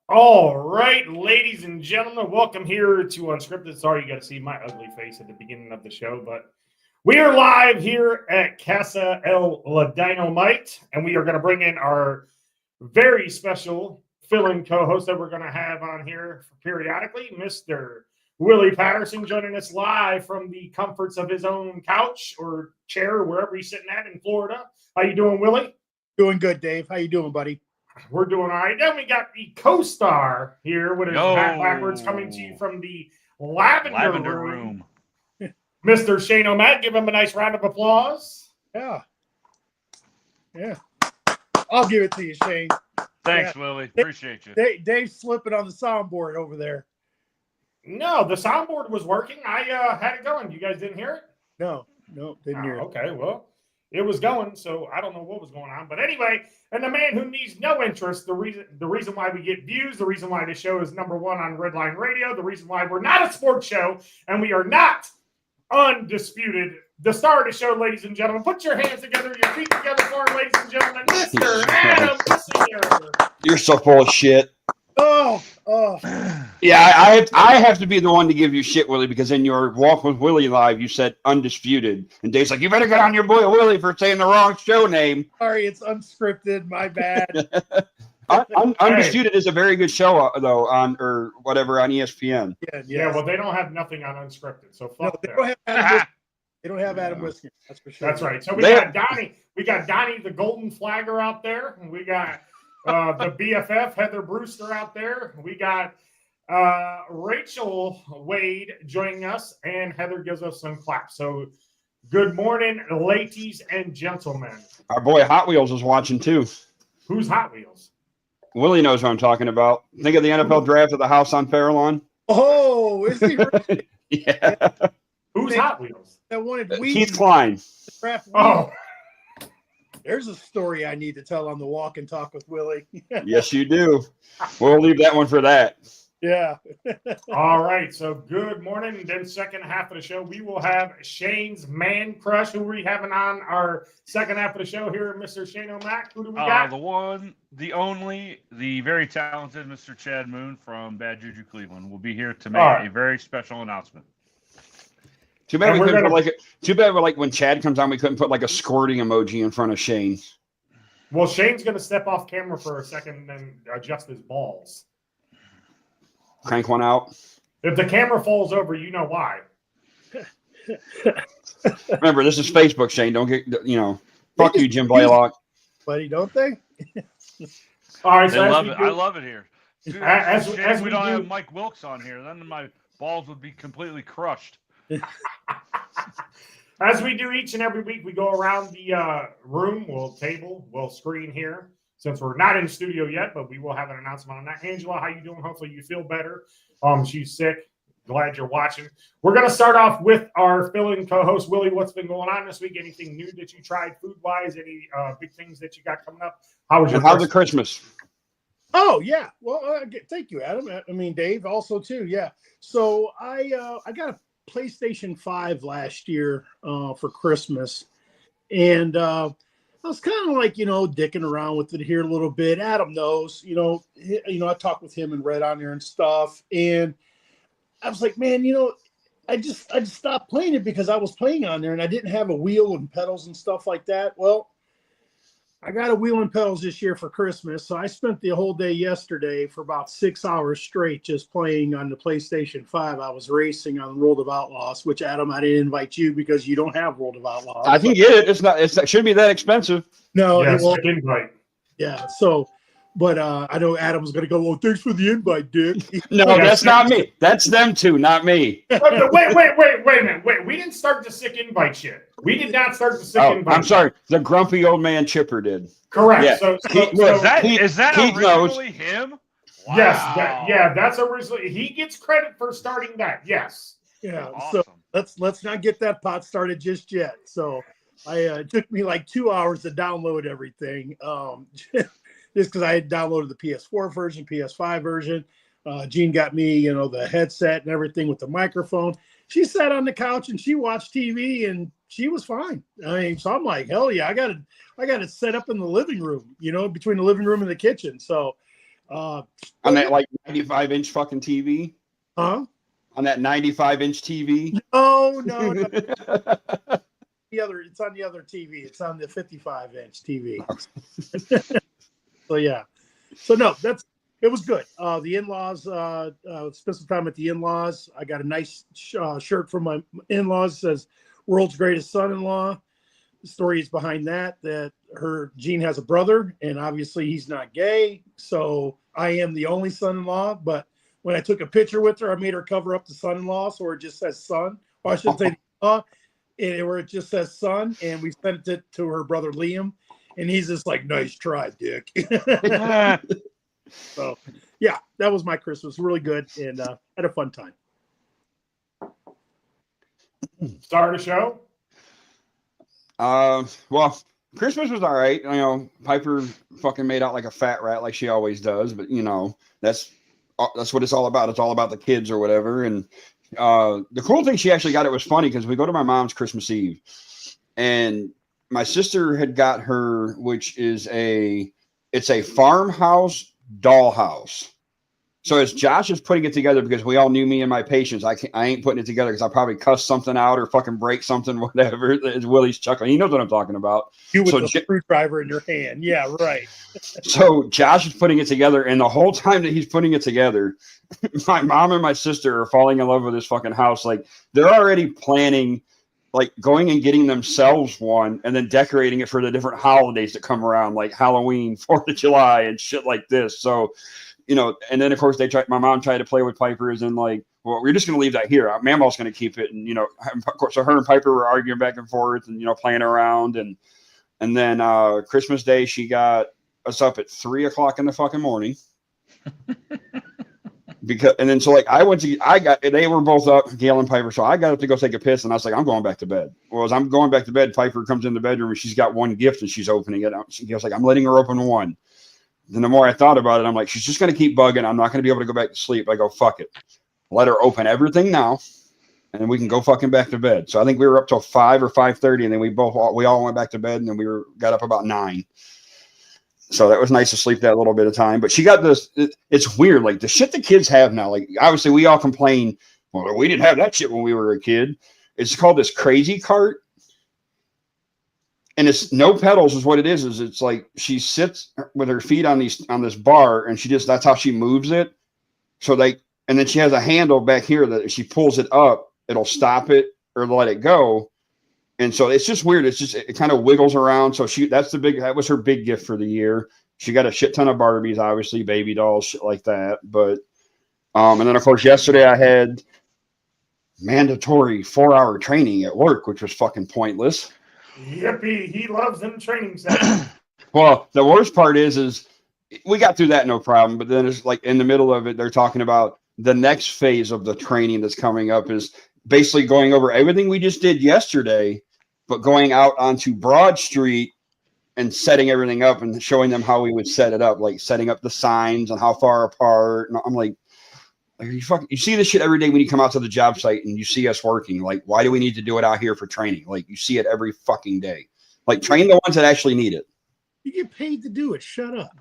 All right, ladies and gentlemen, welcome here to Unscripted. Sorry you got to see my ugly face at the beginning of the show, but we are live here at Casa El La Dynamite, and we are going to bring in our very special fill-in co-host that we're going to have on here periodically, Mr. Willie Patterson, joining us live from the comforts of his own couch or chair, wherever he's sitting at in Florida. How you doing, Willie? Doing good, Dave. How you doing, buddy? We're doing all right. Then we got the co-star here with his hat backwards, coming to you from the Lavender Room. Mr. Shane O'Mac, give him a nice round of applause. Yeah. I'll give it to you, Shane. Thanks, Willie. Appreciate you. Dave's slipping on the soundboard over there. No, the soundboard was working. I had it going. You guys didn't hear it? No, didn't hear it. Okay, well, it was going, so I don't know what was going on. But anyway, and the man who needs no interest, the reason why we get views, the reason why the show is number one on Redline Radio, the reason why we're not a sports show, and we are not undisputed. The star of the show, ladies and gentlemen. Put your hands together, your feet together for him, ladies and gentlemen. Mr. Adam Kissinger. You're so full of shit. Oh. Yeah, I have to be the one to give you shit, Willie, because in your Walk with Willie live, you said undisputed. And Dave's like, you better get on your boy Willie for saying the wrong show name. Sorry, it's unscripted. My bad. Undisputed is a very good show, though, on or whatever on ESPN. Yeah, well, they don't have nothing on Unscripted, so fuck They don't have Adam Wisner. That's for sure. That's right. So we got Donnie. We got Donnie, the Golden Flagger, out there. And we got the BFF, Heather Brewster, out there. We got Rachel Wade joining us, and Heather gives us some claps. So good morning, ladies and gentlemen. Our boy Hot Wheels is watching, too. Who's Hot Wheels? Willie knows what I'm talking about. Think of the NFL draft of the house on Fairlawn. Oh, is he really? Yeah. Who's Hot Wheels? That wanted Keith Klein. Oh. There's a story I need to tell on the Walk and Talk with Willie. Yes, you do. We'll leave that one for that. Yeah. All right. So good morning. And then second half of the show, we will have Shane's man crush. Who are we having on our second half of the show here, Mr. Shane O'Mac? Who do we got? The one, the only, the very talented Mr. Chad Moon from Bad Juju Cleveland will be here to make a very special announcement. Too bad we couldn't put too bad when Chad comes on, we couldn't put like a squirting emoji in front of Shane. Well, Shane's going to step off camera for a second and adjust his balls. Crank one out. If the camera falls over, you know why. Remember, this is Facebook, Shane. Don't get, fuck you, Jim Blaylock. Buddy, don't they? All right, so I love it here. As we don't have Mike Wilkes on here, then my balls would be completely crushed. As we do each and every week, we go around the room. We'll screen here. Since we're not in studio yet, but we will have an announcement on that. Angela, how you doing? Hopefully you feel better. She's sick. glad you're watching. We're going to start off with our fill-in co-host, Willie. What's been going on this week? Anything new that you tried food-wise? Any big things that you got coming up? How's the Christmas? Oh yeah, well, thank you, Adam. I mean, Dave also too. Yeah. So I got a PlayStation 5 last year for Christmas, and I was kind of like dicking around with it here a little bit. Adam knows, I talked with him and read on there and stuff, and I was like, man, I just stopped playing it because I was playing on there and I didn't have a wheel and pedals and stuff like that. Well, I got a wheel and pedals this year for Christmas, so I spent the whole day yesterday for about 6 hours straight just playing on the PlayStation 5. I was racing on World of Outlaws, which, Adam, I didn't invite you because you don't have World of Outlaws. I can get it. It shouldn't be that expensive. No, yes, it won't. Invite. Yeah, so, but I know Adam's going to go, well, thanks for the invite, Dick. No, that's not me. That's them two, not me. Wait a minute. Wait, we didn't start the sick invite shit. We did not start the sick invite. I'm sorry. The grumpy old man Chipper did. Correct. Yeah. So is that Keith originally him? Wow. Yes. That's originally. He gets credit for starting that. Yes. Yeah. Awesome. So let's not get that pot started just yet. So it took me like 2 hours to download everything. Just because I had downloaded the PS4 version, PS5 version. Jean got me, the headset and everything with the microphone. She sat on the couch and she watched TV and she was fine. I mean, so I'm like, hell yeah, I got it set up in the living room, between the living room and the kitchen. So on that like 95-inch fucking TV? Huh? On that 95-inch TV? No. It's on the other TV. It's on the 55-inch TV. So yeah. So no, it was good. The in-laws, spent some time at the in-laws. I got a nice shirt from my in-laws that says world's greatest son-in-law. The story is behind that Jean has a brother and obviously he's not gay. So I am the only son-in-law, but when I took a picture with her, I made her cover up the son-in-law. So it just says son, or I should say where it just says son. And we sent it to her brother, Liam. And he's just like, nice try, Dick. So, yeah, that was my Christmas. Really good. And had a fun time. Start the show? Well, Christmas was all right. Piper fucking made out like a fat rat like she always does. But, that's what it's all about. It's all about the kids or whatever. And the cool thing, she actually got, it was funny because we go to my mom's Christmas Eve. And my sister had got her, which is it's a farmhouse dollhouse. So as Josh is putting it together, because we all knew me and my patience, I ain't putting it together because I probably cuss something out or fucking break something, whatever. As Willie's chuckling, he knows what I'm talking about. You with the screwdriver in your hand, yeah, right. So Josh is putting it together, and the whole time that he's putting it together, my mom and my sister are falling in love with this fucking house. Like they're already planning, like going and getting themselves one, and then decorating it for the different holidays that come around, like Halloween, 4th of July, and shit like this. So. And then of course my mom tried to play with Piper as in like, well, we're just going to leave that here. Mama's going to keep it. And, of course, so her and Piper were arguing back and forth and, playing around. And then Christmas Day, she got us up at 3:00 in the fucking morning. They were both up, Gail and Piper. So I got up to go take a piss and I was like, I'm going back to bed. Well, as I'm going back to bed, Piper comes in the bedroom and she's got one gift and she's opening it. She goes like, I'm letting her open one. Then the more I thought about it, I'm like, she's just going to keep bugging. I'm not going to be able to go back to sleep. I go, fuck it. Let her open everything now, and then we can go fucking back to bed. So I think we were up till 5 or 5:30, and then we all went back to bed, and then got up about 9. So that was nice to sleep that little bit of time. But she got this. It's weird, like the shit the kids have now. Like obviously we all complain, well, we didn't have that shit when we were a kid. It's called this crazy cart. And it's no pedals is what it is. It's like she sits with her feet on this bar and that's how she moves it. So and then she has a handle back here that if she pulls it up, it'll stop it or let it go. And so it's just weird. It kind of wiggles around. So that was her big gift for the year. She got a shit ton of Barbies, obviously baby dolls, shit like that. But, and then of course yesterday I had mandatory 4-hour training at work, which was fucking pointless. Yippee, he loves them training sessions. Well, the worst part is we got through that no problem, but then it's like in the middle of it, they're talking about the next phase of the training that's coming up is basically going over everything we just did yesterday, but going out onto Broad Street and setting everything up and showing them how we would set it up, like setting up the signs and how far apart. And I'm like you see this shit every day when you come out to the job site and you see us working. Like, why do we need to do it out here for training? Like, you see it every fucking day. Like, train the ones that actually need it. You get paid to do it. Shut up.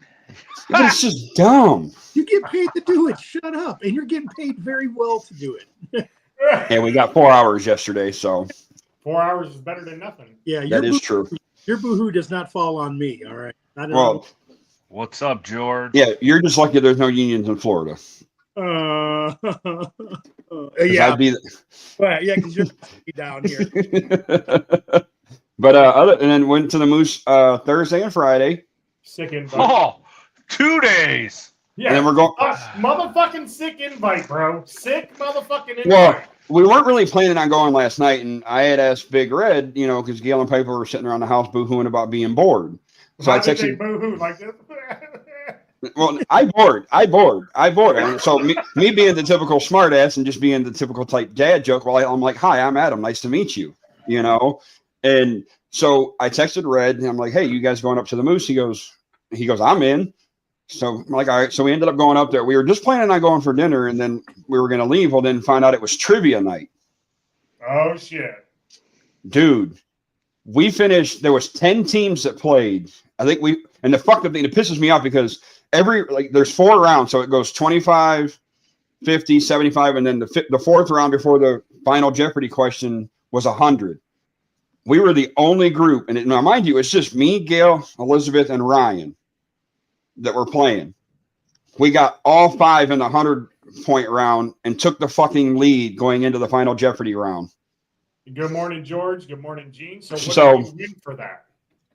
But it's just dumb. You get paid to do it. Shut up. And you're getting paid very well to do it. And we got 4 hours yesterday, so 4 hours is better than nothing. Yeah, that is true. Your boohoo does not fall on me. All right. Well, what's up, George? Yeah, you're just lucky there's no unions in Florida. Yeah. Yeah, because you're down here. But and then went to the Moose Thursday and Friday. Sick invite. Oh, 2 days. Yeah. And then we're going. Motherfucking sick invite, bro. Sick motherfucking invite. Well, we weren't really planning on going last night, and I had asked Big Red, you know, because Gail and Piper were sitting around the house boohooing about being bored. So Why I did they texted. boo-hoo like this? Well, I bored. And so me being the typical smartass and just being the typical type dad joke. Well, I'm like, "Hi, I'm Adam. Nice to meet you." You know, and so I texted Red, and I'm like, "Hey, you guys going up to the Moose?" He goes, "I'm in." So I'm like, all right. So we ended up going up there. We were just planning on going for dinner, and then we were going to leave. Well, then find out it was trivia night. Oh shit, dude! We finished. There was 10 teams that played. I think and the fucked up thing, it pisses me off because there's 4 rounds, so it goes 25, 50, 75, and then the fourth round before the final Jeopardy question was 100. We were the only group, and now mind you, it's just me, Gail, Elizabeth, and Ryan that were playing. We got all 5 in the 100-point round and took the fucking lead going into the final Jeopardy round. Good morning, George. Good morning, Gene. So what did you win for that?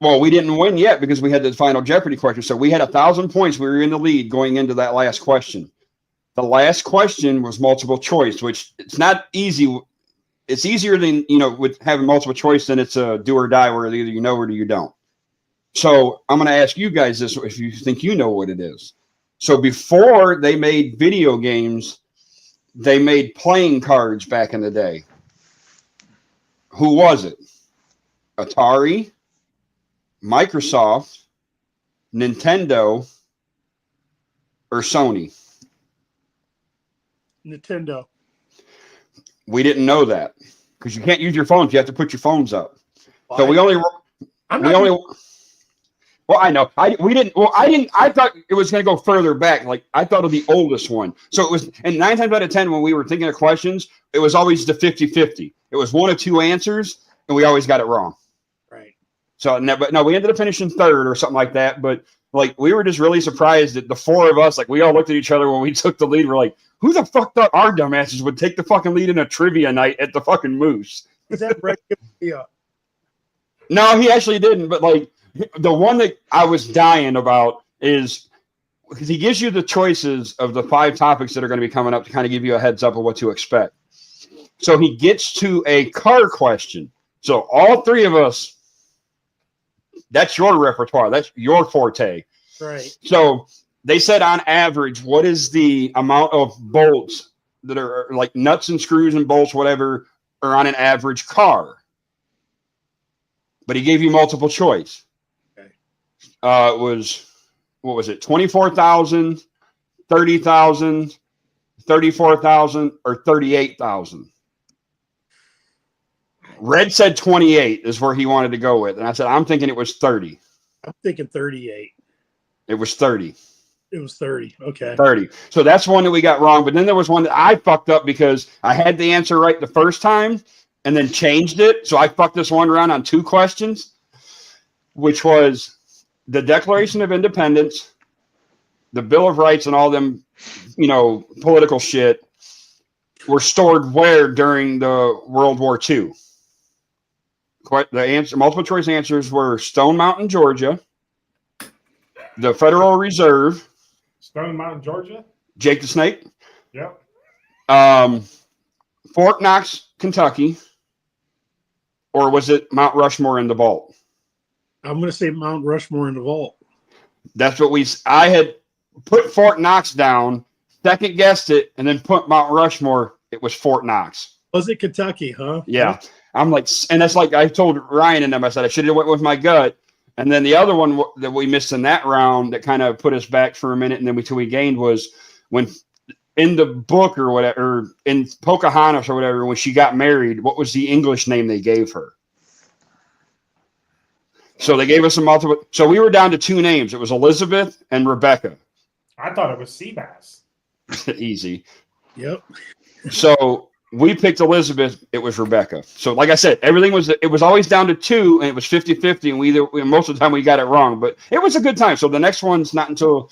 Well, we didn't win yet because we had the final Jeopardy question. So we had 1,000 points. We were in the lead going into that last question. The last question was multiple choice, which it's not easy. It's easier than, with having multiple choice than it's a do or die where either you know or you don't. So I'm going to ask you guys this if you think you know what it is. So before they made video games, they made playing cards back in the day. Who was it? Atari, Microsoft, Nintendo, or Sony? Nintendo. We didn't know that because you can't use your phones. You have to put your phones up. Why? So well, I know. I thought it was going to go further back. Like, I thought of the oldest one. So it was, and 9 times out of 10, when we were thinking of questions, it was always the 50-50. It was 1 or 2 answers, and we always got it wrong. Right. So, but no, we ended up finishing 3rd or something like that. But, we were just really surprised that the 4 of us, we all looked at each other when we took the lead. We're like, who the fuck thought our dumbasses would take the fucking lead in a trivia night at the fucking Moose? Is that right? Yeah. No, he actually didn't. But, the one that I was dying about is because he gives you the choices of the 5 topics that are going to be coming up to kind of give you a heads up of what to expect. So he gets to a car question. So all 3 of us, that's your repertoire. That's your forte. Right. So they said on average, what is the amount of bolts that are like nuts and screws and bolts, whatever, are on an average car? But he gave you multiple choice. It was, what was it? 24,000, 30,000, 34,000, or 38,000. Red said 28 is where he wanted to go with. And I said, I'm thinking it was 30. I'm thinking 38. It was 30. It was 30. Okay. 30. So that's one that we got wrong. But then there was one that I fucked up because I had the answer right the first time and then changed it. So I fucked this one around on 2 questions, which was the Declaration of Independence, the Bill of Rights, and all them, political shit were stored where during the World War II? The multiple choice answers were Stone Mountain, Georgia, the Federal Reserve, Stone Mountain, Georgia, Jake the Snake, yep, Fort Knox, Kentucky, or was it Mount Rushmore in the vault? I'm going to say Mount Rushmore in the vault. That's what I had put Fort Knox down second guessed it, and then put Mount Rushmore. It was Fort Knox. Was it Kentucky, huh? Yeah. I'm like, and that's like I told Ryan and them, I said I should have went with my gut. And then the other one that we missed in that round that kind of put us back for a minute, and then we gained was when in the book or whatever, or in Pocahontas or whatever, when she got married, what was the English name they gave her? So they gave us a multiple. So we were down to 2 names. It was Elizabeth and Rebecca. I thought it was Seabass. Easy. Yep. So we picked Elizabeth. It was Rebecca. So like I said, it was always down to 2, and it was 50-50, and most of the time we got it wrong, but it was a good time. So the next one's not until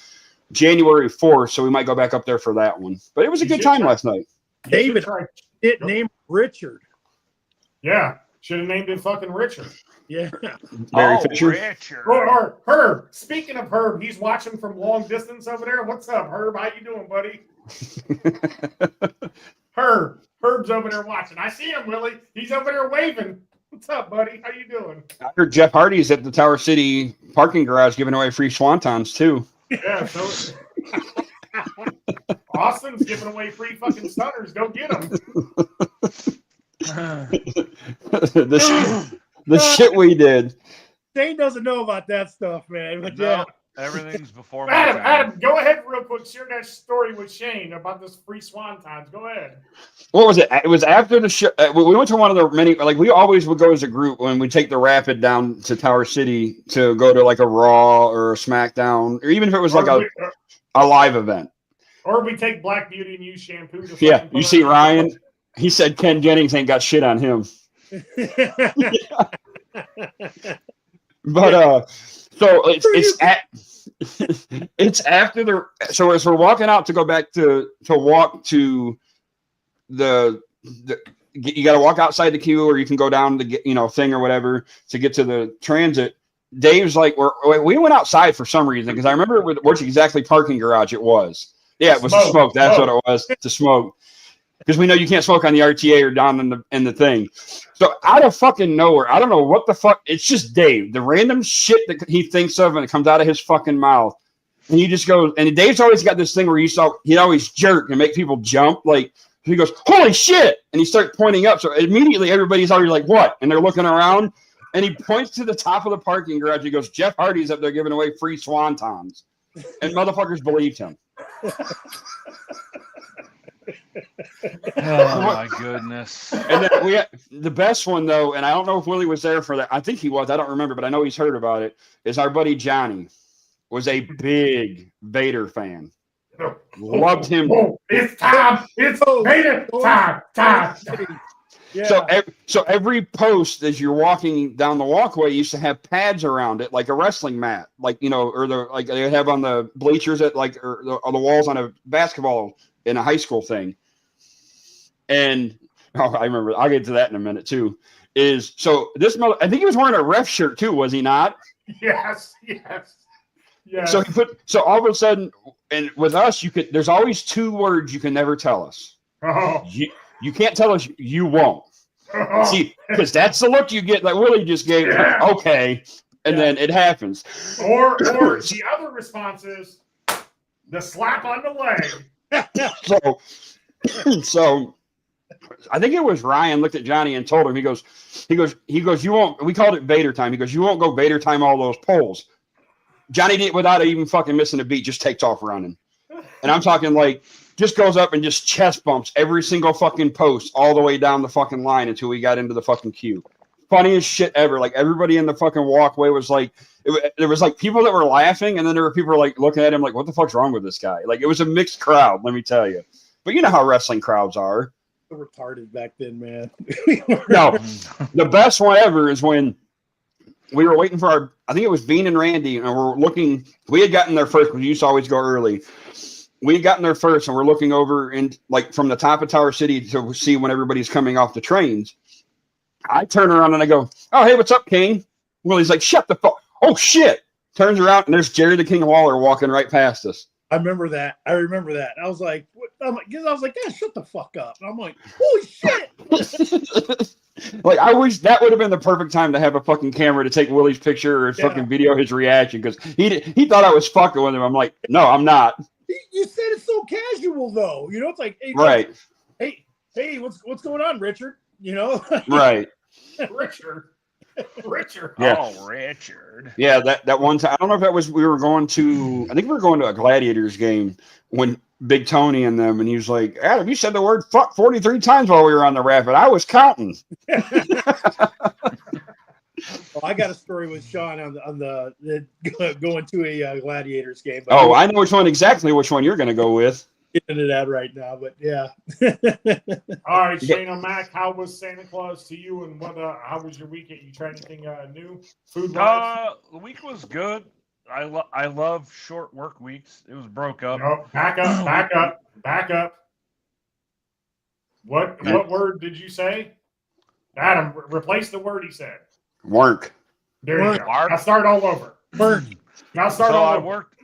January 4th, so we might go back up there for that one. But it was a good time last night. David, it named Richard. Yeah, should have named it fucking Richard. Yeah. Mary Fisher. Richard. Or Herb. Speaking of Herb, he's watching from long distance over there. What's up, Herb? How you doing, buddy? Herb's over there watching. I see him, Willie. He's over there waving. What's up, buddy? How you doing? I heard Jeff Hardy's at the Tower City parking garage giving away free swantons too. Yeah, so Austin's giving away free fucking stunners. Go get them. the shit we did. Dane doesn't know about that stuff, man. But No, yeah. everything's before my time. Adam, go ahead real quick. Share that story with Shane about this free swan times. Go ahead. What was it? It was after the show. We went to one of the many, like we always would go as a group when we take the Rapid down to Tower City to go to like a Raw or a SmackDown, or even if it was like a live event. Or we take Black Beauty and use shampoo. To Yeah, fucking you put see on- Ryan? He said Ken Jennings ain't got shit on him. But so it's after the, so as we're walking out to go back to walk to the you got to walk outside the queue, or you can go down the thing or whatever to get to the transit. Dave's like, we went outside for some reason, because I remember which exactly parking garage it was. Yeah, it was to smoke. That's what it was, to smoke. Because we know you can't smoke on the RTA or down in the thing. So out of fucking nowhere, I don't know what the fuck. It's just Dave. The random shit that he thinks of and it comes out of his fucking mouth. And he just goes, and Dave's always got this thing where he'd always jerk and make people jump. Like, he goes, holy shit. And he starts pointing up. So immediately everybody's already like, what? And they're looking around. And he points to the top of the parking garage. He goes, Jeff Hardy's up there giving away free swantons. And motherfuckers believed him. Oh my goodness. And then we had the best one though, and I don't know if Willie was there for that. I think he was. I don't remember, but I know he's heard about it. Is our buddy Johnny was a big Vader fan. Loved him. Oh, it's time. It's Vader time. Yeah. So every post as you're walking down the walkway used to have pads around it, like a wrestling mat, like or like they have on the bleachers at or the walls on a basketball in a high school thing. And I remember, I'll get to that in a minute too. So this I think he was wearing a ref shirt too, was he not? Yes. So all of a sudden, and with us, there's always 2 words you can never tell us. Oh. You can't tell us you won't. See, because that's the look you get, like Willie just gave. Yeah. Okay, and then it happens. Or the other response is the slap on the leg. So I think it was Ryan looked at Johnny and told him, he goes, you won't, we called it Vader time. He goes, you won't go Vader time all those poles. Johnny did, without even fucking missing a beat, just takes off running. And I'm talking like, just goes up and just chest bumps every single fucking post all the way down the fucking line until we got into the fucking queue. Funniest shit ever. Like, everybody in the fucking walkway was like, there was like people that were laughing, and then there were people like looking at him like, what the fuck's wrong with this guy? Like, it was a mixed crowd, let me tell you. But you know how wrestling crowds are. Retarded back then, man. No, the best one ever is when we were waiting for I think it was Bean and Randy, and we had gotten there first because we used to always go early. We had gotten there first, and we're looking over like from the top of Tower City to see when everybody's coming off the trains. I turn around and I go, oh, hey, what's up, King? Willie's like, shut the fuck. Oh, shit. Turns around, and there's Jerry the King Waller walking right past us. I remember that. I was like, what? I was like, yeah, shut the fuck up. And I'm like, holy shit. Like, I wish that would have been the perfect time to have a fucking camera to take Willie's picture or fucking video his reaction, because he thought I was fucking with him. I'm like, no, I'm not. He You said it so casual though. You know, it's like, hey, Right. hey, what's going on, Richard? You know, Right. Richard. Yeah. Oh, Richard. Yeah, that one time, I don't know if that was, I think we were going to a Gladiators game when Big Tony and them, and he was like, Adam, you said the word fuck 43 times while we were on the rapid. I was counting. Well, I got a story with Sean on the going to a Gladiators game. But Oh, I know exactly which one you're going to go with. Get into that right now, but yeah. All right, Shane O'Mac, how was Santa Claus to you, and how was your weekend? You try anything new, food-wise? The week was good. I love short work weeks. It was broke up. No, back up. What word did you say? Adam, replace the word he said. Work. There you go. Work. Now start all over. Work. Now start So all I over. worked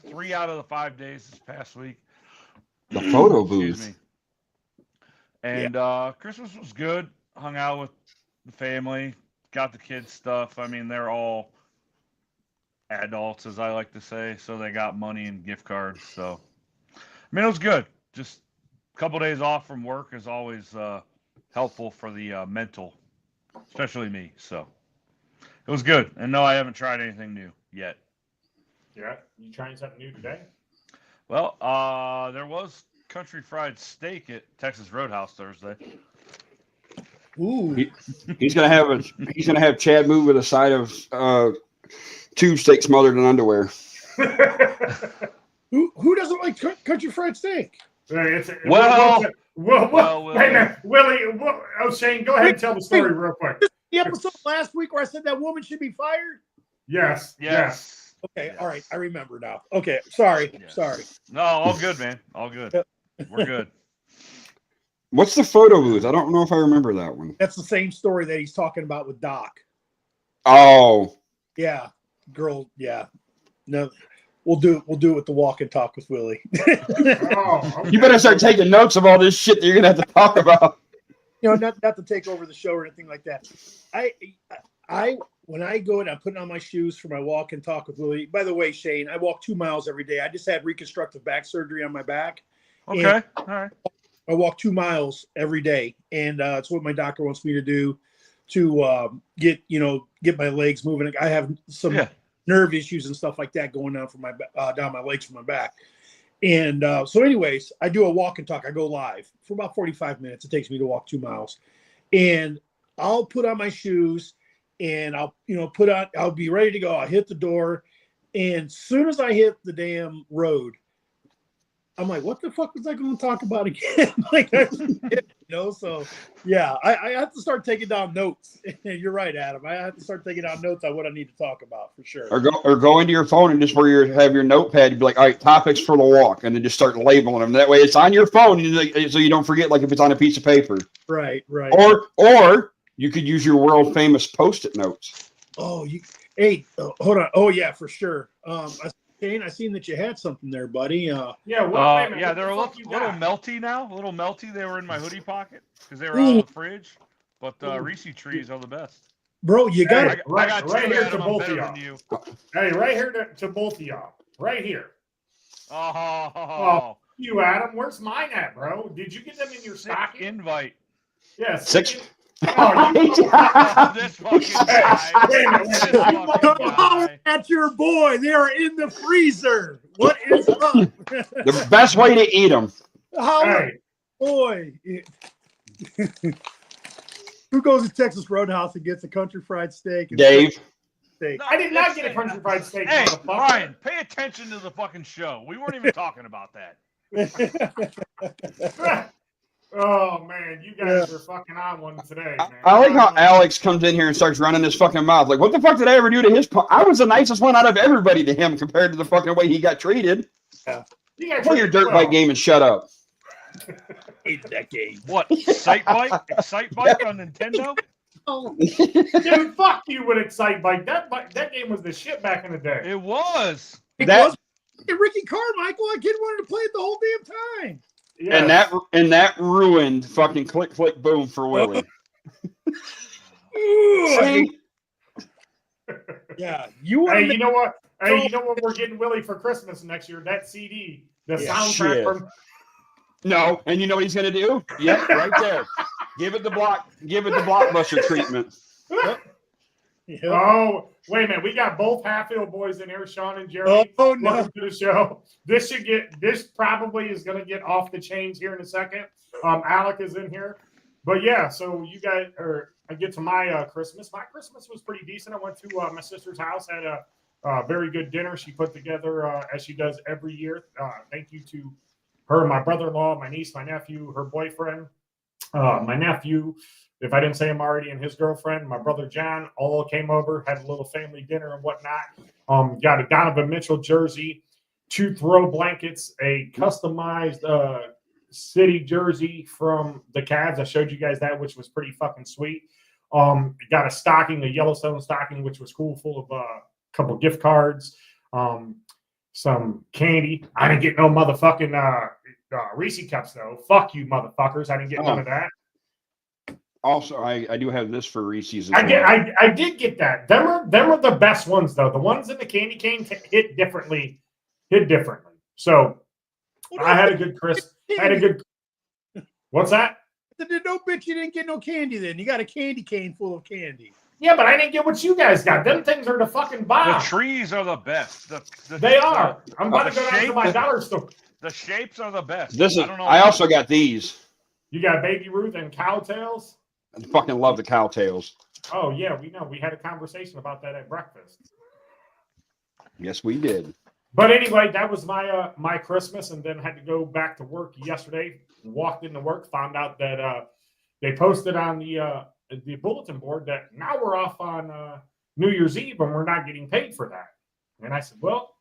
3 out of the 5 days this past week. The photo Excuse booth. me. And Christmas was good. Hung out with the family. Got the kids stuff. I mean, they're all adults, as I like to say, so they got money and gift cards. So, I mean, it was good. Just a couple days off from work is always helpful for the mental, especially me. So, it was good. And no, I haven't tried anything new yet. Yeah, you trying something new today? Well, there was country fried steak at Texas Roadhouse Thursday. Ooh. He's gonna have Chad move with a side of tube steak smothered in underwear. Who doesn't like country fried steak? Wait a Willie. minute, Willie. Shane, go ahead and tell the story real quick. The episode last week where I said that woman should be fired? Yes. Okay, Yes. all right, I remember now. Okay, sorry. Yes. Sorry. No, all good, man. All good. We're good. What's the photo booth? I don't know if I remember that one. That's the same story that he's talking about with Doc. Oh, Yeah, girl. Yeah, no, we'll do it with the walk and talk with Willie. Oh, okay. you better start taking notes of all this shit that you're gonna have to talk about. You know, not to take over the show or anything like that. I when I go and I'm putting on my shoes for my walk and talk with Willie. By the way, Shane, I walk 2 miles every day. I just had reconstructive back surgery on my back. Okay. All right. I walk 2 miles every day, and it's what my doctor wants me to do to get my legs moving. I have some nerve issues and stuff like that going on from my down my legs from my back. And so anyways, I do a walk and talk. I go live for about 45 minutes. It takes me to walk 2 miles, and I'll put on my shoes and I'll be ready to go. I'll hit the door, and as soon as I hit the damn road, I'm like, what the fuck was I going to talk about again? So yeah, I have to start taking down notes. You're right, Adam. I have to start taking down notes on what I need to talk about for sure. Or go into your phone and just where you have your notepad, you'd be like, all right, topics for the walk, and then just start labeling them. That way it's on your phone, so you don't forget, like if it's on a piece of paper. Right. Or you could use your world famous Post-it notes. Oh, hold on. Oh yeah, for sure. Shane, I seen that you had something there, buddy. Wait a minute, they're a little melty now. A little melty. They were in my hoodie pocket because they were out of the fridge. But Reese trees are the best. Bro, you got it. I got right two, here Adam, to I'm both better of than you. Hey, right here to both of y'all. Right here. Oh, You, Adam. Where's mine at, bro? Did you get them in your stocking? invite. Yes. Six. Oh, This fucking guy. Wait a minute. This fucking guy. At your boy, they are in the freezer. What is up? The best way to eat them. Hey. Boy. Who goes to Texas Roadhouse and gets a country fried steak? Dave. Steak? I did not get a country fried steak. Hey, motherfucker. Brian, pay attention to the fucking show. We weren't even talking about that. Oh man, you guys are fucking on one today, man. I like how Alex comes in here and starts running his fucking mouth. Like, what the fuck did I ever do to his? I was the nicest one out of everybody to him compared to the fucking way he got treated. Yeah. Play your dirt bike game and shut up. Hate that game. What? Excite Bike on Nintendo? Dude, fuck you with Excite Bike. That game was the shit back in the day. It was. Ricky Carmichael, I kid wanted to play it the whole damn time. Yes. And that ruined fucking click click boom for Willie. Yeah, you want Hey, you know what? Hey, you know what we're getting Willie for Christmas next year? That CD, the soundtrack Shit. from. No, and you know what he's gonna do? Yep, right there. Give it the blockbuster treatment. Yep. Oh, wait a minute. We got both Hatfield boys in here, Sean and Jeremy. Oh, no. Welcome to the show. This probably is going to get off the chains here in a second. Alec is in here. But yeah, so you guys, I get to my Christmas. My Christmas was pretty decent. I went to my sister's house, had a very good dinner she put together as she does every year. Thank you to her, my brother-in-law, my niece, my nephew, her boyfriend, my nephew, if I didn't say him already, and his girlfriend, my brother John, all came over, had a little family dinner and whatnot. Got a Donovan Mitchell jersey, 2 throw blankets, a customized city jersey from the Cavs. I showed you guys that, which was pretty fucking sweet. Got a stocking, a Yellowstone stocking, which was cool, full of a couple gift cards, some candy. I didn't get no motherfucking Reese cups though. Fuck you, motherfuckers! I didn't get none of that. Also, I do have this for Reese's. I did get that. Them are the best ones though. The ones in the candy cane hit differently. So I had a good Christmas. I had a good. What's that? No bitch, you didn't get no candy then. You got a candy cane full of candy. Yeah, but I didn't get what you guys got. Them things are the fucking bomb. The trees are the best. They are. I'm about to go down to my dollar store. The shapes are the best. I also got these. You got Baby Ruth and Cowtails? I fucking love the Cowtails. Oh, yeah, we know. We had a conversation about that at breakfast. Yes, we did. But anyway, that was my my Christmas, and then had to go back to work yesterday. Walked into work, found out that they posted on the bulletin board that now we're off on New Year's Eve, and we're not getting paid for that. And I said, well,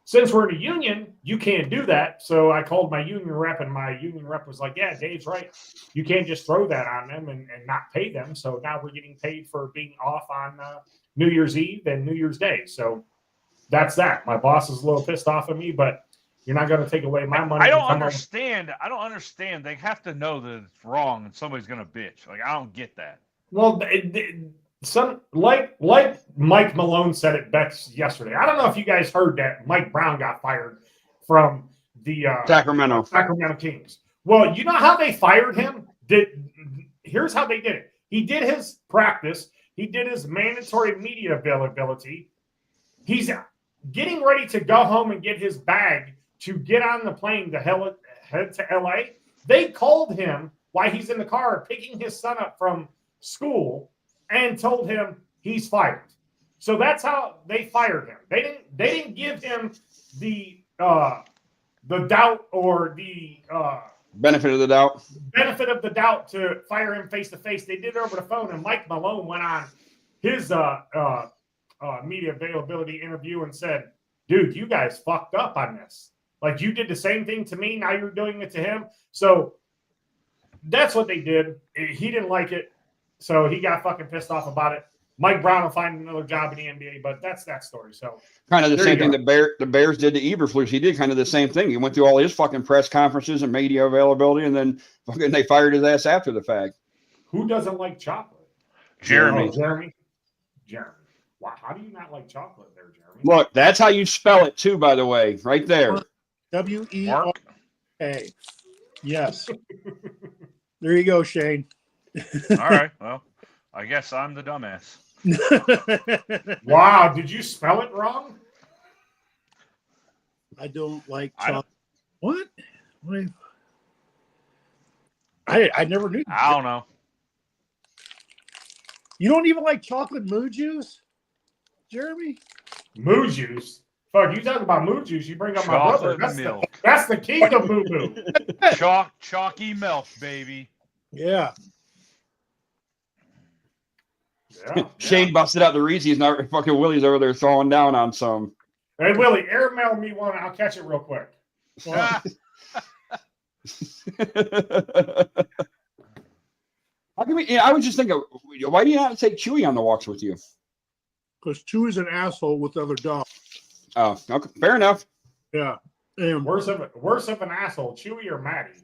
since we're in a union, you can't do that. So I called my union rep, and my union rep was like, yeah, Dave's right. You can't just throw that on them and not pay them. So now we're getting paid for being off on New Year's Eve and New Year's Day. So that's that. My boss is a little pissed off at me, but you're not going to take away my money. I don't understand. I don't understand. They have to know that it's wrong and somebody's going to bitch. Like, I don't get that. Well, like Mike Malone said it best yesterday. I don't know if you guys heard that Mike Brown got fired from the Sacramento Kings. Well, you know how they fired him? Here's how they did it. He did his practice. He did his mandatory media availability. He's getting ready to go home and get his bag to get on the plane to head to LA. They called him while he's in the car picking his son up from school and told him he's fired. So that's how they fired him. They didn't give him the doubt or the benefit of the doubt. Benefit of the doubt to fire him face to face. They did it over the phone, and Mike Malone went on his media availability interview and said, dude, you guys fucked up on this. Like, you did the same thing to me. Now you're doing it to him. So that's what they did. He didn't like it. So he got fucking pissed off about it. Mike Brown will find another job in the NBA, but that's that story. So kind of the same thing the Bears did to Eberflus. He did kind of the same thing. He went through all his fucking press conferences and media availability, and then fucking they fired his ass after the fact. Who doesn't like chocolate? Jeremy. Jeremy. Wow, how do you not like chocolate there, Jeremy? Look, that's how you spell it too, by the way, right there. W-E-R-A. Yes. There you go, Shane. All right. Well, I guess I'm the dumbass. Wow, did you spell it wrong? I don't like chocolate. What? I never knew. I don't know. You don't even like chocolate moo juice, Jeremy? Moo juice? Fuck, you talk about moo juice, you bring up chocolate my brother. Milk. That's the king of moo moo. Chalky milk, baby. Yeah. Shane busted out the Reese's. Now fucking Willie's over there throwing down on some. Hey, Willie, airmail me one. I'll catch it real quick. How can we, I was just thinking, why do you not take Chewy on the walks with you? Because Chewy's an asshole with other dogs. Oh, okay, fair enough. Yeah. Worse of an asshole, Chewy or Maddie?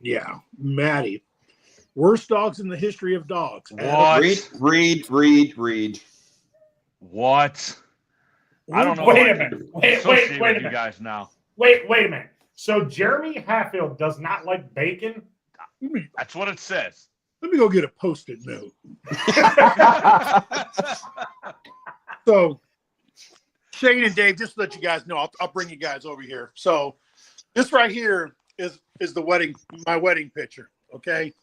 Yeah, Maddie. Worst dogs in the history of dogs. What? Read. What? I don't know. Wait if a I can minute. Wait associate a with you minute. guys now. Wait a minute. So Jeremy Hatfield does not like bacon? That's what it says. Let me go get a Post-it note. So, Shane and Dave, just to let you guys know, I'll bring you guys over here. So, this right here is my wedding picture. Okay,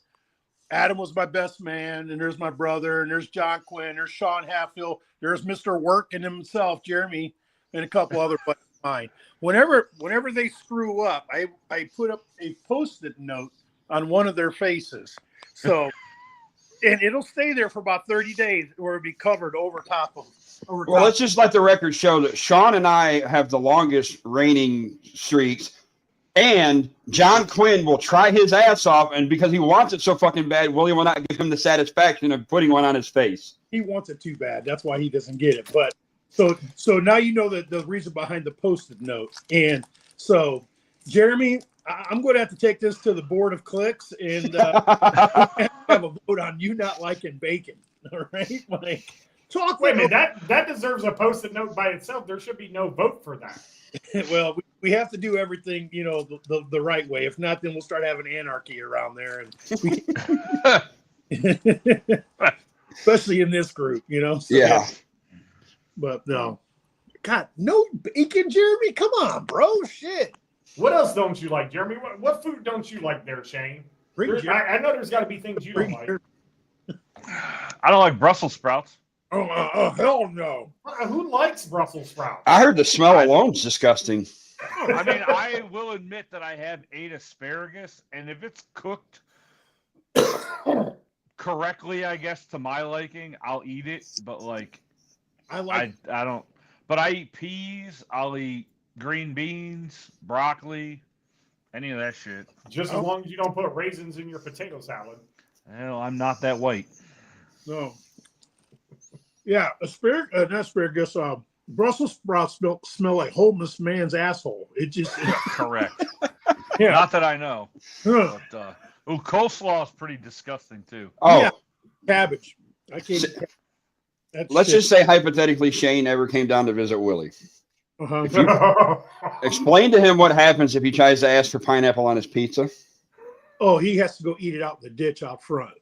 Adam was my best man, and there's my brother, and there's John Quinn, there's Sean Hatfield, there's Mr. Work and himself, Jeremy, and a couple other buddies of mine. Whenever they screw up, I put up a Post-it note on one of their faces. So, and it'll stay there for about 30 days, or it'll be covered over top. Well, let's just let the record show that Sean and I have the longest reigning streaks, and John Quinn will try his ass off, and because he wants it so fucking bad, Willie will not give him the satisfaction of putting one on his face. He wants it too bad. That's why he doesn't get it. But so now you know the reason behind the Post-it note. And so, Jeremy, I'm going to have to take this to the board of clicks and have a vote on you not liking bacon. All right, like talk. Wait a minute, that deserves a Post-it note by itself. There should be no vote for that. Well, we have to do everything, the right way. If not, then we'll start having anarchy around there, and especially in this group, So, Yeah. But no, God, no bacon, Jeremy. Come on, bro. Shit. What else don't you like, Jeremy? What food don't you like there, Shane? I know there's got to be things you don't like. I don't like Brussels sprouts. Oh, hell no. Who likes Brussels sprouts? I heard the smell alone is disgusting. I mean, I will admit that I have ate asparagus, and if it's cooked correctly, I guess, to my liking, I'll eat it. But, I don't. But I eat peas. I'll eat green beans, broccoli, any of that shit. Just as long as you don't put raisins in your potato salad. Well, I'm not that white. No. Yeah, not asparagus. Brussels sprouts smell like homeless man's asshole. It just Correct. Yeah. Not that I know. But coleslaw is pretty disgusting too. Oh, yeah. Cabbage. I can't. Let's just say hypothetically, Shane ever came down to visit Willie. Explain to him what happens if he tries to ask for pineapple on his pizza. Oh, he has to go eat it out in the ditch out front.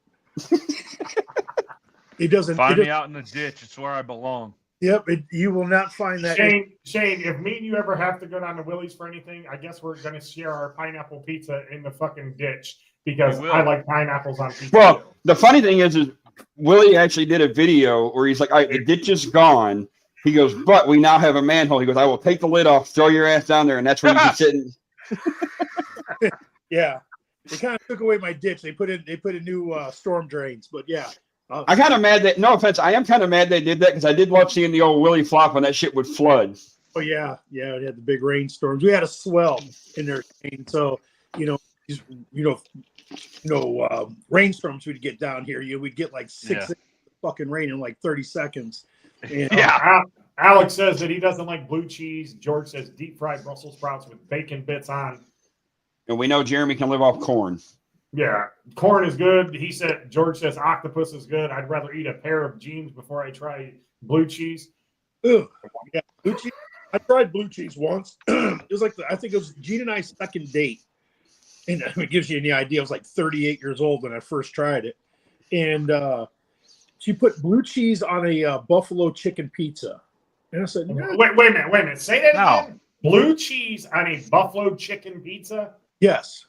He doesn't find me out in the ditch. It's where I belong. Yep, you will not find that. Shane, if me and you ever have to go down to Willie's for anything, I guess we're going to share our pineapple pizza in the fucking ditch because I like pineapples on pizza. Well, the funny thing is Willie actually did a video where he's like, all right, the ditch is gone. He goes, but we now have a manhole. He goes, I will take the lid off, throw your ass down there, and that's where you can sit. Yeah, they kind of took away my ditch. They put in new storm drains, but yeah. I'm kind of mad that, no offense, I am kind of mad they did that because I did love seeing the old Willie flop when that shit would flood. Oh yeah, it had the big rainstorms. We had a swell in there, and so rainstorms we'd get down here. We'd get like 6 inches of fucking rain in like 30 seconds. And, Alex says that he doesn't like blue cheese. George says deep fried Brussels sprouts with bacon bits on. And we know Jeremy can live off corn. Yeah, corn is good. George says octopus is good. I'd rather eat a pair of jeans before I try blue cheese. Ugh. Yeah, blue cheese. I tried blue cheese once. It was I think it was Gene and I's second date. And it gives you any idea. I was like 38 years old when I first tried it. And she put blue cheese on a buffalo chicken pizza. And I said, no. Wait a minute. Say that again. Blue cheese on a buffalo chicken pizza? Yes.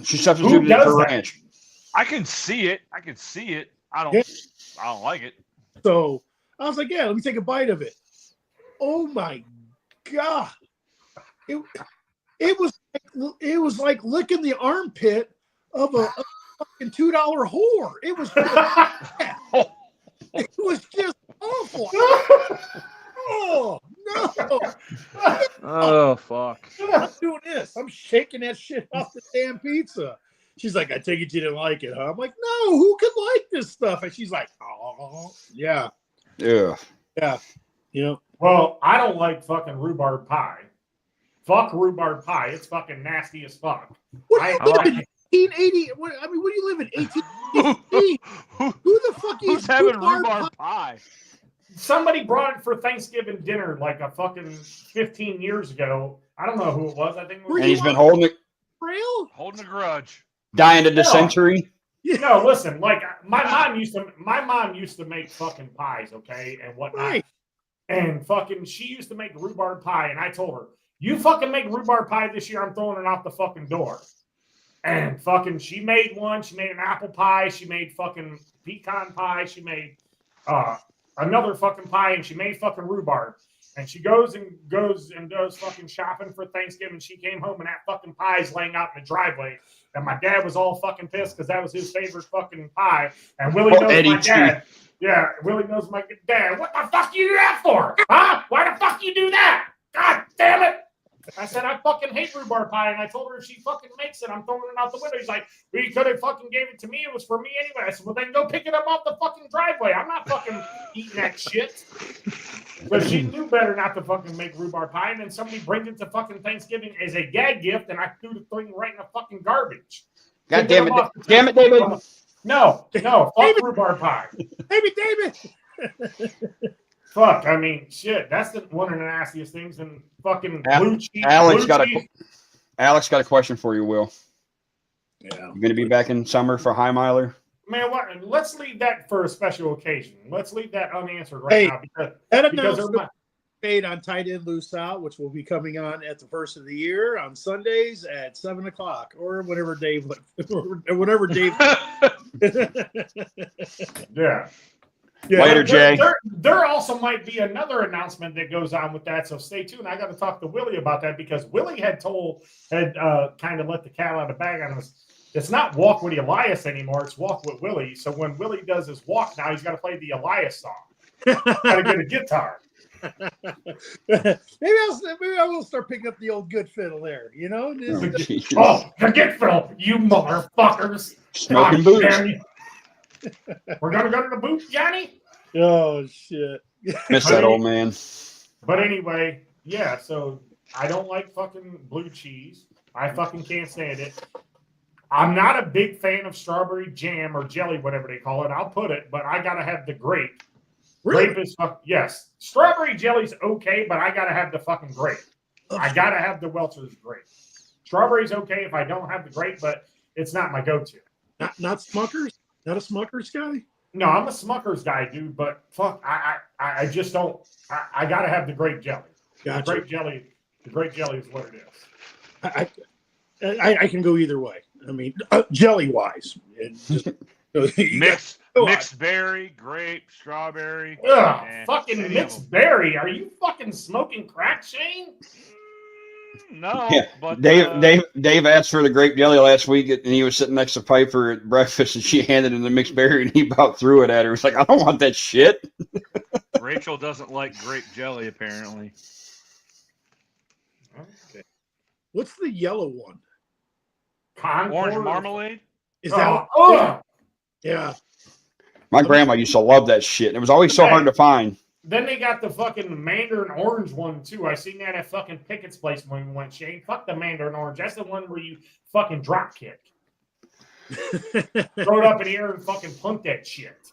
She substituted it for ranch. I can see it. I don't like it. So I was like, yeah, let me take a bite of it. Oh my God. It was like licking the armpit of a fucking $2 whore. It was it was just awful. Oh no. Oh fuck. I'm doing this. I'm shaking that shit off the damn pizza. She's like, I take it you didn't like it, huh? I'm like, no, who could like this stuff? And she's like, oh yeah. Yeah. Yeah. Well, I don't like fucking rhubarb pie. Fuck rhubarb pie. It's fucking nasty as fuck. What do you live in 1880? What do you live in 1880? Who the fuck Who's having rhubarb pie? somebody brought it for Thanksgiving dinner like a fucking 15 years ago. I don't know who it was. I think it was And he's been holding it, Real? Holding a grudge. dying to No. dysentery. No, listen, like my mom used to make fucking pies, okay, and whatnot. Right. And fucking she used to make rhubarb pie, and I told her, you fucking make rhubarb pie this year, I'm throwing it out the fucking door. And fucking she made one, she made an apple pie, she made fucking pecan pie, she made another fucking pie, and she made fucking rhubarb. And she goes and does fucking shopping for Thanksgiving. She came home and that fucking pie's laying out in the driveway. And my dad was all fucking pissed because that was his favorite fucking pie. And Willie knows Eddie my dad. Yeah, Willie knows my dad. What the fuck you do that for? Huh? Why the fuck you do that? God damn it. I said, I fucking hate rhubarb pie. And I told her if she fucking makes it, I'm throwing it out the window. He's like, well, you could have fucking gave it to me. It was for me anyway. I said, well, then go pick it up off the fucking driveway. I'm not fucking eating that shit. But she knew better not to fucking make rhubarb pie. And then somebody brings it to fucking Thanksgiving as a gag gift. And I threw the thing right in the fucking garbage. God damn it. Damn it, David. No, fuck rhubarb pie. Baby David. Fuck, I mean, shit. That's one of the nastiest things. And fucking blue cheese. Alex got a question for you, Will. Yeah. You going to be back in summer for High Miler? Man, let's leave that for a special occasion. Let's leave that unanswered right now That because announcement made on Tight End Loose Out, which will be coming on at the first of the year on Sundays at 7:00 or whenever Dave. yeah. Later, Jay. There also might be another announcement that goes on with that, so stay tuned. I got to talk to Willie about that because Willie had kind of let the cat out of the bag on us. It's not Walk with Elias anymore. It's Walk with Willie. So when Willie does his walk now, he's got to play the Elias song. Got to get a guitar. Maybe I will start picking up the old good fiddle there. You know? The good fiddle, you motherfuckers! Smoking boots. We're gonna go to the booth, Johnny. Oh shit! Miss that old man. But anyway, yeah. So I don't like fucking blue cheese. I fucking can't stand it. I'm not a big fan of strawberry jam or jelly, whatever they call it. I'll put it, but I gotta have the grape. Really? Grape is yes. Strawberry jelly's okay, but I gotta have the fucking grape. I gotta have the Welch's grape. Strawberry's okay if I don't have the grape, but it's not my go-to. Not Smuckers. Not a Smuckers guy. No, I'm a Smuckers guy, dude. But fuck, I just don't. I gotta have the grape jelly. Gotcha. The grape jelly is what it is. I can go either way. I mean, jelly wise, mixed berry, grape, strawberry. Ugh, fucking mixed berry. Are you fucking smoking crack, Shane? No, Yeah. but Dave asked for the grape jelly last week, and he was sitting next to Piper at breakfast, and she handed him the mixed berry, and he about threw it at her. He was like, I don't want that shit. Rachel doesn't like grape jelly, apparently. Okay. What's the yellow one? Orange marmalade? Is that? Yeah. My grandma used to love that shit. It was always so hard to find. Then they got the fucking mandarin orange one too. I seen that at fucking Pickett's place when we went. Shane, fuck the mandarin orange. That's the one where you fucking drop kick. Throw it up in the air and fucking punt that shit.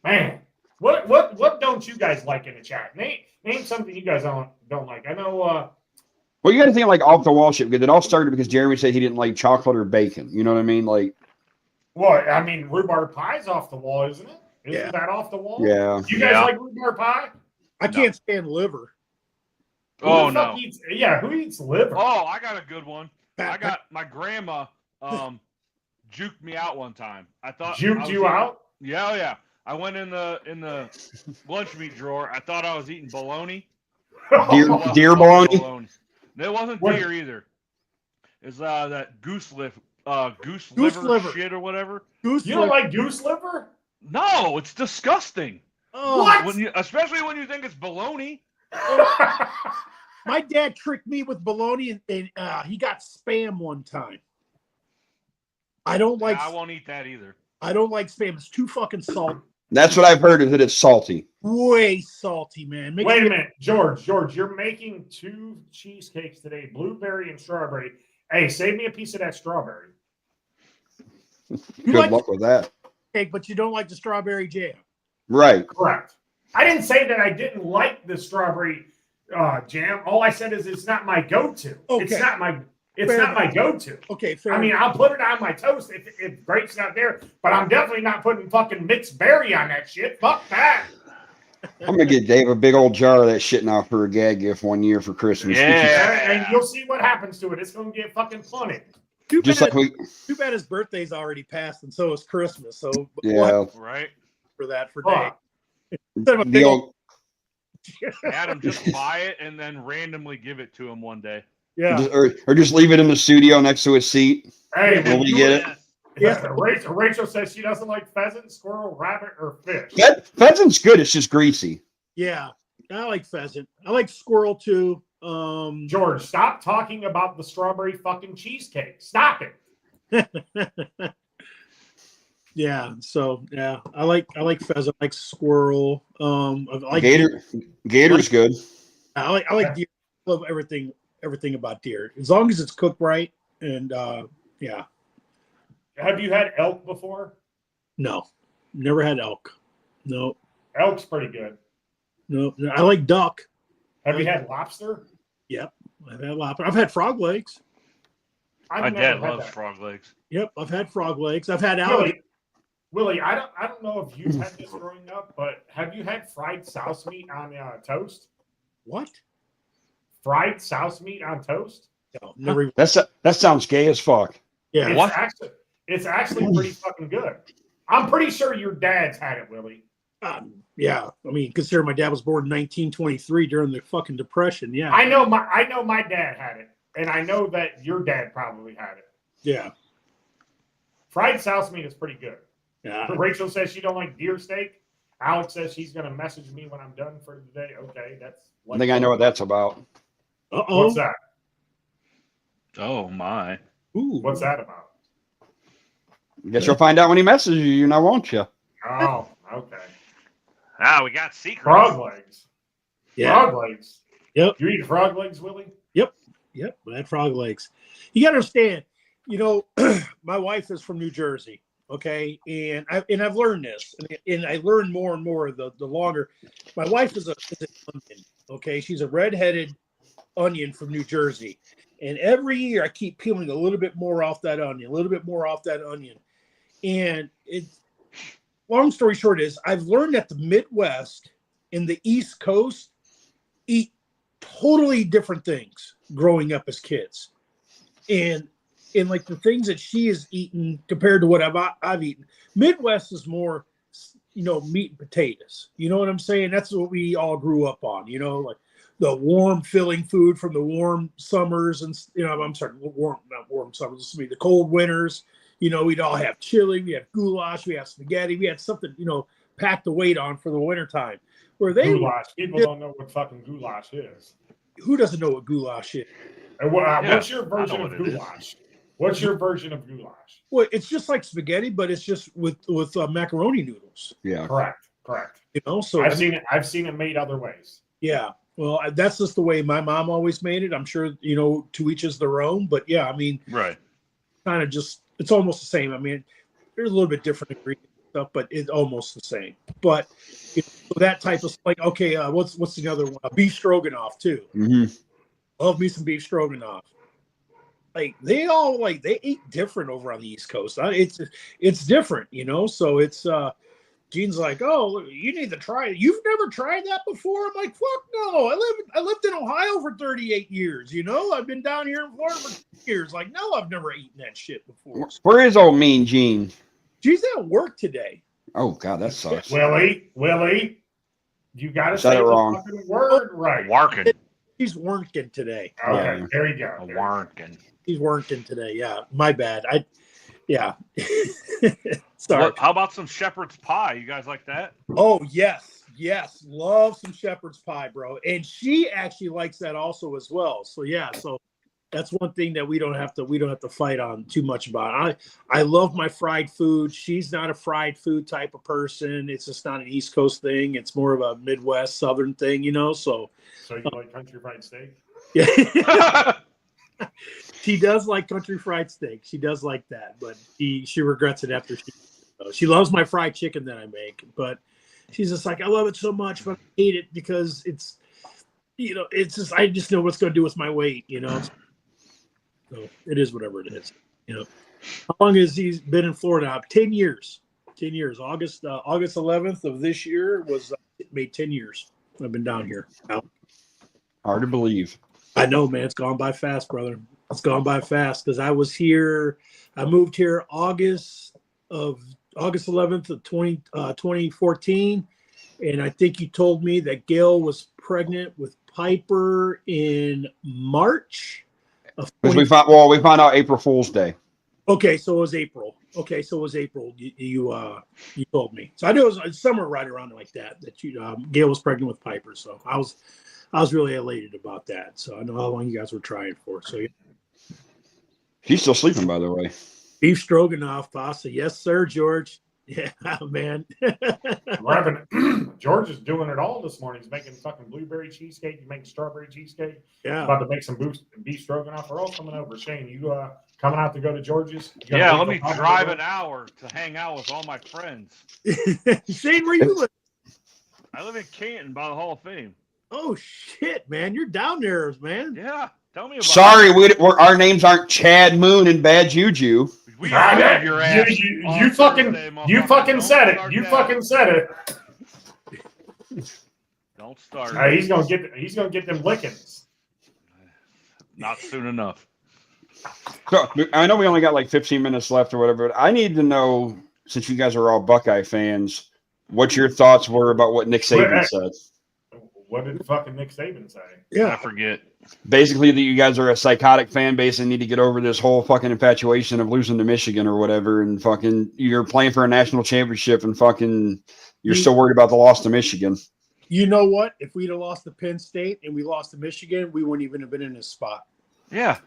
Man, what don't you guys like in the chat? Name something you guys don't like. I know. Well, you got to think like off the wall shit because it all started because Jeremy said he didn't like chocolate or bacon. You know what I mean? Like, well, I mean, rhubarb pie's off the wall, isn't it? Isn't that off the wall? Yeah. You guys like rhubarb pie? I can't stand liver. Oh no. Who eats liver? Oh, I got a good one. I got my grandma juked me out one time. I thought juked you out? Yeah, yeah. I went in the lunch meat drawer. I thought I was eating bologna. Deer bologna? It wasn't deer either. It's that goose liver shit or whatever. You don't like goose liver? No, it's disgusting. Oh, what? Especially when you think it's bologna. My dad tricked me with bologna, and he got Spam one time. I won't eat that either. I don't like Spam. It's too fucking salty. That's what I've heard is that it's salty. Way salty, man. Wait a minute, George, you're making 2 cheesecakes today, blueberry and strawberry. Hey, save me a piece of that strawberry. Good luck with that. Cake, but you don't like the strawberry jam. Right. Correct. I didn't say that I didn't like the strawberry jam. All I said is it's not my go-to. Okay. It's not my Fair my go-to. Okay, fair I mean, enough. I'll put it on my toast if grape's not there, but I'm definitely not putting fucking mixed berry on that shit. Fuck that. I'm gonna get Dave a big old jar of that shit now for a gag gift one year for Christmas. Yeah. And you'll see what happens to it. It's gonna get fucking funny. Too Just bad, like too bad his birthday's already passed, and so is Christmas. So yeah, Right. for that for Fuck. Dave. Instead of a the big old, Adam, just buy it and then randomly give it to him one day. yeah. or just leave it in the studio next to his seat. Hey, Will we get it? Yeah, Rachel says she doesn't like pheasant, squirrel, rabbit, or fish. Pheasant's good. It's just greasy. Yeah, I like pheasant. I like squirrel too. George, stop talking about the strawberry fucking cheesecake. Stop it. Yeah, so yeah, I like pheasant, I like squirrel. I like Gator's good. I like deer. I love everything about deer as long as it's cooked right. And yeah, Have you had elk before? no, never had elk. No, Elk's pretty good. no, I like duck. Have you had lobster? Yep, I've had lobster. I've had frog legs. I've My never dad had loves that. frog legs. Yep, I've had frog legs. I've had alligator. Willie, I don't know if you've had this growing up, but have you had fried souse meat on toast? What? Fried souse meat on toast? No, never. Even, That sounds gay as fuck. yeah, It's actually pretty fucking good. I'm pretty sure your dad's had it, Willie. yeah. I mean, consider my dad was born in 1923 during the fucking Depression. Yeah, I know my dad had it, and I know that your dad probably had it. yeah, Fried souse meat is pretty good. yeah. Rachel says she don't like deer steak. Alex says she's gonna message me when I'm done for the day. Okay, that's. I think I know what that's about. Uh-oh. What's that? Oh my. Ooh. What's that about? I guess you'll find out when he messages you, now, won't you? Oh, okay. Ah, we got secrets. Frog legs. Yeah. Frog legs. Yep. You eat frog legs, Willie? Yep. I had frog legs. You got to understand, my wife is from New Jersey. Okay. And I've learned this, and I learn more and more the longer. My wife is an onion. Okay. She's a redheaded onion from New Jersey. And every year I keep peeling a little bit more off that onion, And long story short is I've learned that the Midwest and the East Coast eat totally different things growing up as kids. And like the things that she has eaten compared to what I've eaten, Midwest is more, meat and potatoes. You know what I'm saying? That's what we all grew up on, like the warm filling food from the warm summers and, I'm sorry, not warm summers, the cold winters. We'd all have chili, we have goulash, we have spaghetti, we had something, packed the weight on for the wintertime. Where they goulash. People don't know what fucking goulash is. Who doesn't know what goulash is? And what's your version of what it is. goulash? What's your version of goulash? Well, it's just like spaghetti, but it's just with macaroni noodles. Yeah. Correct. So I've seen it made other ways. Yeah. Well, that's just the way my mom always made it. I'm sure, to each is their own. But yeah, I mean, Right. kind of just, it's almost the same. I mean, there's a little bit different ingredients stuff, but it's almost the same. But that type of like, okay, what's the other one? Beef stroganoff too. Mm-hmm. Love me some beef stroganoff. Like they eat different over on the East Coast. It's different, So it's Gene's like, oh, you need to try it. You've never tried that before? I'm like, fuck no. I lived in Ohio for 38 years. I've been down here in Florida for 2 years. Like, no, I've never eaten that shit before. Where is old Mean Gene? She's at work today. Oh God, that sucks. Willie, you got to Said say it the wrong. fucking word right. Working. She's working today. Okay, Yeah. there you go. Working. She's working today. Yeah, my bad. Sorry. How about some shepherd's pie? You guys like that? Oh, yes. Love some shepherd's pie, bro. And she actually likes that also as well. So yeah, so that's one thing that we don't have to fight on too much about. I love my fried food. She's not a fried food type of person. It's just not an East Coast thing. It's more of a Midwest Southern thing, So you like country fried steak? yeah. She does like country fried steak. She does like that, but she regrets it after she loves my fried chicken that I make. But she's just like, I love it so much, but I hate it because it's, it's just, I just know what's going to do with my weight, So it is whatever it is, How long has he been in Florida? 10 years. 10 years. August 11th of this year was made 10 years. I've been down here. Hard to believe. I know, man. It's gone by fast, brother. It's gone by fast because I moved here August 11th of 2014. And I think you told me that Gail was pregnant with Piper in March of Because we found out April Fool's Day. Okay, so it was April. You told me. So I knew it was somewhere right around like that Gail was pregnant with Piper. So I was really elated about that. So I know how long you guys were trying for. So yeah. He's still sleeping, by the way. Beef stroganoff pasta. Yes, sir, George. Yeah, man. George is doing it all this morning. He's making fucking blueberry cheesecake. He's making strawberry cheesecake. Yeah. About to make some beef stroganoff. We're all coming over. Shane, you coming out to go to George's? Yeah, let me drive an hour to hang out with all my friends. Shane, where you live? I live in Canton by the Hall of Fame. Oh, shit, man. You're down there, man. Yeah. Tell me about Sorry, our names aren't Chad Moon and Bad Juju. We have your ass. You fucking said it. You fucking said it. Don't start. He's gonna get them lickings. Not soon enough. So I know we only got like 15 minutes left or whatever, but I need to know, since you guys are all Buckeye fans, what your thoughts were about what Nick Saban said. What did fucking Nick Saban say? Yeah, I forget. Basically, that you guys are a psychotic fan base and need to get over this whole fucking infatuation of losing to Michigan or whatever, and fucking you're playing for a national championship and fucking you're still worried about the loss to Michigan. You know what? If we'd have lost to Penn State and we lost to Michigan, we wouldn't even have been in this spot. Yeah.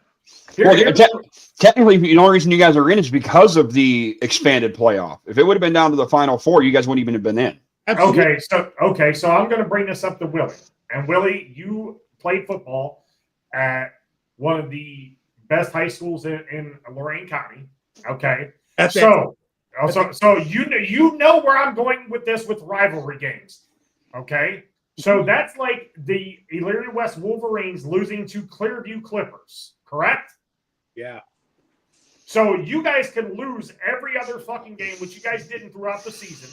Technically, the only reason you guys are in is because of the expanded playoff. If it would have been down to the Final Four, you guys wouldn't even have been in. Absolutely. So I'm going to bring this up to Willie. And Willie, you played football at one of the best high schools in Lorain County. Okay. So you know where I'm going with this with rivalry games. Okay. So that's like the Elyria West Wolverines losing to Clearview Clippers, correct? Yeah. So you guys can lose every other fucking game, which you guys didn't throughout the season,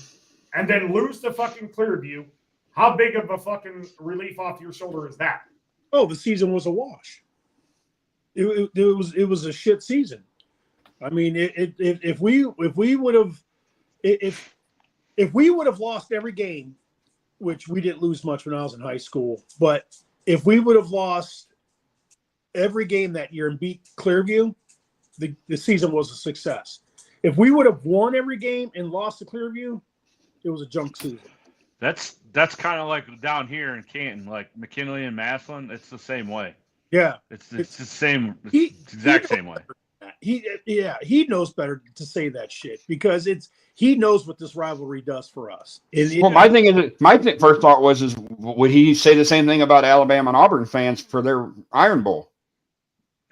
and then lose to fucking Clearview. How big of a fucking relief off your shoulder is that? Oh, the season was a wash. It was a shit season. I mean, if we would have lost every game, which we didn't lose much when I was in high school, but if we would have lost every game that year and beat Clearview, the season was a success. If we would have won every game and lost to Clearview, it was a junk season. That's kind of like down here in Canton, like McKinley and Massillon. It's the same way. Yeah, it's the same, exact same way. He knows better to say that shit because he knows what this rivalry does for us. My first thought was would he say the same thing about Alabama and Auburn fans for their Iron Bowl?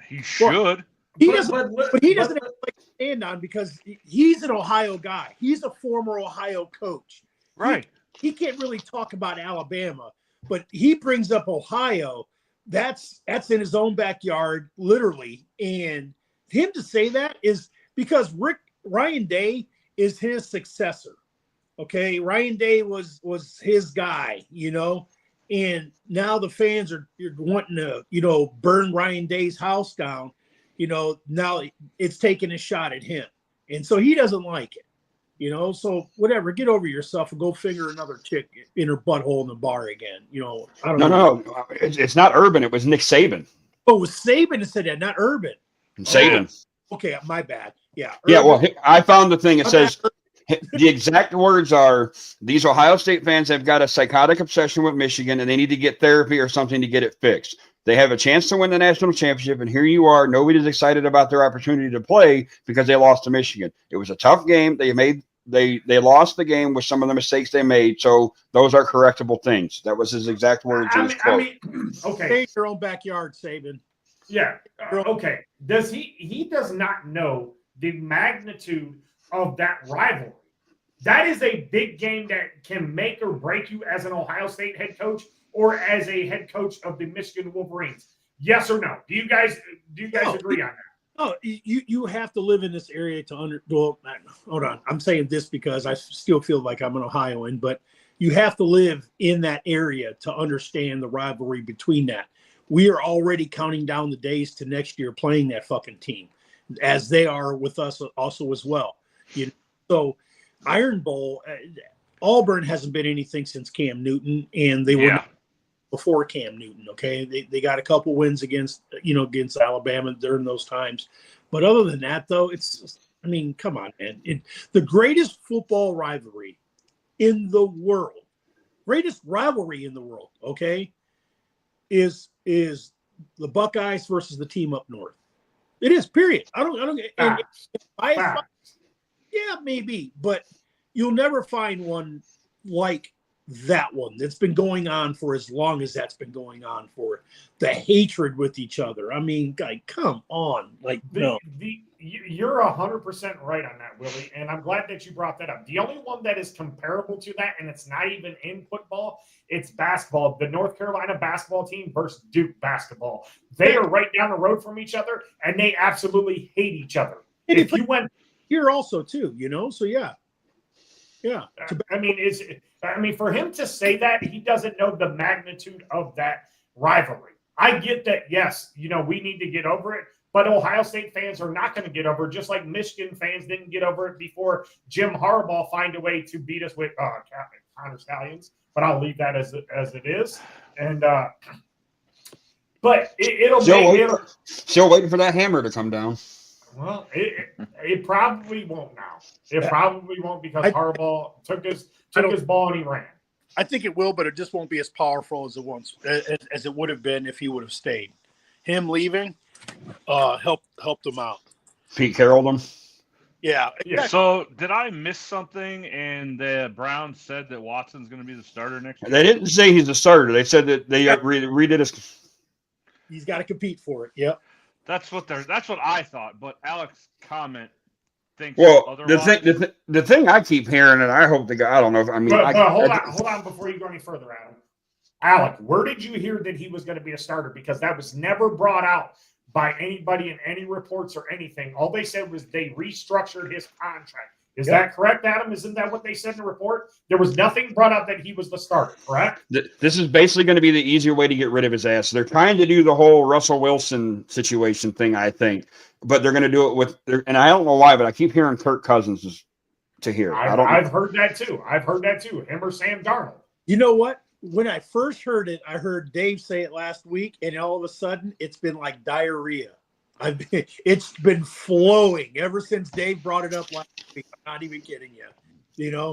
He should. Well, he doesn't have to stand on because he's an Ohio guy. He's a former Ohio coach. Right. He can't really talk about Alabama, but he brings up Ohio. That's in his own backyard, literally. And him to say that is because Ryan Day is his successor. Okay, Ryan Day was his guy, and now the fans are wanting to, burn Ryan Day's house down. Now it's taking a shot at him, and so he doesn't like it. So whatever, get over yourself and go finger another chick in her butthole in the bar again. I don't know. No, it's not Urban. It was Nick Saban. Oh, it was Saban that said that, not Urban. Saban. Okay, my bad. Yeah. Urban. Yeah, well, I found the thing. It says the exact words are, these Ohio State fans have got a psychotic obsession with Michigan and they need to get therapy or something to get it fixed. They have a chance to win the national championship, and here you are. Nobody's excited about their opportunity to play because they lost to Michigan. It was a tough game. They lost the game with some of the mistakes they made, so those are correctable things. That was his exact words. Okay. Stay in your own backyard, Saban. Yeah. Okay. He does not know the magnitude of that rivalry. that is a big game that can make or break you as an Ohio State head coach or as a head coach of the Michigan Wolverines. Yes or no? Do you guys agree on that? Oh, you have to live in this area to well, hold on. I'm saying this because I still feel like I'm an Ohioan, but you have to live in that area to understand the rivalry between that. We are already counting down the days to next year playing that fucking team, as they are with us also as well. You know, so Iron Bowl, Auburn hasn't been anything since Cam Newton, and they were not before Cam Newton. Okay, they got a couple wins against Alabama during those times, but other than that, though, I mean, come on, man. The greatest football rivalry in the world, okay, is the Buckeyes versus the team up north. It is, period. I don't. Yeah, maybe, but you'll never find one like that one that's been going on for as long as that's been going on for. The hatred with each other. I mean, guy, come on. Like, no. You're 100% right on that, Willie, and I'm glad that you brought that up. The only one that is comparable to that, and it's not even in football, it's basketball. The North Carolina basketball team versus Duke basketball. They are right down the road from each other, and they absolutely hate each other. And if you went here also too, so yeah. I mean, for him to say that, he doesn't know the magnitude of that rivalry. I get that, yes, we need to get over it, but Ohio State fans are not going to get over it, just like Michigan fans didn't get over it before Jim Harbaugh find a way to beat us with Connor Stallions. But I'll leave that as it is. And but it'll still waiting for that hammer to come down. Well, it probably won't now. It probably won't because Harbaugh took his ball and he ran. I think it will, but it just won't be as powerful as it would have been if he would have stayed. Him leaving helped him out. Pete Carrolled him. Yeah. Exactly. So did I miss something? And the Browns said that Watson's going to be the starter next year. They didn't say he's a starter. They said that they redid his. He's got to compete for it. Yep. That's what I thought. But Alex comment thinks otherwise. The thing I keep hearing, and I hope I don't know if hold on before you go any further, Adam. Alec, where did you hear that he was going to be a starter? Because that was never brought out by anybody in any reports or anything. All they said was they restructured his contract. Is that correct, Adam? Isn't that what they said in the report? There was nothing brought up that he was the starter, correct? This is basically going to be the easier way to get rid of his ass. They're trying to do the whole Russell Wilson situation thing, I think, but they're going to do it and I don't know why, but I keep hearing Kirk Cousins is to hear. I've heard that too. Him or Sam Darnold. You know what? When I first heard it, I heard Dave say it last week, and all of a sudden, it's been like diarrhea. It's been flowing ever since Dave brought it up last week. I'm not even kidding you.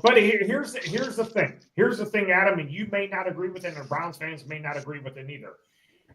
But here's the thing. Here's the thing, Adam, and you may not agree with it, and Browns fans may not agree with it either.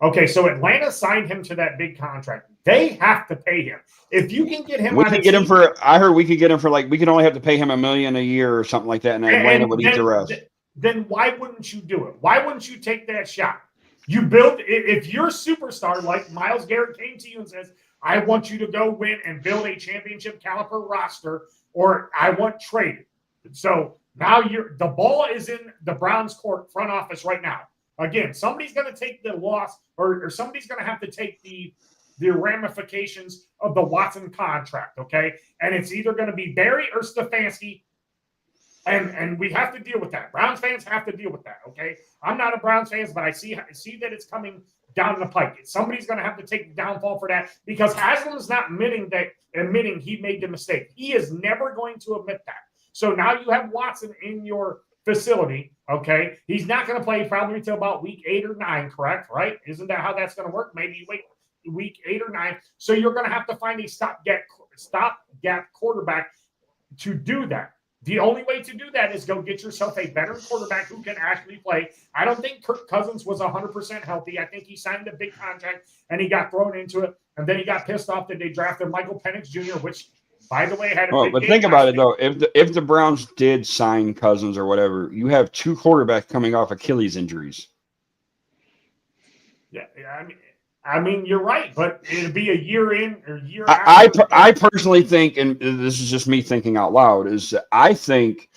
Okay, so Atlanta signed him to that big contract. They have to pay him. If you can get him, I heard we could get him for we can only have to pay him $1 million a year or something like that, and Atlanta would eat the rest. Then why wouldn't you do it? Why wouldn't you take that shot? You build, if you're a superstar like Myles Garrett came to you and says, I want you to go win and build a championship caliber roster, or I want traded. So now the ball is in the Browns court front office right now. Again, somebody's going to take the loss or somebody's going to have to take the ramifications of the Watson contract, okay? And it's either going to be Barry or Stefanski. And we have to deal with that. Browns fans have to deal with that, okay? I'm not a Browns fan, but I see that it's coming down the pike. Somebody's going to have to take the downfall for that because Haslam's not admitting he made the mistake. He is never going to admit that. So now you have Watson in your facility, okay? He's not going to play probably until about week 8 or 9, correct? Right? Isn't that how that's going to work? Maybe you wait week 8 or 9. So you're going to have to find a stopgap quarterback to do that. The only way to do that is go get yourself a better quarterback who can actually play. I don't think Kirk Cousins was 100% healthy. I think he signed a big contract and he got thrown into it. And then he got pissed off that they drafted Michael Penix Jr., which, by the way, had a big but game think about it, though. If the Browns did sign Cousins or whatever, you have 2 quarterbacks coming off Achilles injuries. Yeah, I mean, I mean, you're right, but it'd be a year in or year out. I personally think, and this is just me thinking out loud, is that I think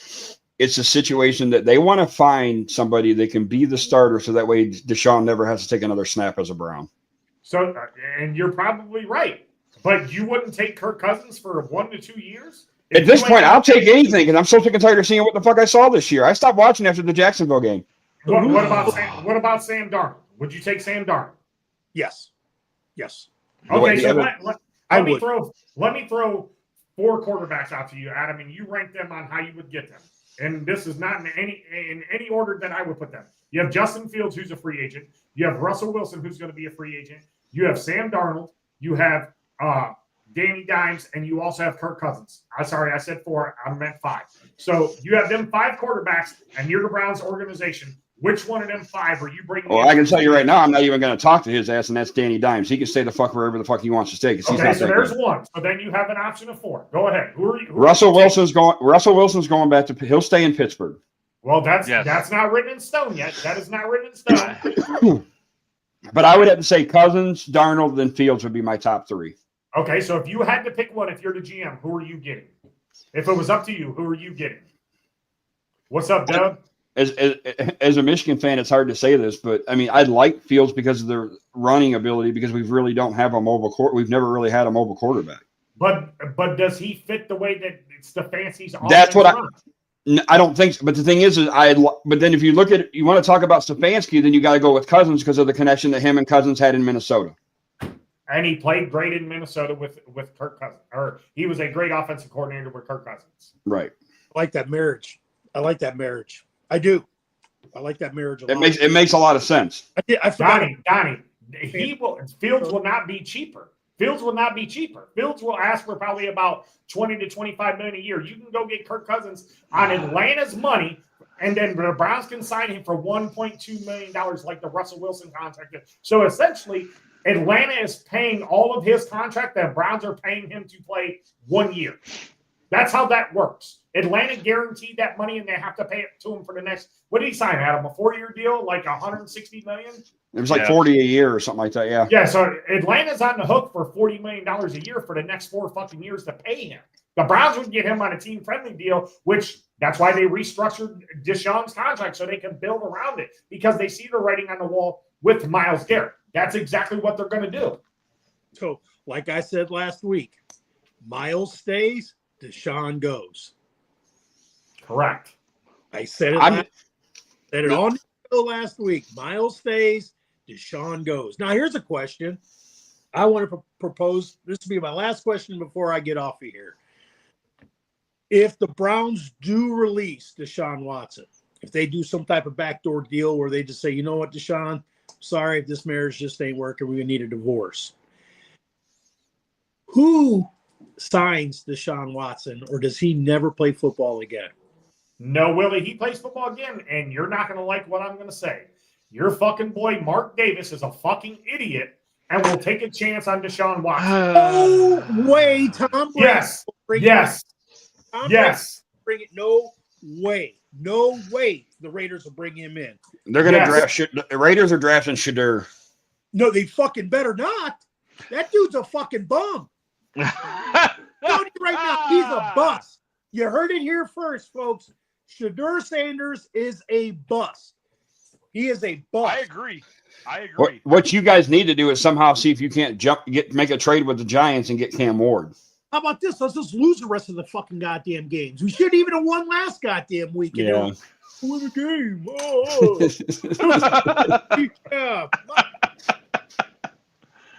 it's a situation that they want to find somebody that can be the starter, so that way Deshaun never has to take another snap as a Brown. So, and you're probably right, but you wouldn't take Kirk Cousins for 1 to 2 years? At this point, I'll take anything, because I'm so sick and tired of seeing what the fuck I saw this year. I stopped watching after the Jacksonville game. What about Sam Darnold? Would you take Sam Darnold? Yes. Yes. Okay, so I let me would. throw 4 quarterbacks out to you, Adam, and you rank them on how you would get them. And this is not in any order that I would put them. You have Justin Fields, who's a free agent. You have Russell Wilson, who's going to be a free agent. You have Sam Darnold. You have Danny Dimes, and you also have Kirk Cousins. I'm sorry, I said 4. I meant 5. So you have them 5 quarterbacks, and you're the Browns organization. Which one of them 5 are you bringing? Well, I can tell you right now, I'm not even going to talk to his ass, and that's Danny Dimes. He can stay the fuck wherever the fuck he wants to stay. Okay, so there's 1. So then you have an option of 4. Go ahead. Russell Wilson's going back to. He'll stay in Pittsburgh. Well, that's not written in stone yet. That is not written in stone. But I would have to say Cousins, Darnold, then Fields would be my top 3. Okay, so if you had to pick one, if you're the GM, who are you getting? If it was up to you, who are you getting? What's up, Doug? As a Michigan fan, it's hard to say this, but I mean, I'd like Fields because of their running ability, because we really don't have a mobile court. We've never really had a mobile quarterback. But does he fit the way that Stefanski's offense? That's what I don't think so. But the thing is but then if you look at it, you want to talk about Stefanski, then you got to go with Cousins because of the connection that him and Cousins had in Minnesota. And he played great in Minnesota with Kirk Cousins, or he was a great offensive coordinator with Kirk Cousins. Right. I like that marriage. I do. I like that marriage a lot. It makes a lot of sense. I forgot. Donnie, Fields will not be cheaper. Fields will ask for probably about $20 to $25 million a year. You can go get Kirk Cousins on Atlanta's money, and then the Browns can sign him for $1.2 million like the Russell Wilson contract. So essentially, Atlanta is paying all of his contract. The Browns are paying him to play 1 year. That's how that works. Atlanta guaranteed that money, and they have to pay it to him for the next. What did he sign, Adam? A 4-year deal, like $160 million? It was like 40 a year or something like that. Yeah. Yeah. So Atlanta's on the hook for $40 million a year for the next 4 fucking years to pay him. The Browns would get him on a team-friendly deal, which that's why they restructured Deshaun's contract so they can build around it, because they see the writing on the wall with Myles Garrett. That's exactly what they're going to do. So, like I said last week, Myles stays, Deshaun goes. Correct. I said it on the show last week. Myles stays, Deshaun goes. Now, here's a question. I want to propose. This will be my last question before I get off of here. If the Browns do release Deshaun Watson, if they do some type of backdoor deal where they just say, you know what, Deshaun, sorry, if this marriage just ain't working, we're going to need a divorce. Who signs Deshaun Watson, or does he never play football again? No, Willie, he plays football again, and you're not going to like what I'm going to say. Your fucking boy, Mark Davis, is a fucking idiot and will take a chance on Deshaun Watson. No way, Tom Brady. Yes. Bring it. No way. No way the Raiders will bring him in. They're going to draft. The Raiders are drafting Shadur. No, they fucking better not. That dude's a fucking bum. Right now, he's a bust. You heard it here first, folks. Shadur Sanders is a bust. He is a bust. I agree. What you guys need to do is somehow see if you can't make a trade with the Giants and get Cam Ward. How about this? Let's just lose the rest of the fucking goddamn games. We shouldn't even have won last goddamn week. Yeah. Win the game. Yeah.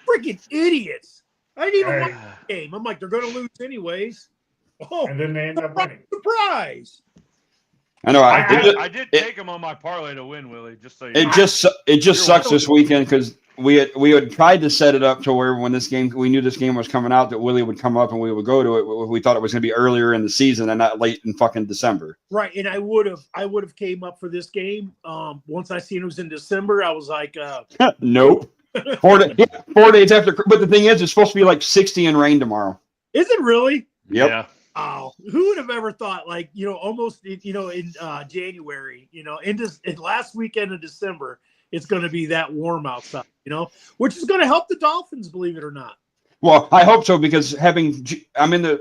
Freaking idiots. I didn't even win the game. I'm like, they're going to lose anyways. Oh, and then they end up winning. Surprise. I know. I did take him on my parlay to win, Willie. Just so you know. It just sucks this weekend because we had tried to set it up to where when we knew this game was coming out that Willie would come up and we would go to it. We thought it was going to be earlier in the season and not late in fucking December. Right, and I would have came up for this game. Once I seen it was in December, I was like, nope. 4 days after. But the thing is, it's supposed to be like 60 and rain tomorrow. Is it really? Yep. Yeah. Oh, who would have ever thought, like, almost, in January, in last weekend of December, it's going to be that warm outside, which is going to help the Dolphins, believe it or not. Well, I hope so, because I'm in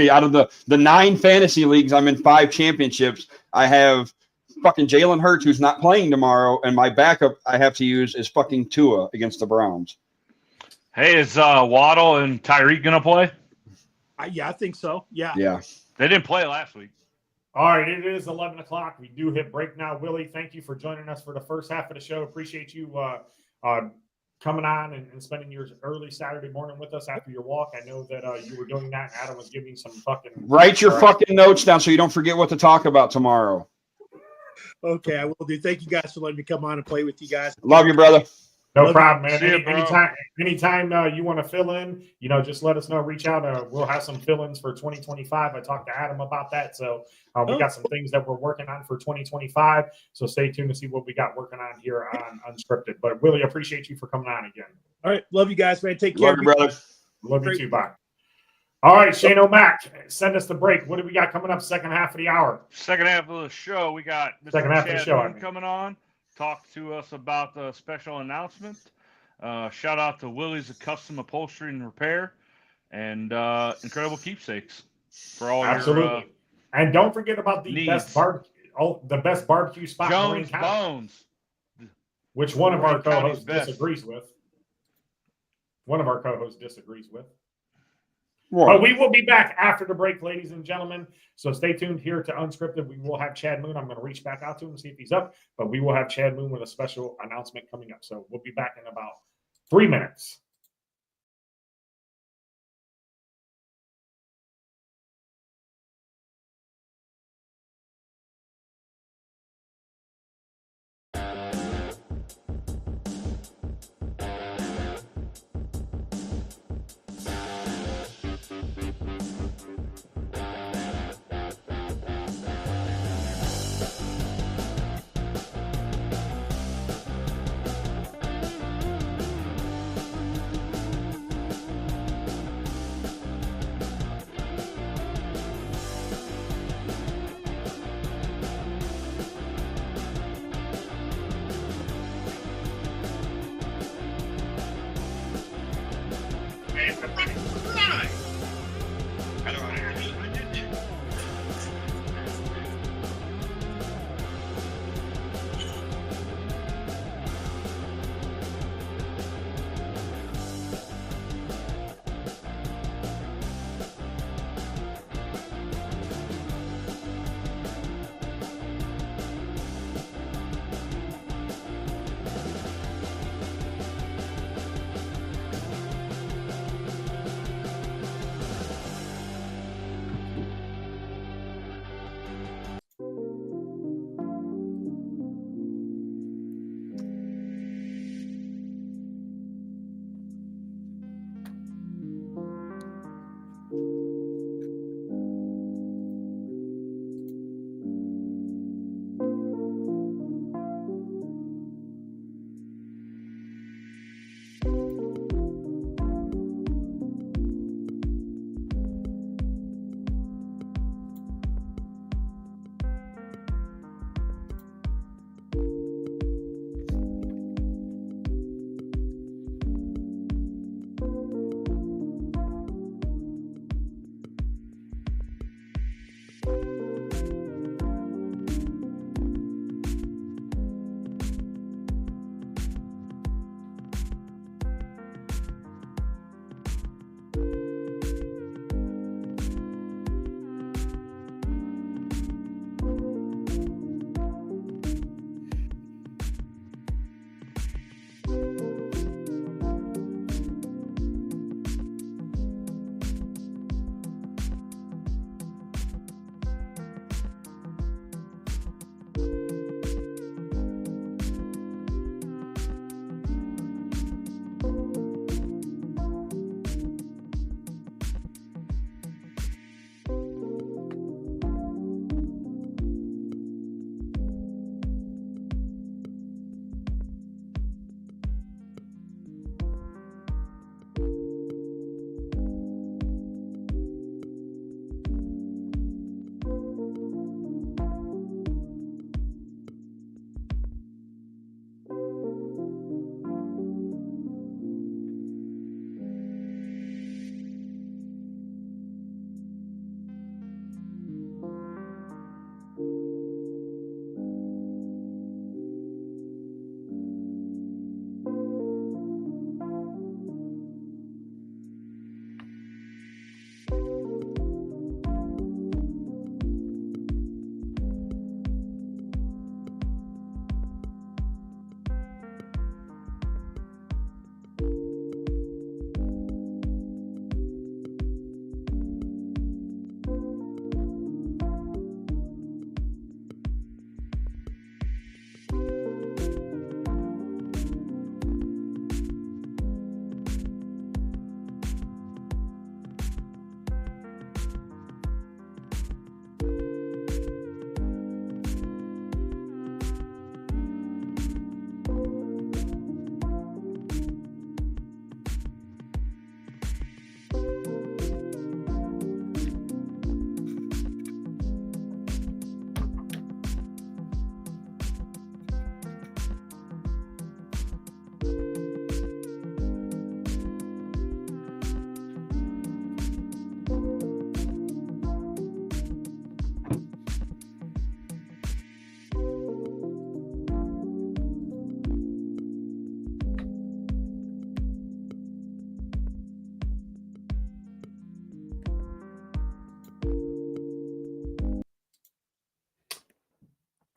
out of the 9 fantasy leagues, I'm in 5 championships. I have fucking Jalen Hurts, who's not playing tomorrow, and my backup I have to use is fucking Tua against the Browns. Hey, is Waddle and Tyreek going to play? Yeah, I think so. Yeah. Yeah. They didn't play last week. All right, it is 11 o'clock. We do hit break now. Willie, thank you for joining us for the first half of the show. Appreciate you coming on and spending your early Saturday morning with us after your walk. I know that you were doing that. Adam was giving you some fucking... Write your fucking notes down so you don't forget what to talk about tomorrow. Okay, I will do. Thank you guys for letting me come on and play with you guys. Love you, brother. No problem, man. See you, bro. Anytime you want to fill in, just let us know. Reach out. We'll have some fill-ins for 2025. I talked to Adam about that. So we got some things that we're working on for 2025. So stay tuned to see what we got working on here on Unscripted. But Willie, appreciate you for coming on again. All right. Love you guys, man. Take care. Love you, brother. Love you too. Bye. All right, Shane O'Mac, send us the break. What do we got coming up second half of the hour? Second half of the show, we got Mr. Second half of the Chad show, Moon coming on. Talk to us about the special announcement. Shout out to Willie's Custom Upholstery and Repair, and incredible keepsakes for all Absolutely. And don't forget about the needs. best barbecue spot in Marine Jones County, Bones, which one of our Marine County's co-hosts best. disagrees with. One of our co-hosts disagrees with. What? But we will be back after the break, ladies and gentlemen. So stay tuned here to Unscripted. We will have Chad Moon. I'm going to reach back out to him and see if he's up. But we will have Chad Moon with a special announcement coming up. So we'll be back in about 3 minutes.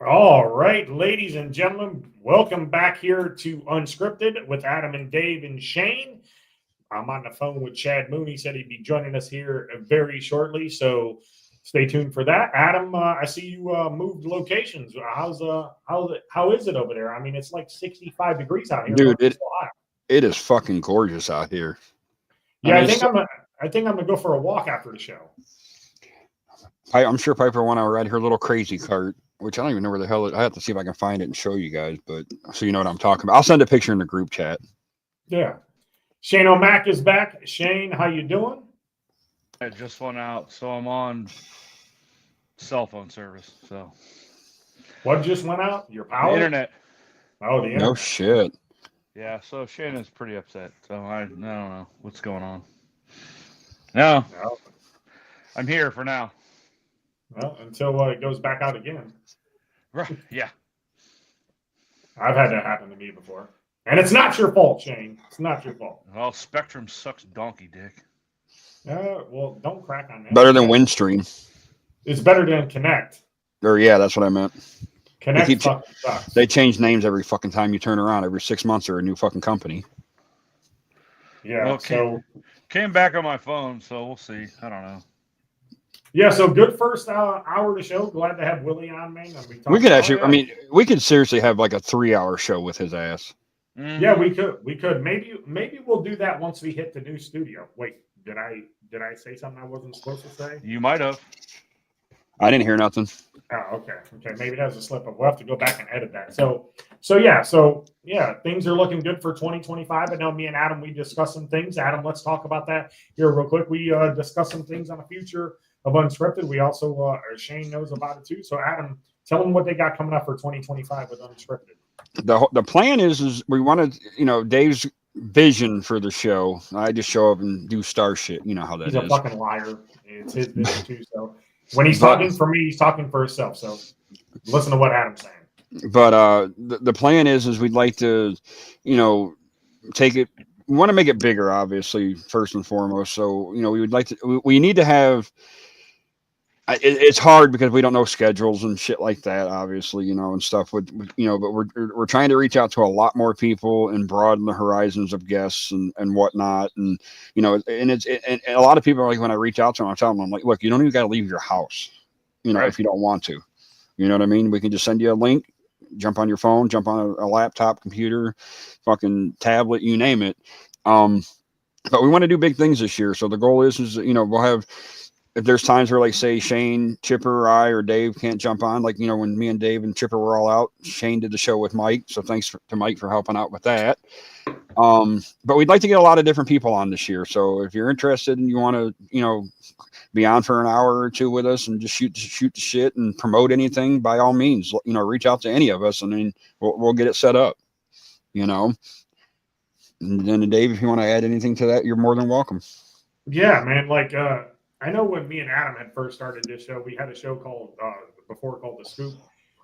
All right, ladies and gentlemen, welcome back here to Unscripted with Adam and Dave and Shane. I'm on the phone with Chad Moon. He said he'd be joining us here very shortly, so stay tuned for that. Adam, I see you moved locations. How is it over there? I mean, it's like 65 degrees out here. Dude, it is fucking gorgeous out here. Yeah, I think I'm gonna go for a walk after the show. I'm sure Piper went out ride her little crazy cart, which I don't even know where the hell I have to see if I can find it and show you guys, but so you know what I'm talking about. I'll send a picture in the group chat. Yeah. Shane O'Mac is back. Shane, how you doing? I just went out, so I'm on cell phone service. So What just went out? Your the power? internet. Oh, the internet. No shit. Yeah, so Shannon's pretty upset. So I don't know what's going on. No, I'm here for now. Well, until it goes back out again. Right? Yeah. I've had that happen to me before. And it's not your fault, Shane. It's not your fault. Well, Spectrum sucks donkey dick. Well, don't crack on that. Better than Windstream. It's better than Connect. Or yeah, that's what I meant. Connect fucking sucks. They change names every fucking time you turn around. Every 6 months they're a new fucking company. Yeah, Well, so came back on my phone, so we'll see. I don't know. yeah, so good first hour of the show. Glad to have Willie on, man. And We could actually, I mean, we could seriously have like a 3-hour show with his ass. Mhm. Yeah, we could. Maybe we'll do that once we hit the new studio. Wait, did I say something I wasn't supposed to say? You might have. I didn't hear nothing. Oh, okay. Maybe that was a slip up. We'll have to go back and edit that. So yeah, things are looking good for 2025. I know me and Adam, we discussed some things. Adam, let's talk about that here real quick. We discussed some things on the future of Unscripted. We also, Shane knows about it too. So Adam, tell them what they got coming up for 2025 with Unscripted. The plan is we wanted, Dave's vision for the show. I just show up and do star shit. You know how that is. He's a fucking liar. It's his vision too. So when he's talking for me, he's talking for himself. So listen to what Adam's saying. But the plan is we'd like to, take it. We want to make it bigger, obviously, first and foremost. So we would like to. We need to have. It's hard because we don't know schedules and shit like that, obviously, and stuff. But we're trying to reach out to a lot more people and broaden the horizons of guests and whatnot. And and a lot of people are like, when I reach out to them, I'm telling them, I'm like, look, you don't even got to leave your house, Right. if you don't want to. You know what I mean? We can just send you a link, jump on your phone, jump on a laptop, computer, fucking tablet, you name it. But we want to do big things this year. So the goal is we'll have. If there's times where, like, say, Shane, Chipper, or I, or Dave can't jump on, like, when me and Dave and Chipper were all out, Shane did the show with Mike. So thanks to Mike for helping out with that. But we'd like to get a lot of different people on this year. So if you're interested and you want to, be on for an hour or two with us and just shoot the shit and promote anything, by all means, reach out to any of us. And then we'll get it set up, And then, Dave, if you want to add anything to that, you're more than welcome. Yeah, man. Like, I know when me and Adam had first started this show, we had a show called The Scoop.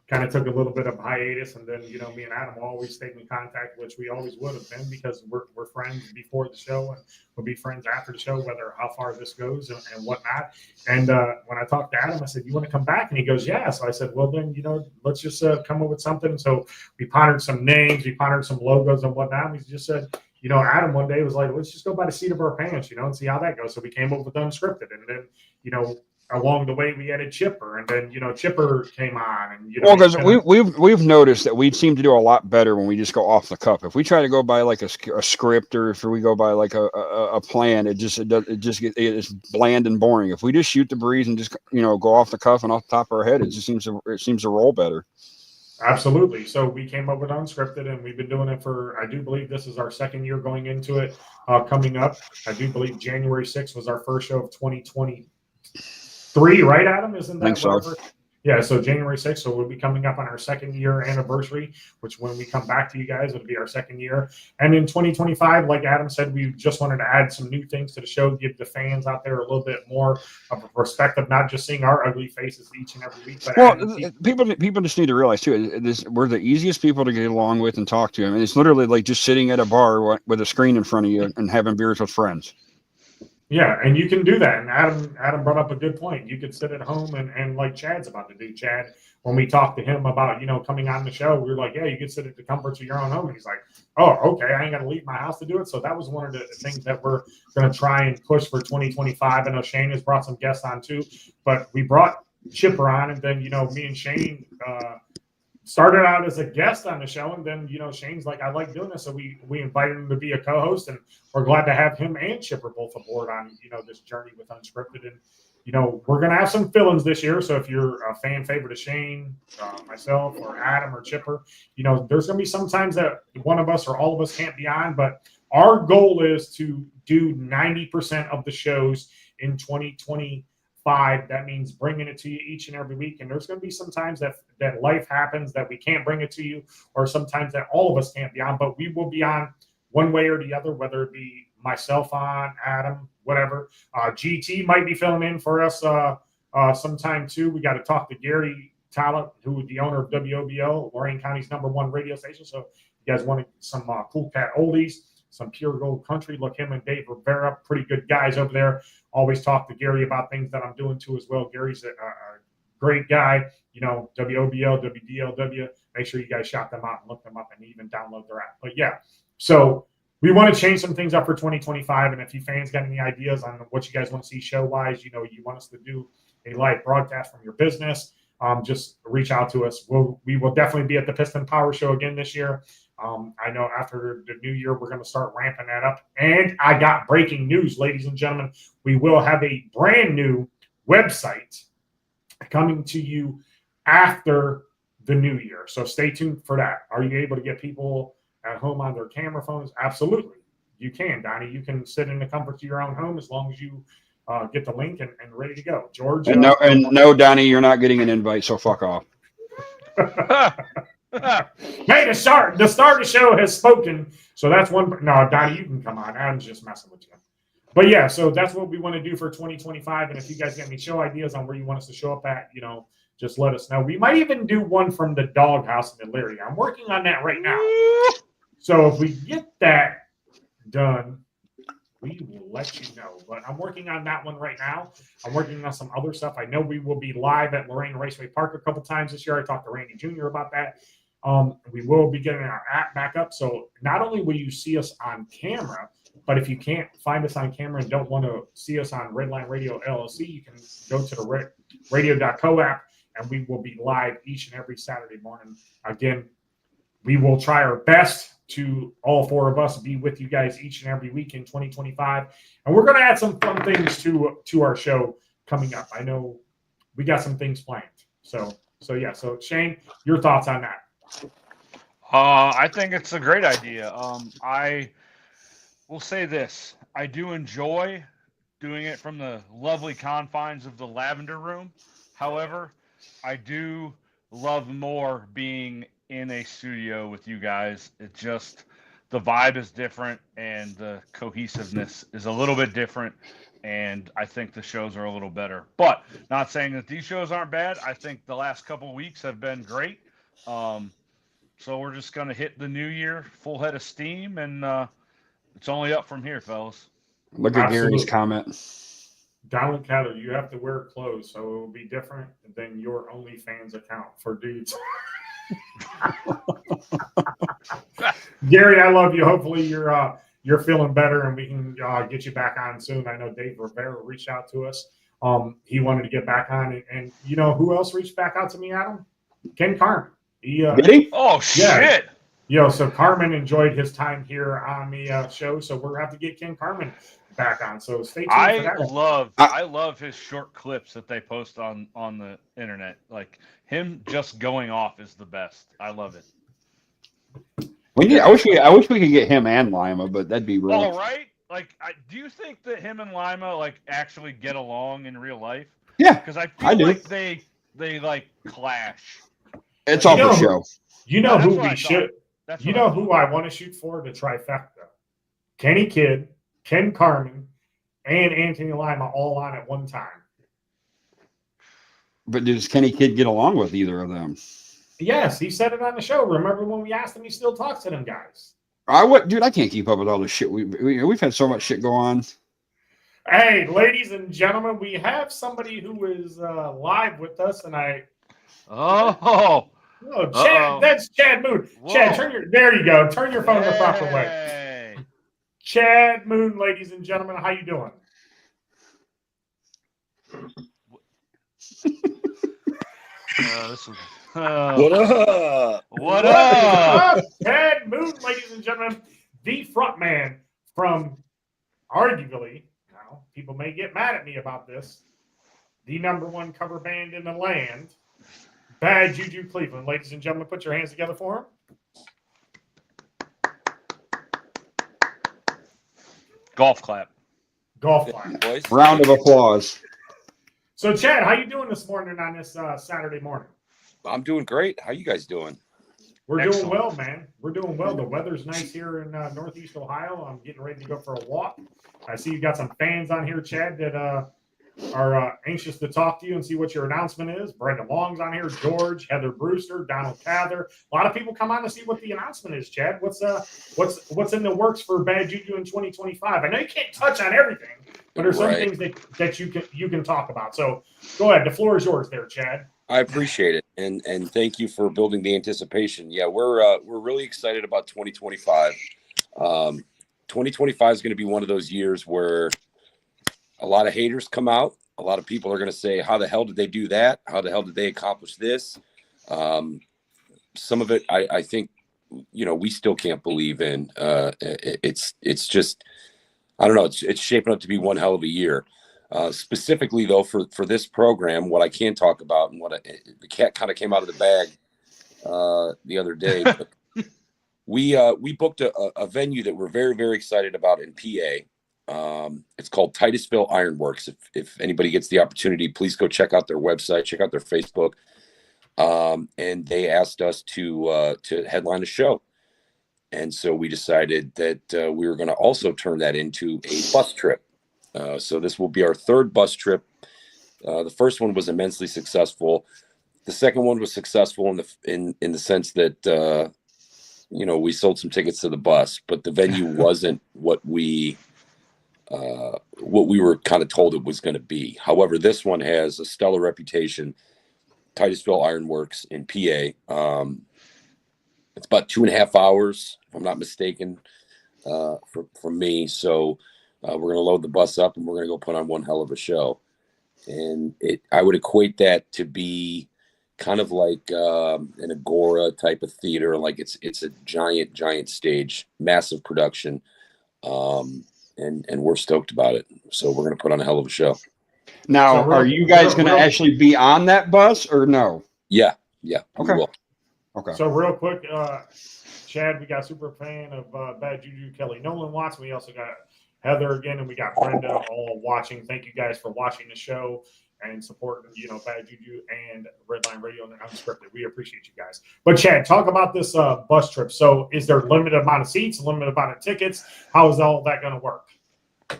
Kind of took a little bit of hiatus, and then me and Adam always stayed in contact, which we always would have been because we're friends before the show and we'll be friends after the show, whether how far this goes and whatnot. And when I talked to Adam, I said, "You want to come back?" And he goes, "Yeah." So I said, "Well, then let's just come up with something." So we pondered some names, we pondered some logos and whatnot. We just said, Adam one day was like, let's just go by the seat of our pants, and see how that goes. So we came up with Unscripted. And then, along the way we added Chipper. And then, Chipper came on. And, well, because we've noticed that we seem to do a lot better when we just go off the cuff. If we try to go by like a script or if we go by like a plan, it's bland and boring. If we just shoot the breeze and just, go off the cuff and off the top of our head, it seems to roll better. Absolutely. So we came up with Unscripted, and we've been doing it for, I do believe this is our second year going into it, coming up. I do believe January 6th was our first show of 2023, right, Adam? Isn't that I think so. Yeah, so January 6th, so we'll be coming up on our second year anniversary, which when we come back to you guys, it'll be our second year. And in 2025, like Adam said, we just wanted to add some new things to the show, give the fans out there a little bit more of a perspective, not just seeing our ugly faces each and every week. But people just need to realize, too, we're the easiest people to get along with and talk to. I mean, it's literally like just sitting at a bar with a screen in front of you and having beers with friends. Yeah, and you can do that. And Adam brought up a good point. You could sit at home and like Chad's about to do. Chad when we talked to him about, coming on the show, we were like, yeah, you can sit at the comforts of your own home. And he's like, oh, okay, I ain't got to leave my house to do it. So that was one of the things that we're going to try and push for 2025. I know Shane has brought some guests on too, but we brought Chipper on, and then, me and Shane started out as a guest on the show, and then Shane's like, I like doing this, so we invited him to be a co-host, and we're glad to have him and Chipper both aboard on this journey with Unscripted. And we're gonna have some fill-ins this year, so if you're a fan favorite of Shane, myself, or Adam, or Chipper, there's gonna be some times that one of us or all of us can't be on, but our goal is to do 90% of the shows in 2025. That means bringing it to you each and every week. And there's going to be some times that life happens that we can't bring it to you, or sometimes that all of us can't be on, but we will be on one way or the other, whether it be myself on, Adam, whatever. GT might be filling in for us sometime too. We got to talk to Gary Talent, who is the owner of WOBO, Lorain County's #1 radio station. So if you guys want some cool cat oldies, some pure gold country, look, him and Dave Rivera, pretty good guys over there. Always talk to Gary about things that I'm doing too as well. Gary's a great guy, WOBL, WDLW. Make sure you guys shout them out and look them up and even download their app. But yeah, so we want to change some things up for 2025. And if you fans got any ideas on what you guys want to see show-wise, you want us to do a live broadcast from your business, just reach out to us. We will definitely be at the Piston Power Show again this year. I know after the new year, we're going to start ramping that up. And I got breaking news, ladies and gentlemen. We will have a brand new website coming to you after the new year. So stay tuned for that. Are you able to get people at home on their camera phones? Absolutely. You can, Donnie. You can sit in the comfort of your own home as long as you get the link and ready to go. George? And no, Donnie, you're not getting an invite, so fuck off. Hey, the star of the show has spoken. So that's one. No, Donnie, you can come on. Adam's just messing with you. But yeah, so that's what we want to do for 2025. And if you guys got any show ideas on where you want us to show up at, just let us know. We might even do one from the doghouse in Elyria. I'm working on that right now. So if we get that done, we will let you know. But I'm working on that one right now. I'm working on some other stuff. I know we will be live at Lorain Raceway Park a couple times this year. I talked to Randy Jr. about that. We will be getting our app back up. So not only will you see us on camera, but if you can't find us on camera and don't want to see us on Redline Radio LLC, you can go to the radio.co app, and we will be live each and every Saturday morning. Again, we will try our best to, all four of us, be with you guys each and every week in 2025. And we're going to add some fun things to our show coming up. I know we got some things planned. So yeah. So Shane, your thoughts on that? I think it's a great idea. I will say this. I do enjoy doing it from the lovely confines of the Lavender Room. However, I do love more being in a studio with you guys. It just, the vibe is different and the cohesiveness is a little bit different. And I think the shows are a little better. But not saying that these shows aren't bad. I think the last couple of weeks have been great. So we're just going to hit the new year full head of steam, and it's only up from here, fellas. Look at Absolutely. Gary's comment. Donald Cattle, you have to wear clothes, so it will be different than your OnlyFans account for dudes. Gary, I love you. Hopefully you're feeling better, and we can get you back on soon. I know Dave Rivera reached out to us. He wanted to get back on, and you know who else reached back out to me, Adam? Ken Carmen. Did he? Oh, shit. So Carmen enjoyed his time here on the show, so we're going to have to get Ken Carmen back on. So stay tuned for that. I love his short clips that they post on the internet. Like, him just going off is the best. I love it. I wish we could get him and Lima, but that'd be real. All right. Like, do you think that him and Lima like actually get along in real life? Yeah, because I feel like they like clash. It's all for show. You know who we should. You know who I want to shoot for the trifecta? Kenny Kidd, Ken Carmen, and Anthony Lima all on at one time. But does Kenny Kidd get along with either of them? Yes, he said it on the show. Remember when we asked him, he still talks to them guys. Dude, I can't keep up with all this shit. We've had so much shit go on. Hey, ladies and gentlemen, we have somebody who is live with us, and Oh, Oh, Chad, that's Chad Moon. Whoa. Chad, there you go. Turn your phone the proper way. Hey. Chad Moon, ladies and gentlemen, how you doing? What up? What up? Chad Moon, ladies and gentlemen, the front man from arguably, now people may get mad at me about this, the #1 cover band in the land, Bad Juju Cleveland. Ladies and gentlemen, put your hands together for him. Golf clap. Golf clap. Boys. Round of applause. So, Chad, how you doing this morning on this Saturday morning? I'm doing great. How you guys doing? We're Excellent. doing well, man. We're doing well. The weather's nice here in Northeast Ohio. I'm getting ready to go for a walk. I see you got some fans on here, Chad, that are anxious to talk to you and see what your announcement is. Brenda Long's on here, George, Heather Brewster, Donald Cather. A lot of people come on to see what the announcement is, Chad. What's in the works for Bad Juju in 2025? I know you can't touch on everything, but there's some things that you can talk about. So go ahead. The floor is yours there, Chad. I appreciate it, and thank you for building the anticipation. Yeah, we're really excited about 2025. 2025 is going to be one of those years where a lot of haters come out. A lot of people are going to say, "How the hell did they do that? How the hell did they accomplish this?" Some of it, I think, we still can't believe in. It's just, I don't know. It's shaping up to be one hell of a year. Specifically, though, for this program, what I can talk about and the cat kind of came out of the bag the other day. But we booked a venue that we're very, very excited about in PA. It's called Titusville Ironworks. If anybody gets the opportunity, please go check out their website, check out their Facebook. And they asked us to headline a show. And so we decided that we were going to also turn that into a bus trip. So this will be our third bus trip. The first one was immensely successful. The second one was successful in the sense that we sold some tickets to the bus, but the venue wasn't what we were kind of told it was going to be. However, this one has a stellar reputation. Titusville Ironworks in PA. It's about 2.5 hours, if I'm not mistaken, from me. So we're going to load the bus up and we're going to go put on one hell of a show. And I would equate that to be kind of like an Agora type of theater. Like it's a giant stage, massive production. And we're stoked about it. So we're going to put on a hell of a show. Now, are you guys going to actually be on that bus or no? Yeah. Okay. We will. Okay. So real quick, Chad, we got super fan of Bad Juju, Kelly Nolan watching. We also got Heather again, and we got Brenda all watching. Thank you guys for watching the show and supporting, Bad Juju and Redline Radio and Unscripted. We appreciate you guys. But Chad, talk about this bus trip. So is there a limited amount of seats, a limited amount of tickets? How is all that going to work?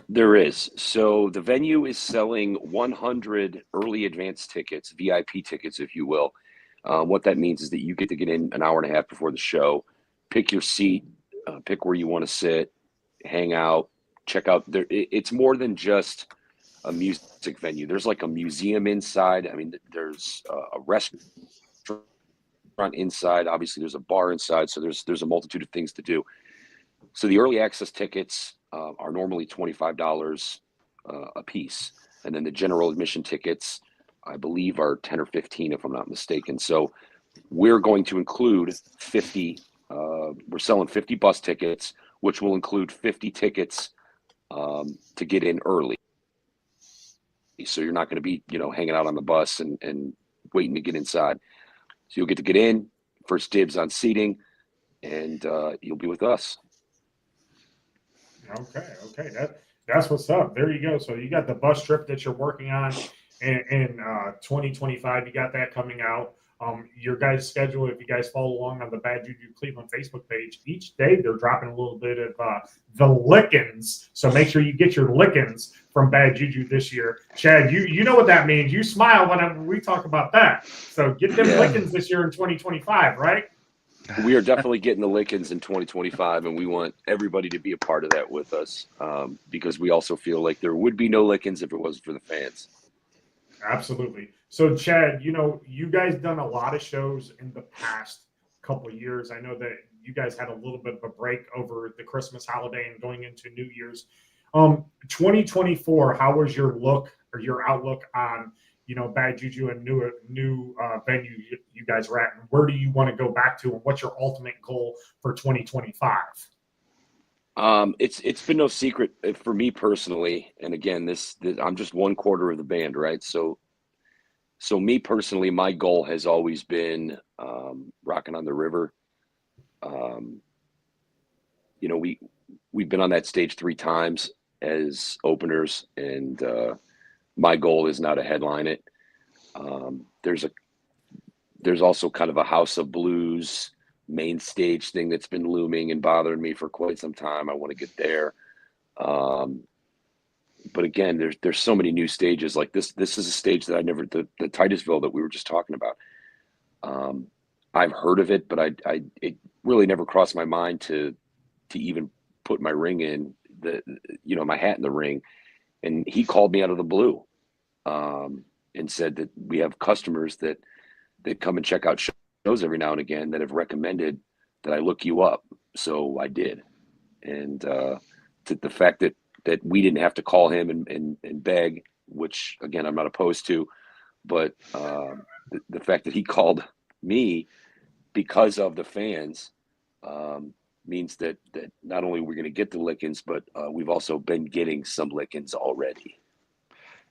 There is. So the venue is selling 100 early advance tickets, VIP tickets, if you will. What that means is that you get to get in an hour and a half before the show, pick your seat, pick where you want to sit, hang out, check out. It's more than just a music venue. There's like a museum inside. I mean, there's a restaurant inside. Obviously, there's a bar inside. So there's a multitude of things to do. So the early access tickets are normally $25 a piece. And then the general admission tickets, I believe, are 10 or 15, if I'm not mistaken. So we're going to include 50. We're selling 50 bus tickets, which will include 50 tickets to get in early. So you're not going to be, hanging out on the bus and waiting to get inside. So you'll get to get in, first dibs on seating, and you'll be with us. Okay. That's what's up. There you go. So you got the bus trip that you're working on in 2025. You got that coming out. Your guys' schedule, if you guys follow along on the Bad Juju Cleveland Facebook page, each day they're dropping a little bit of the lickins. So make sure you get your lickins from Bad Juju this year. Chad, you know what that means. You smile whenever we talk about that. So get them lickins this year in 2025, right? We are definitely getting the lickins in 2025, and we want everybody to be a part of that with us because we also feel like there would be no lickins if it wasn't for the fans. Absolutely. So, Chad, you guys done a lot of shows in the past couple of years. I know that you guys had a little bit of a break over the Christmas holiday and going into New Year's. 2024, how was your look or your outlook on, Bad Juju and new venue you guys are at, and where do you want to go back to, and what's your ultimate goal for 2025? It's been no secret for me personally, and again, this I'm just one quarter of the band, right? So me personally, my goal has always been Rockin' on the River. We've been on that stage 3 times as openers, and my goal is now to headline it. There's also kind of a House of Blues main stage thing that's been looming and bothering me for quite some time. I want to get there. But again, there's so many new stages. Like this is a stage that the Titusville that we were just talking about. I've heard of it, but it really never crossed my mind to even put my ring in my hat in the ring. And he called me out of the blue, and said that we have customers that come and check out shows every now and again that have recommended that I look you up. So I did. And to the fact that we didn't have to call him and beg, which again, I'm not opposed to, but the fact that he called me because of the fans means that not only we're going to get the lickings, but we've also been getting some lickings already.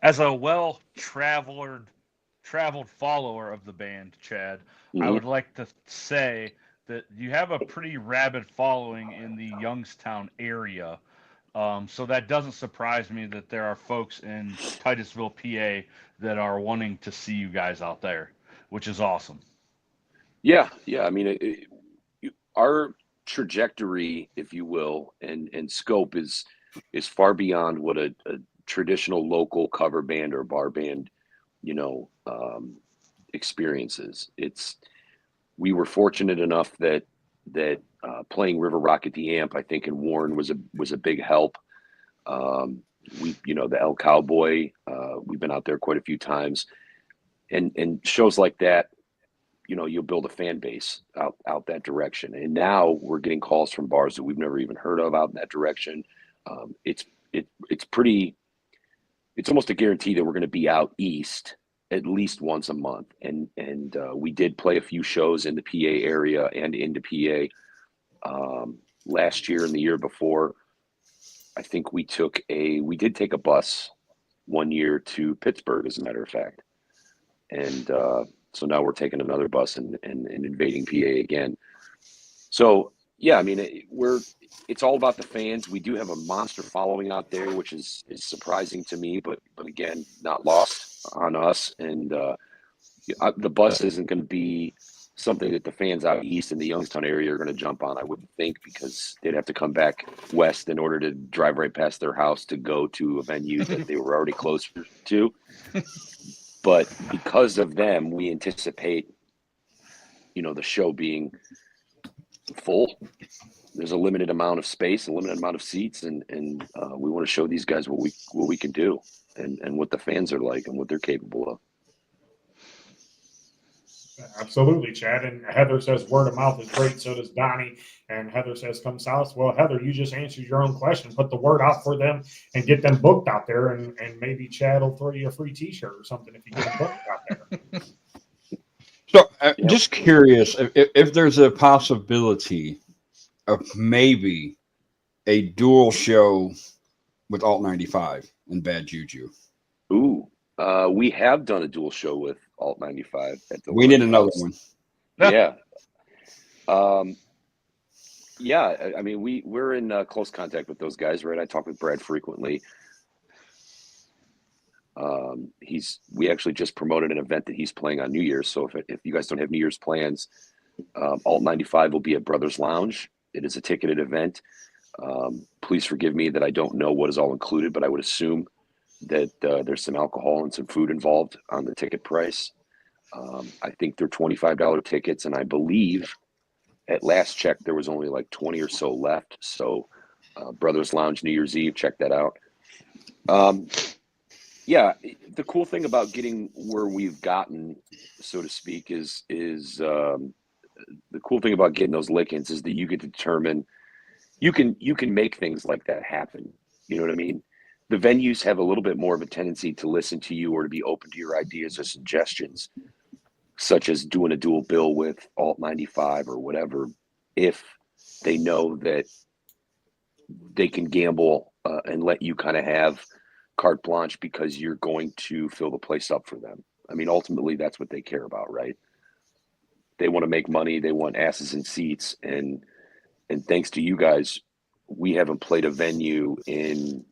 As a traveled follower of the band, Chad, I would like to say that you have a pretty rabid following in the Youngstown area. So that doesn't surprise me that there are folks in Titusville, PA that are wanting to see you guys out there, which is awesome. Yeah. I mean, our trajectory, if you will, and scope is far beyond what a traditional local cover band or bar band, experiences. We were fortunate enough that playing River Rock at the Amp, I think in Warren was a big help. The El Cowboy, we've been out there quite a few times, and shows like that, you'll build a fan base out that direction. And now we're getting calls from bars that we've never even heard of out in that direction. It's almost a guarantee that we're going to be out east at least once a month. And we did play a few shows in the PA area and into PA last year and the year before. I think we did take a bus one year to Pittsburgh, as a matter of fact. And so now we're taking another bus and invading PA again. So yeah, I mean, it's all about the fans. We do have a monster following out there, which is surprising to me, but again, not lost on us. And the bus isn't going to be something that the fans out east in the Youngstown area are going to jump on, I wouldn't think, because they'd have to come back west in order to drive right past their house to go to a venue that they were already closer to. But because of them, we anticipate, the show being full. There's a limited amount of space, a limited amount of seats, and we want to show these guys what we can do, and what the fans are like and what they're capable of. Absolutely, Chad. And Heather says word of mouth is great. So does Donnie. And Heather says come south. Well, Heather, you just answered your own question. Put the word out for them and get them booked out there. And maybe Chad will throw you a free T-shirt or something if you get them booked out there. So, just curious if there's a possibility of maybe a dual show with Alt 95 and Bad Juju. Ooh, we have done a dual show with Alt 95 at the. We need another one. Yeah. Yeah, I mean, we're in close contact with those guys, right? I talk with Brad frequently. We actually just promoted an event that he's playing on New Year's. So if you guys don't have New Year's plans, Alt 95 will be at Brothers Lounge. It is a ticketed event. Please forgive me that I don't know what is all included, but I would assume that there's some alcohol and some food involved on the ticket price. I think they're $25 tickets, and I believe at last check there was only like 20 or so left. So Brothers Lounge New Year's Eve, check that out. Yeah, the cool thing about getting where we've gotten, so to speak, is the cool thing about getting those lick-ins is that you get to determine you can make things like that happen. You know what I mean? The venues have a little bit more of a tendency to listen to you or to be open to your ideas or suggestions, such as doing a dual bill with Alt 95 or whatever, if they know that they can gamble and let you kind of have carte blanche because you're going to fill the place up for them. I mean, ultimately, that's what they care about, right? They want to make money. They want asses in seats. And thanks to you guys, we haven't played a venue in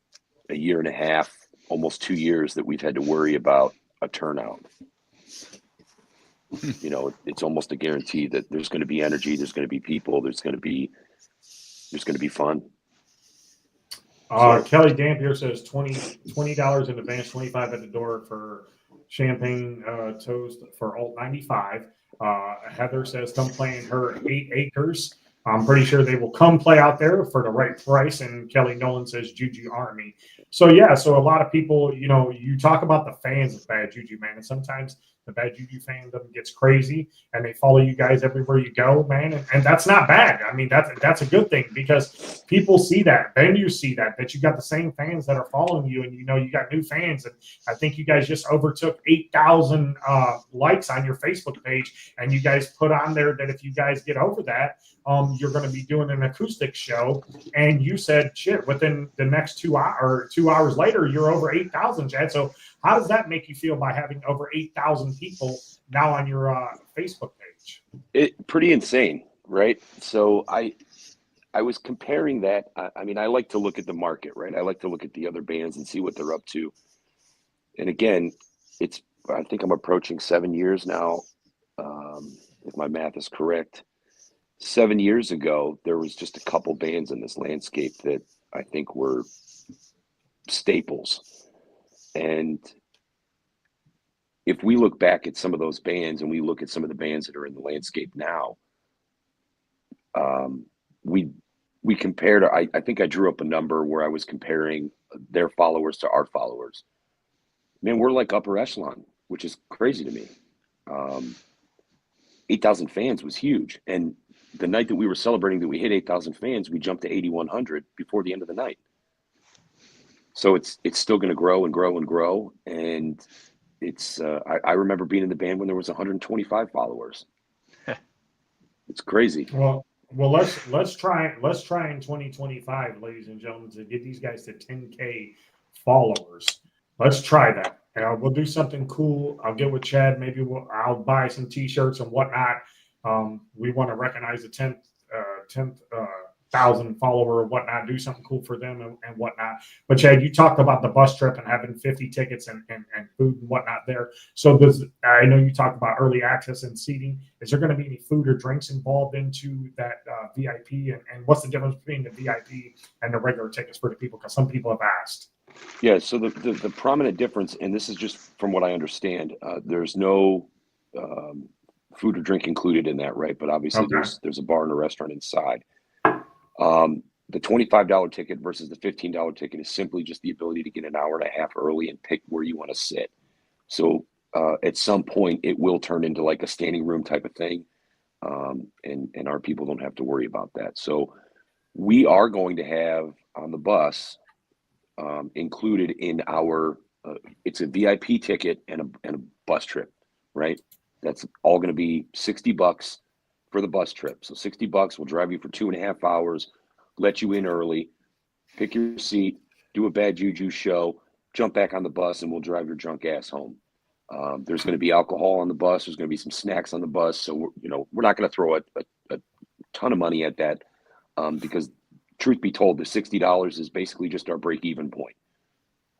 a year and a half, almost 2 years, that we've had to worry about a turnout. You know, it's almost a guarantee that there's going to be energy, there's going to be people, there's going to be fun. Kelly Dampier says $20 in advance, 25 at the door for champagne toast for Alt 95. Heather says come play in her 8 acres. I'm pretty sure they will come play out there for the right price. And Kelly Nolan says Juju Army. So yeah, so a lot of people, you know, you talk about the fans of Bad Juju, man, and sometimes the Bad Juju fandom gets crazy and they follow you guys everywhere you go, man, and that's not bad. I mean, that's a good thing because people see that, venues see that you got the same fans that are following you, and you know you got new fans. And I think you guys just overtook 8,000 likes on your Facebook page, and you guys put on there that if you guys get over that, you're going to be doing an acoustic show. And you said, shit, within the next 2 hours or 2 hours later, you're over 8,000, Chad. So how does that make you feel by having over 8,000 people now on your Facebook page? Pretty insane, right? So I was comparing that. I mean, I like to look at the market, right? I like to look at the other bands and see what they're up to. And again, I think I'm approaching 7 years now, if my math is correct. 7 years ago, there was just a couple bands in this landscape that I think were staples. And if we look back at some of those bands and we look at some of the bands that are in the landscape now, we compared, I think I drew up a number where I was comparing their followers to our followers. Man, we're like upper echelon, which is crazy to me. 8,000 fans was huge. And the night that we were celebrating that we hit 8,000 fans, we jumped to 8,100 before the end of the night. So it's still going to grow and grow and grow. And it's I remember being in the band when there was 125 followers. It's crazy. Well, let's try in 2025, ladies and gentlemen, to get these guys to 10K followers. Let's try that. We'll do something cool. I'll get with Chad. Maybe I'll buy some T-shirts and whatnot. We want to recognize the 10,000 follower or whatnot. Do something cool for them and whatnot. But Chad, you talked about the bus trip and having 50 tickets and food and whatnot there. So I know you talked about early access and seating. Is there going to be any food or drinks involved into that VIP? And what's the difference between the VIP and the regular tickets for the people? Because some people have asked. Yeah, so the prominent difference, and this is just from what I understand, there's no food or drink included in that, right? But obviously there's a bar and a restaurant inside. The $25 ticket versus the $15 ticket is simply just the ability to get an hour and a half early and pick where you want to sit. So at some point it will turn into like a standing room type of thing, and our people don't have to worry about that. So we are going to have on the bus included in our it's a VIP ticket and a bus trip, right? That's all going to be $60 for the bus trip. So $60 will drive you for 2.5 hours, let you in early, pick your seat, do a Bad Juju show, jump back on the bus, and we'll drive your drunk ass home. There's going to be alcohol on the bus. There's going to be some snacks on the bus. So we're not going to throw a ton of money at that because truth be told, the $60 is basically just our break-even point.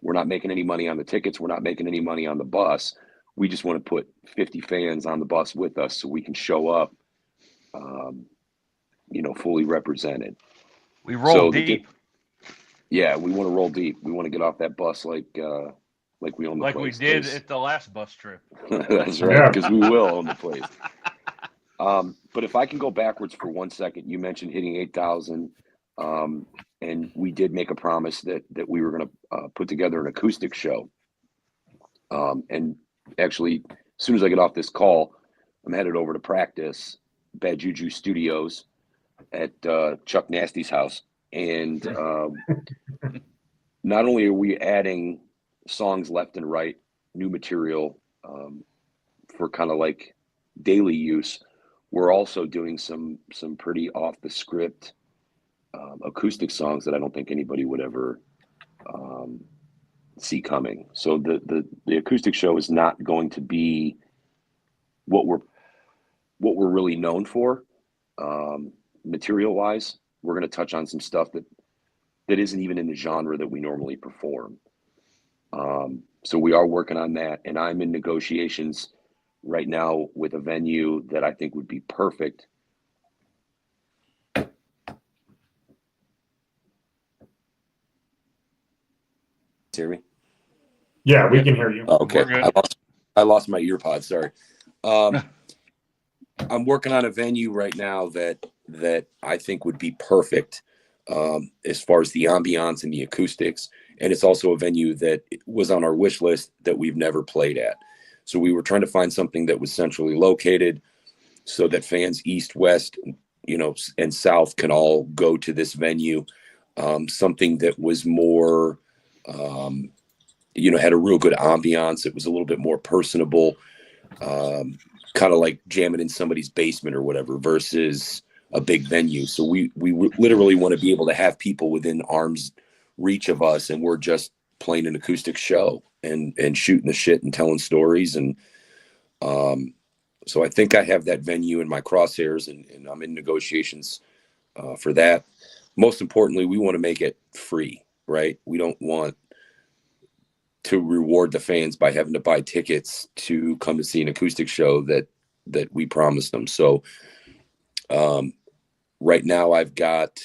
We're not making any money on the tickets. We're not making any money on the bus. We just want to put 50 fans on the bus with us so we can show up, fully represented. We roll deep. Yeah, we want to roll deep. We want to get off that bus like we own the place. Like we did at the last bus trip. That's right, because we will own the place. But if I can go backwards for 1 second, you mentioned hitting 8,000. And we did make a promise that we were going to put together an acoustic show. And actually, as soon as I get off this call, I'm headed over to practice Bad Juju Studios at Chuck Nasty's house. And not only are we adding songs left and right, new material for kind of like daily use, we're also doing some pretty off the script acoustic songs that I don't think anybody would ever see coming. So the acoustic show is not going to be what we're really known for material wise. We're going to touch on some stuff that isn't even in the genre that we normally perform. So we are working on that, and I'm in negotiations right now with a venue that I think would be perfect. Hear me? Yeah, we can hear you. Okay. We're good. I lost my ear pod. Sorry. I'm working on a venue right now that I think would be perfect as far as the ambiance and the acoustics. And it's also a venue that was on our wish list that we've never played at. So we were trying to find something that was centrally located so that fans east, west, and south can all go to this venue. Something that was more, had a real good ambiance. It was a little bit more personable, kind of like jamming in somebody's basement or whatever versus a big venue. So we literally want to be able to have people within arm's reach of us, and we're just playing an acoustic show and shooting the shit and telling stories. And so I think I have that venue in my crosshairs, and I'm in negotiations for that. Most importantly, we want to make it free, right? We don't want to reward the fans by having to buy tickets to come to see an acoustic show that we promised them. So right now I've got,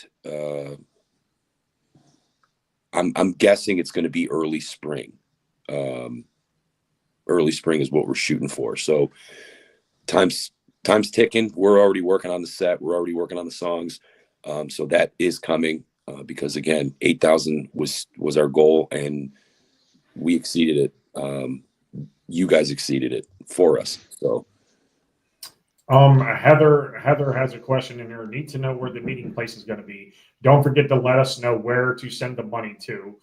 I'm guessing it's going to be early spring. Early spring is what we're shooting for. So time's ticking. We're already working on the set. We're already working on the songs. So that is coming because again, 8,000 was our goal, and we exceeded it. You guys exceeded it for us. So Heather has a question in here. Need to know where the meeting place is going to be. Don't forget to let us know where to send the money to.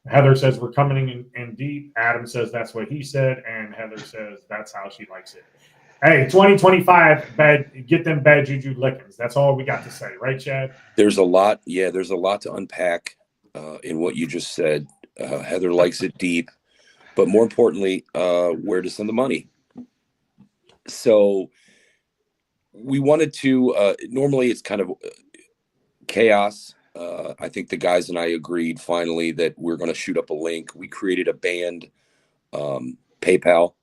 Heather says we're coming in deep. Adam says that's what he said, and Heather says that's how she likes it. Hey, 2025, get them Bad Juju lickings. That's all we got to say, right, Chad? there's a lot to unpack in what you just said. Heather likes it deep, but more importantly, where to send the money. So we wanted to, normally it's kind of chaos. I think the guys and I agreed finally that we're going to shoot up a link. We created a band PayPal,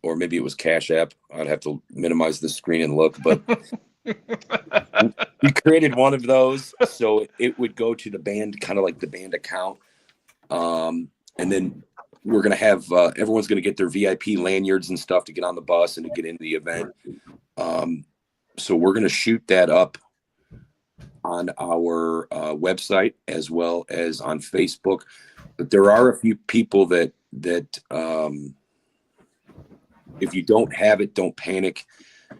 or maybe it was Cash App. I'd have to minimize the screen and look, but we created one of those so it would go to the band, kind of like the band account. And then we're going to have, everyone's going to get their VIP lanyards and stuff to get on the bus and to get into the event. So we're going to shoot that up on our website as well as on Facebook. But there are a few people that if you don't have it, don't panic.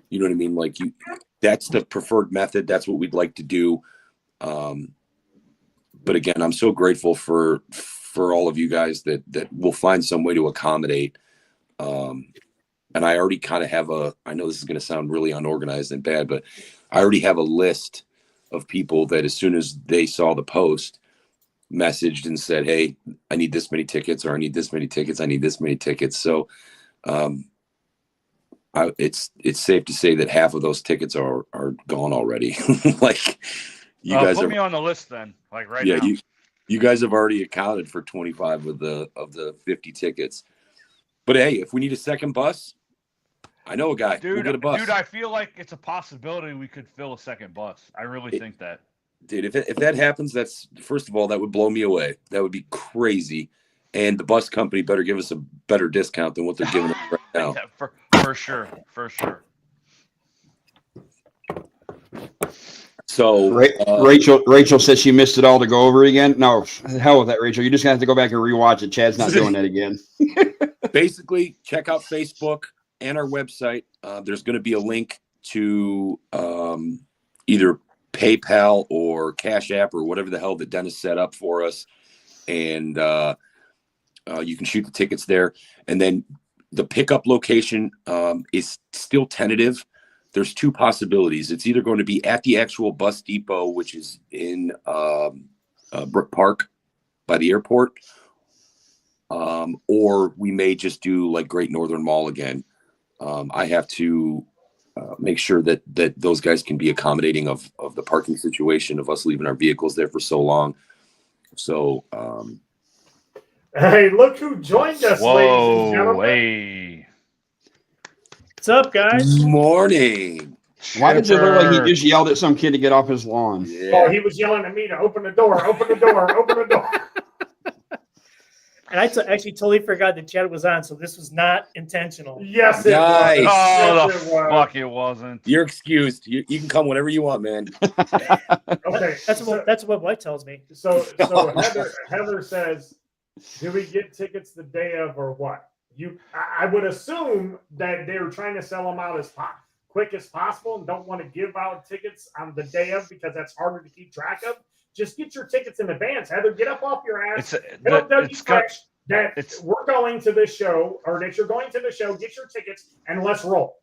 You know what I mean? Like that's the preferred method. That's what we'd like to do. But again, I'm so grateful for all of you guys that will find some way to accommodate. And I already kind of have I know this is going to sound really unorganized and bad, but I already have a list of people that as soon as they saw the post messaged and said, hey, I need this many tickets, or I need this many tickets. I need this many tickets. So, it's safe to say that half of those tickets are gone already. Like you guys put me on the list then, like right now. You guys have already accounted for 25 of the 50 tickets. But hey, if we need a second bus, I know a guy. Dude, we'll get a bus. Dude, I feel like it's a possibility we could fill a second bus. I really think that. Dude, if that happens, that's, first of all, that would blow me away. That would be crazy. And the bus company better give us a better discount than what they're giving us right now. Yeah, for sure. So Rachel said she missed it all to go over again. No, hell with that, Rachel. You're just gonna have to go back and rewatch it. Chad's not doing that again. basically, check out Facebook and our website. There's going to be a link to either PayPal or Cash App or whatever the hell that Dennis set up for us, and you can shoot the tickets there. And then the pickup location is still tentative. There's two possibilities. It's either going to be at the actual bus depot, which is in Brook Park by the airport, or we may just do like Great Northern Mall again. I have to make sure that those guys can be accommodating of the parking situation, of us leaving our vehicles there for so long. So, hey, look who joined us, ladies and gentlemen. Hey. What's up, guys? morning. Why does it look like he Chipper. just yelled at some kid to get off his lawn? Oh, Yeah. he was yelling at me to open the door, open the door, open the door. And I actually totally forgot that Chad was on, so this was not intentional. Yes, it Nice. was. Oh, Yes, the it was. fuck it wasn't. You're excused. You can come whenever you want, man. Okay, That's what wife tells me. so Heather says, do we get tickets the day of or what? I would assume that they're trying to sell them out as quick as possible and don't want to give out tickets on the day of because that's harder to keep track of. Just get your tickets in advance. Heather, get up off your ass. We're going to this show, or that you're going to the show. Get your tickets and let's roll.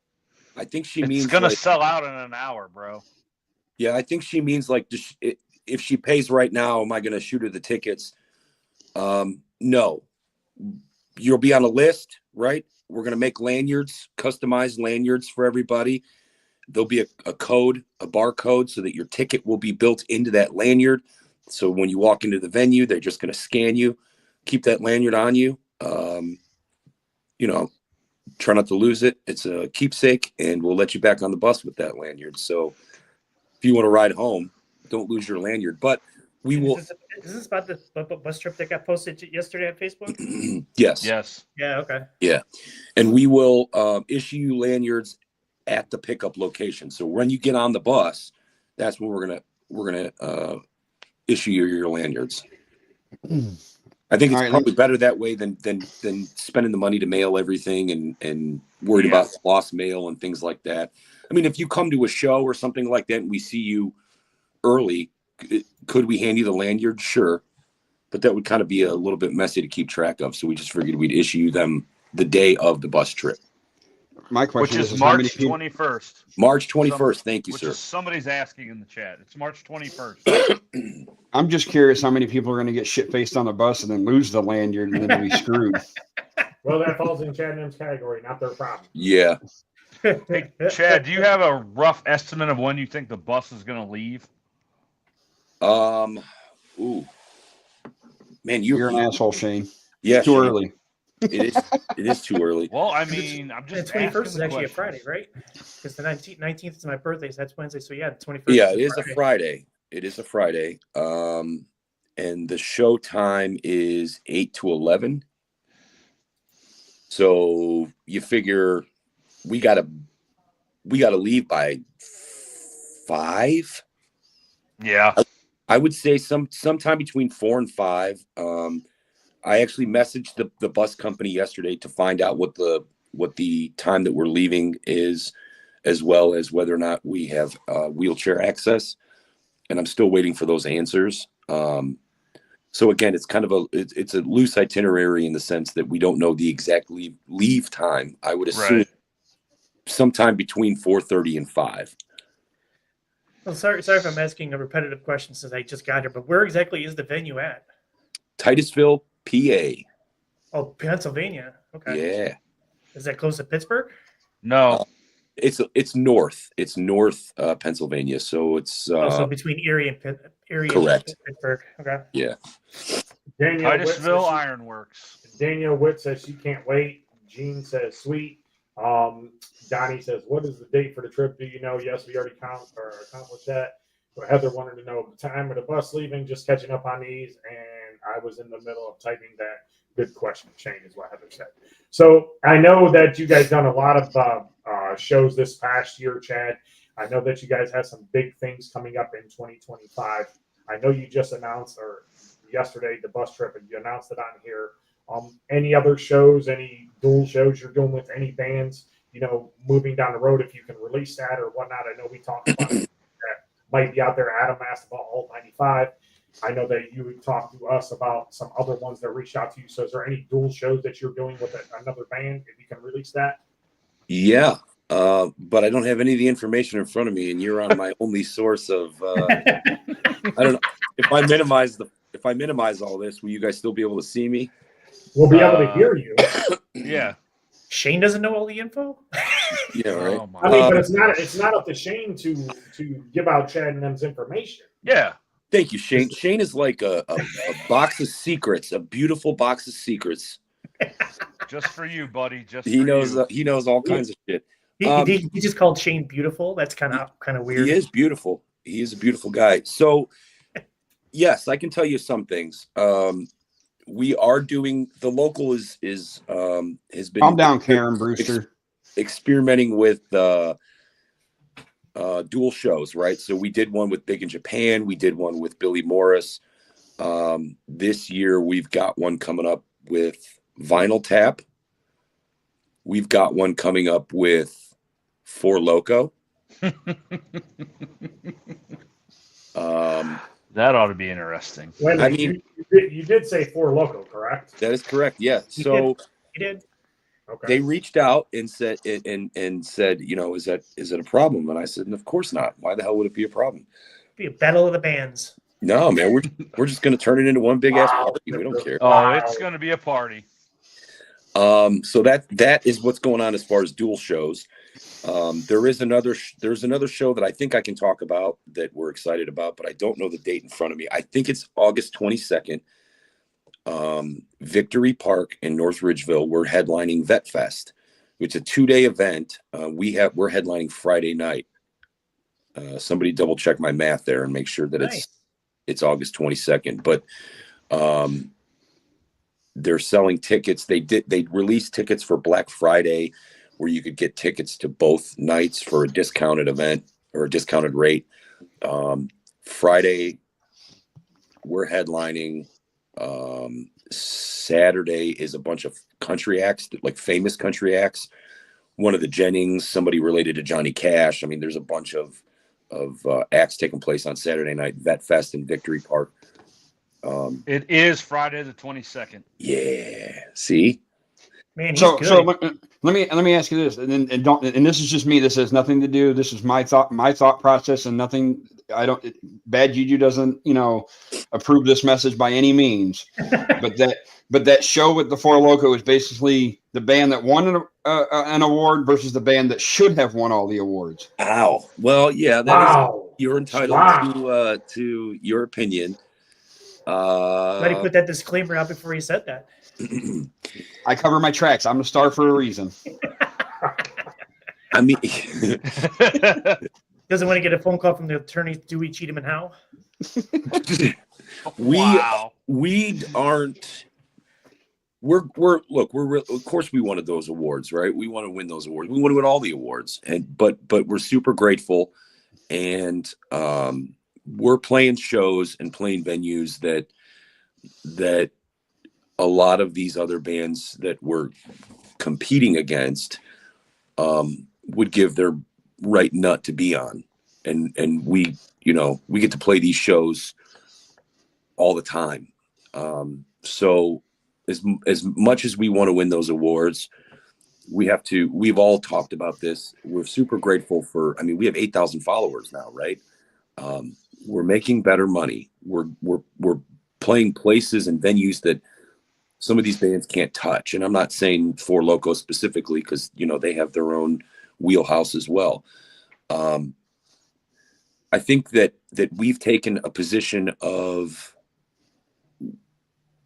I think she means It's gonna like, sell out in an hour, bro. yeah, I think she means like if she pays right now, am I going to shoot her the tickets? No. You'll be on a list, right? We're going to make lanyards, customized lanyards for everybody. There'll be a code, a barcode, so that your ticket will be built into that lanyard. So when you walk into the venue, they're just going to scan you, keep that lanyard on you. Try not to lose it. It's a keepsake, and we'll let you back on the bus with that lanyard. So if you want to ride home, don't lose your lanyard. But we will. Is this about the bus trip that got posted yesterday on Facebook? Yes. Yes. Yeah, okay. Yeah. And we will issue you lanyards at the pickup location. So when you get on the bus, that's when we're gonna issue you your lanyards. I think it's probably better that way than spending the money to mail everything and worried about lost mail and things like that. I mean, if you come to a show or something like that and we see you early, could we hand you the lanyard? Sure. But that would kind of be a little bit messy to keep track of. So we just figured we'd issue them the day of the bus trip. My question Which is how many March people- 21st. March 21st. Thank you, Which sir. is somebody's asking in the chat. It's March 21st. I'm just curious how many people are going to get shit-faced on the bus and then lose the lanyard and then be screwed. Well, that falls in Chad and M's category, not their problem. Yeah. Hey, Chad, do you have a rough estimate of when you think the bus is going to leave? Ooh. Man, You're an asshole, Shane. Yeah, It's too Shane. early. It is too early. Well, I mean, I'm The just 21st is asking the actually a questions. Friday, right? Because the 19th is my birthday, so that's Wednesday. So yeah, the 21st. Yeah, it is a Friday. It is a Friday. And the show time is 8 to 11. So you figure we gotta leave by 5. Yeah. I would say sometime between 4 and 5. I actually messaged the bus company yesterday to find out what the time that we're leaving is, as well as whether or not we have wheelchair access. And I'm still waiting for those answers. So again, it's kind of it's a loose itinerary in the sense that we don't know the exact leave time. I would assume sometime between 4:30 and 5. Well, sorry if I'm asking a repetitive question since I just got here, but where exactly is the venue at? Titusville, PA. Oh, Pennsylvania. Okay. Yeah. Is that close to Pittsburgh? No. It's north. It's north Pennsylvania. So it's So between Erie and correct. And Pittsburgh. Okay. Yeah. Titusville Ironworks. Danielle Witt says she can't wait. Jean says sweet. Donnie says, what is the date for the trip? Do you know? Yes, we already accomplished that. But Heather wanted to know the time of the bus leaving, just catching up on these. And I was in the middle of typing that. Good question, Shane, is what Heather said. So I know that you guys done a lot of shows this past year, Chad. I know that you guys have some big things coming up in 2025. I know you just announced, or yesterday, the bus trip, and you announced it on here. Any other shows, any dual shows you're doing with any bands, moving down the road, if you can release that or whatnot. I know we talked about it that might be out there. Adam asked about Alt 95. I know that you would talk to us about some other ones that reached out to you. So is there any dual shows that you're doing with another band, if you can release that? Yeah. But I don't have any of the information in front of me, and you're on my only source of, I don't know. If I minimize all this, will you guys still be able to see me? We'll be able to hear you. Yeah. Shane doesn't know all the info. Yeah, right. Oh, my I mean, but goodness. it's not up to Shane to give out Chad and them's information. Yeah. Thank you, Shane. Shane is like a box of secrets, a beautiful box of secrets. Just for you, buddy. Just He for knows. you. He knows all kinds of shit. He just called Shane beautiful. That's kind of weird. He is beautiful. He is a beautiful guy. So, yes, I can tell you some things. We are doing, the local has been Calm down, Karen Brewster. experimenting with dual shows, right? So we did one with Big in Japan. We did one with Billy Morris. This year we've got one coming up with Vinyl Tap. We've got one coming up with Four Loko. That ought to be interesting. Wait a I minute, mean- you did say Four Loko, correct? That is correct. Yeah. He So did. Okay. they reached out and said, is that a problem? And I said, of course not. Why the hell would it be a problem? Be a battle of the bands. No, man, we're just going to turn it into one big ass Wow. party. We don't care. Oh, Wow. it's going to be a party. So that is what's going on as far as dual shows. There's another show that I think I can talk about that we're excited about, but I don't know the date in front of me. I think it's August 22nd. Victory Park in North Ridgeville. We're headlining Vet Fest. It's a 2-day event. We're headlining Friday night. Somebody double check my math there and make sure that Nice. it's August 22nd. But they're selling tickets. They released tickets for Black Friday, where you could get tickets to both nights for a discounted event or a discounted rate. Friday, we're headlining. Saturday is a bunch of country acts, like famous country acts. One of the Jennings, somebody related to Johnny Cash. I mean, there's a bunch of acts taking place on Saturday night. Vet Fest in Victory Park. It is Friday the 22nd. Yeah. See. Man, he's So good. let me ask you this, and this is just me. This has nothing to do. This is my thought process, and nothing. Bad Juju doesn't approve this message by any means. but that show with the Four Loko is basically the band that won an award versus the band that should have won all the awards. Ow. Well, yeah. Wow. You're entitled Wow. to your opinion. Glad he put that disclaimer out before he said that. I cover my tracks. I'm a star for a reason. I mean, Doesn't want to get a phone call from the attorneys Dewey, Cheatham, and Howe. Wow. we aren't. Of course we wanted those awards, right? We want to win those awards. We want to win all the awards, but we're super grateful, and we're playing shows and playing venues that a lot of these other bands that we're competing against would give their right nut to be on, and we get to play these shows all the time. So as much as we want to win those awards, we've all talked about this. We're super grateful we have 8,000 followers now, right? We're making better money. We're playing places and venues that some of these bands can't touch. And I'm not saying Four Loko specifically, because they have their own wheelhouse as well. I think that we've taken a position of,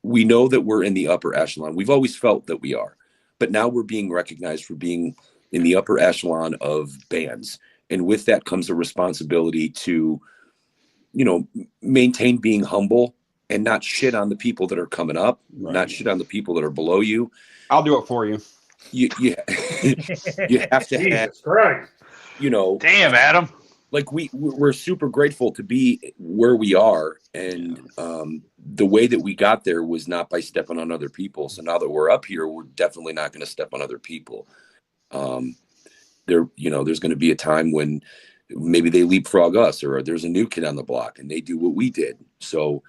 we know that we're in the upper echelon. We've always felt that we are, but now we're being recognized for being in the upper echelon of bands. And with that comes a responsibility to, maintain being humble and not shit on the people that are coming up, Right. not shit on the people that are below you. I'll do it for you. You have to have, Jesus Christ. Damn, Adam. like we're super grateful to be where we are, and the way that we got there was not by stepping on other people. So now that we're up here, we're definitely not going to step on other people. There's going to be a time when maybe they leapfrog us, or there's a new kid on the block and they do what we did. So,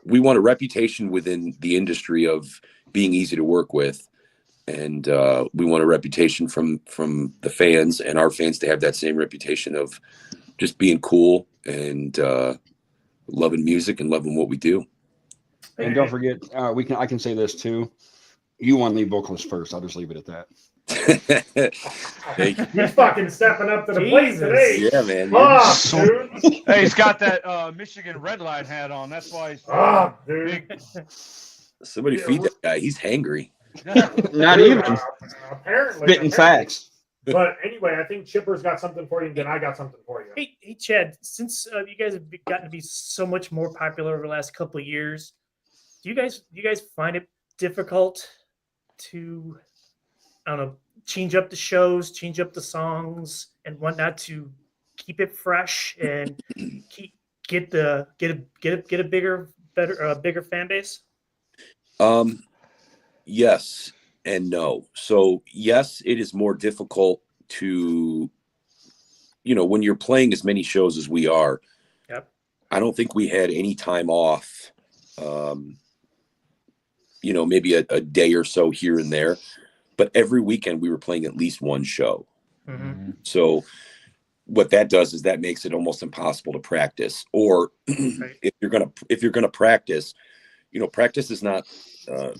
we want a reputation within the industry of being easy to work with. And we want a reputation from the fans and our fans to have that same reputation of just being cool and loving music and loving what we do. And don't forget, I can say this too. You want lead vocalist first. I'll just leave it at that. Thank you. He's fucking stepping up to the plate today. Yeah, man. Dude. Hey, he's got that Michigan red line hat on. That's why he's dude. big. Somebody feed that guy. He's hangry. Not even Apparently. spitting facts. But anyway, I think Chipper's got something for you, and then I got something for you. Hey, Chad, since you guys have gotten to be so much more popular over the last couple of years, do you guys find it difficult to, I don't know, change up the shows, change up the songs and whatnot to keep it fresh and get a bigger fan base? Yes and no. So yes, it is more difficult to, when you're playing as many shows as we are. Yep. I don't think we had any time off. Maybe a day or so here and there, but every weekend we were playing at least one show. Mm-hmm. So what that does is that makes it almost impossible to practice. Or Right. if you're gonna practice, practice is not.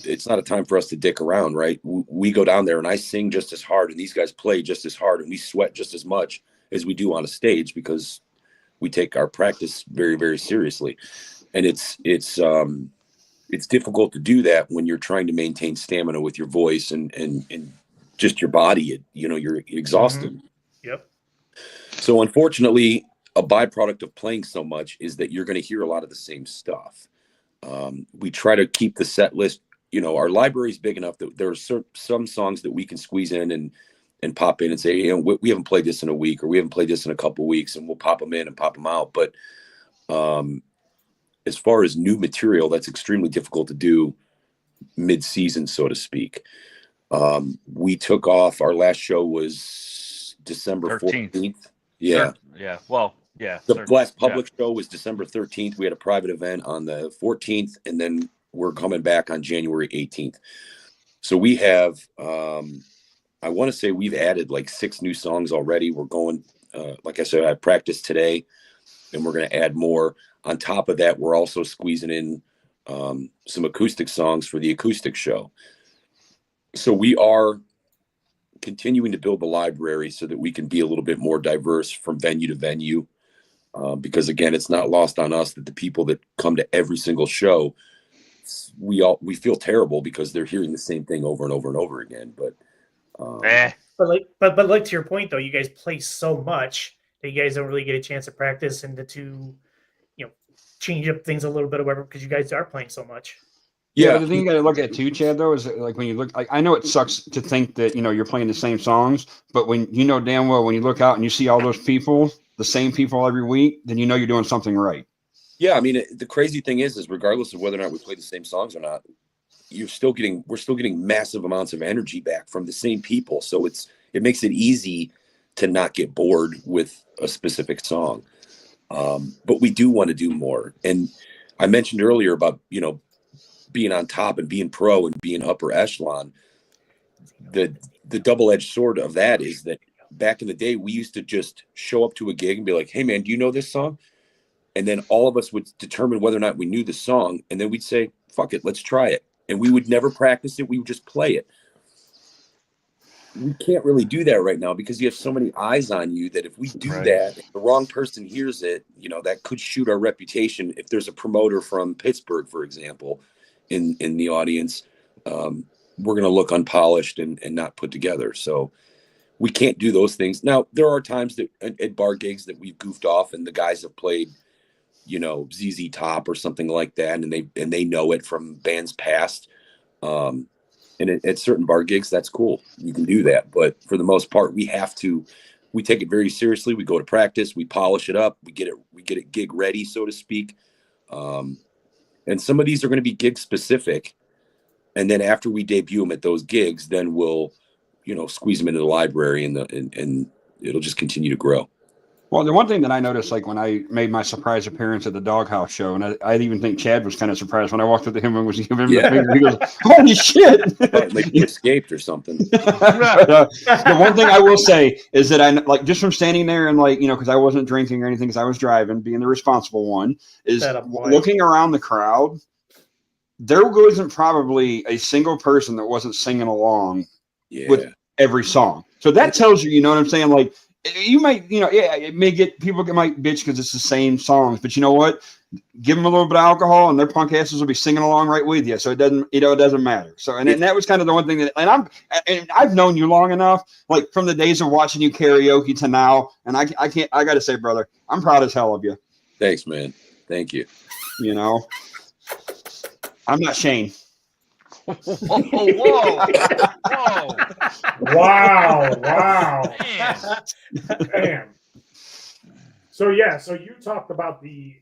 It's not a time for us to dick around, right? We go down there and I sing just as hard, and these guys play just as hard, and we sweat just as much as we do on a stage because we take our practice very, very seriously. And it's difficult to do that when you're trying to maintain stamina with your voice and just your body. You're exhausted. Mm-hmm. Yep. So unfortunately, a byproduct of playing so much is that you're going to hear a lot of the same stuff. We try to keep the set list, our library is big enough that there are some songs that we can squeeze in and pop in and say, we haven't played this in a week, or we haven't played this in a couple of weeks, and we'll pop them in and pop them out. But as far as new material, that's extremely difficult to do mid-season, so to speak. We took off. Our last show was December 14th. Yeah. Yeah. Well, yeah. The last public show was December 13th. We had a private event on the 14th, and then we're coming back on January 18th. So we have, I want to say we've added like 6 new songs already. We're going, like I said, I practiced today, and we're going to add more. On top of that, we're also squeezing in some acoustic songs for the acoustic show. So we are continuing to build the library so that we can be a little bit more diverse from venue to venue. Because again, it's not lost on us that the people that come to every single show, we feel terrible because they're hearing the same thing over and over and over again. But like to your point though, you guys play so much that you guys don't really get a chance to practice and to change up things a little bit or whatever because you guys are playing so much. Yeah, the thing you got to look at too, Chad, though, is like when you look, I know it sucks to think that, you're playing the same songs, but when damn well, when you look out and you see all those people, the same people every week, then you're doing something right. Yeah. I mean, the crazy thing is regardless of whether or not we play the same songs or not, we're still getting massive amounts of energy back from the same people. So it makes it easy to not get bored with a specific song. But we do want to do more. And I mentioned earlier about, being on top and being pro and being upper echelon. The double-edged sword of that is that back in the day, we used to just show up to a gig and be like, hey man, do you know this song? And then all of us would determine whether or not we knew the song. And then we'd say, fuck it, let's try it. And we would never practice it. We would just play it. We can't really do that right now because you have so many eyes on you that if we do that, if the wrong person hears it, that could shoot our reputation. If there's a promoter from Pittsburgh, for example, in the audience, we're going to look unpolished and not put together. So we can't do those things. Now, there are times that at bar gigs that we've goofed off and the guys have played, ZZ Top or something like that. And they know it from bands past. And at certain bar gigs, that's cool. You can do that. But for the most part, we have to we take it very seriously. We go to practice, we polish it up, we get it gig ready, so to speak. And some of these are going to be gig specific. And then after we debut them at those gigs, then we'll, squeeze them into the library, and it'll just continue to grow. Well, the one thing that I noticed, like when I made my surprise appearance at the Doghouse show, and I even think Chad was kind of surprised when I walked up to him and was giving him the finger. He goes, "Holy shit!" Like you escaped or something. But, the one thing I will say is that I like just from standing there and because I wasn't drinking or anything, because I was driving, being the responsible one, is looking around the crowd. There wasn't probably a single person that wasn't singing along with every song. So that tells you, you know what I'm saying? Like. You might, it may get people might bitch because it's the same songs, but you know what? Give them a little bit of alcohol, and their punk asses will be singing along right with you. So it doesn't matter. So and that was kind of the one thing that, and I've known you long enough, like from the days of watching you karaoke to now, and I got to say, brother, I'm proud as hell of you. Thanks, man. Thank you. I'm not Shane. Whoa. Wow. Man. So you talked about the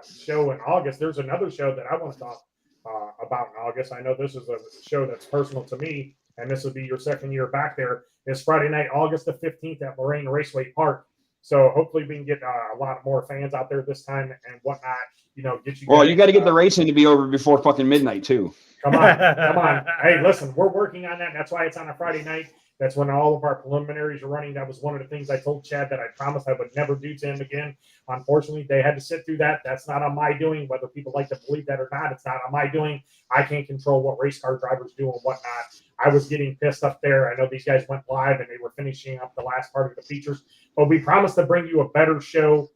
show in August. There's another show that I want to talk about in August. I know this is a show that's personal to me, and this will be your second year back there. It's Friday night, August the 15th at Lorraine Raceway Park. So hopefully we can get a lot more fans out there this time and whatnot. Get you. Well, you got to get the racing to be over before fucking midnight too. Come on. Hey, listen, we're working on that. That's why it's on a Friday night. That's when all of our preliminaries are running. That was one of the things I told Chad that I promised I would never do to him again. Unfortunately, they had to sit through that. That's not on my doing. Whether people like to believe that or not, it's not on my doing. I can't control what race car drivers do and whatnot. I was getting pissed up there. I know these guys went live and they were finishing up the last part of the features. But we promised to bring you a better show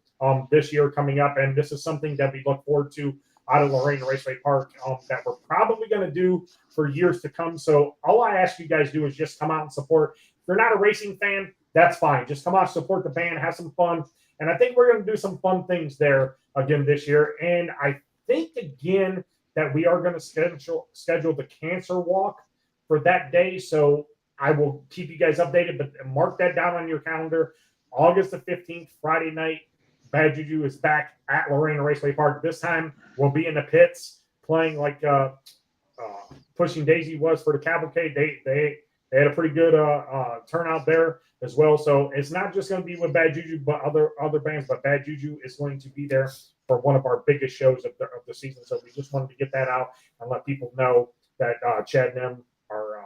this year coming up. And this is something that we look forward to out of Lorraine Raceway Park that we're probably going to do for years to come. So all I ask you guys to do is just come out and support. If you're not a racing fan, that's fine. Just come out, support the band, have some fun. And I think we're going to do some fun things there again this year. And I think again that we are going to schedule the cancer walk for that day. So I will keep you guys updated, but mark that down on your calendar. August the 15th, Friday night. Bad Juju is back at Lorraine Raceway Park. This time we'll be in the pits playing like Pushing Daisy was for the cavalcade. They had a pretty good turnout there as well. So it's not just going to be with Bad Juju, but other bands. But Bad Juju is going to be there for one of our biggest shows of the season. So we just wanted to get that out and let people know that Chad and them are.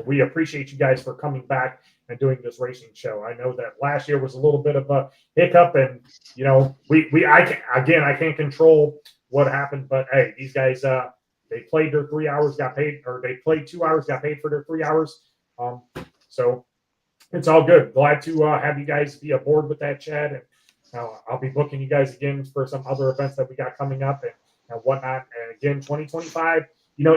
We appreciate you guys for coming back and doing this racing show. I know that last year was a little bit of a hiccup, and I can't control what happened, but hey, these guys they played their 3 hours, got paid, or they played 2 hours, got paid for their 3 hours. So it's all good. Glad to have you guys be aboard with that, Chad, and I'll be booking you guys again for some other events that we got coming up and whatnot. And again, 2025.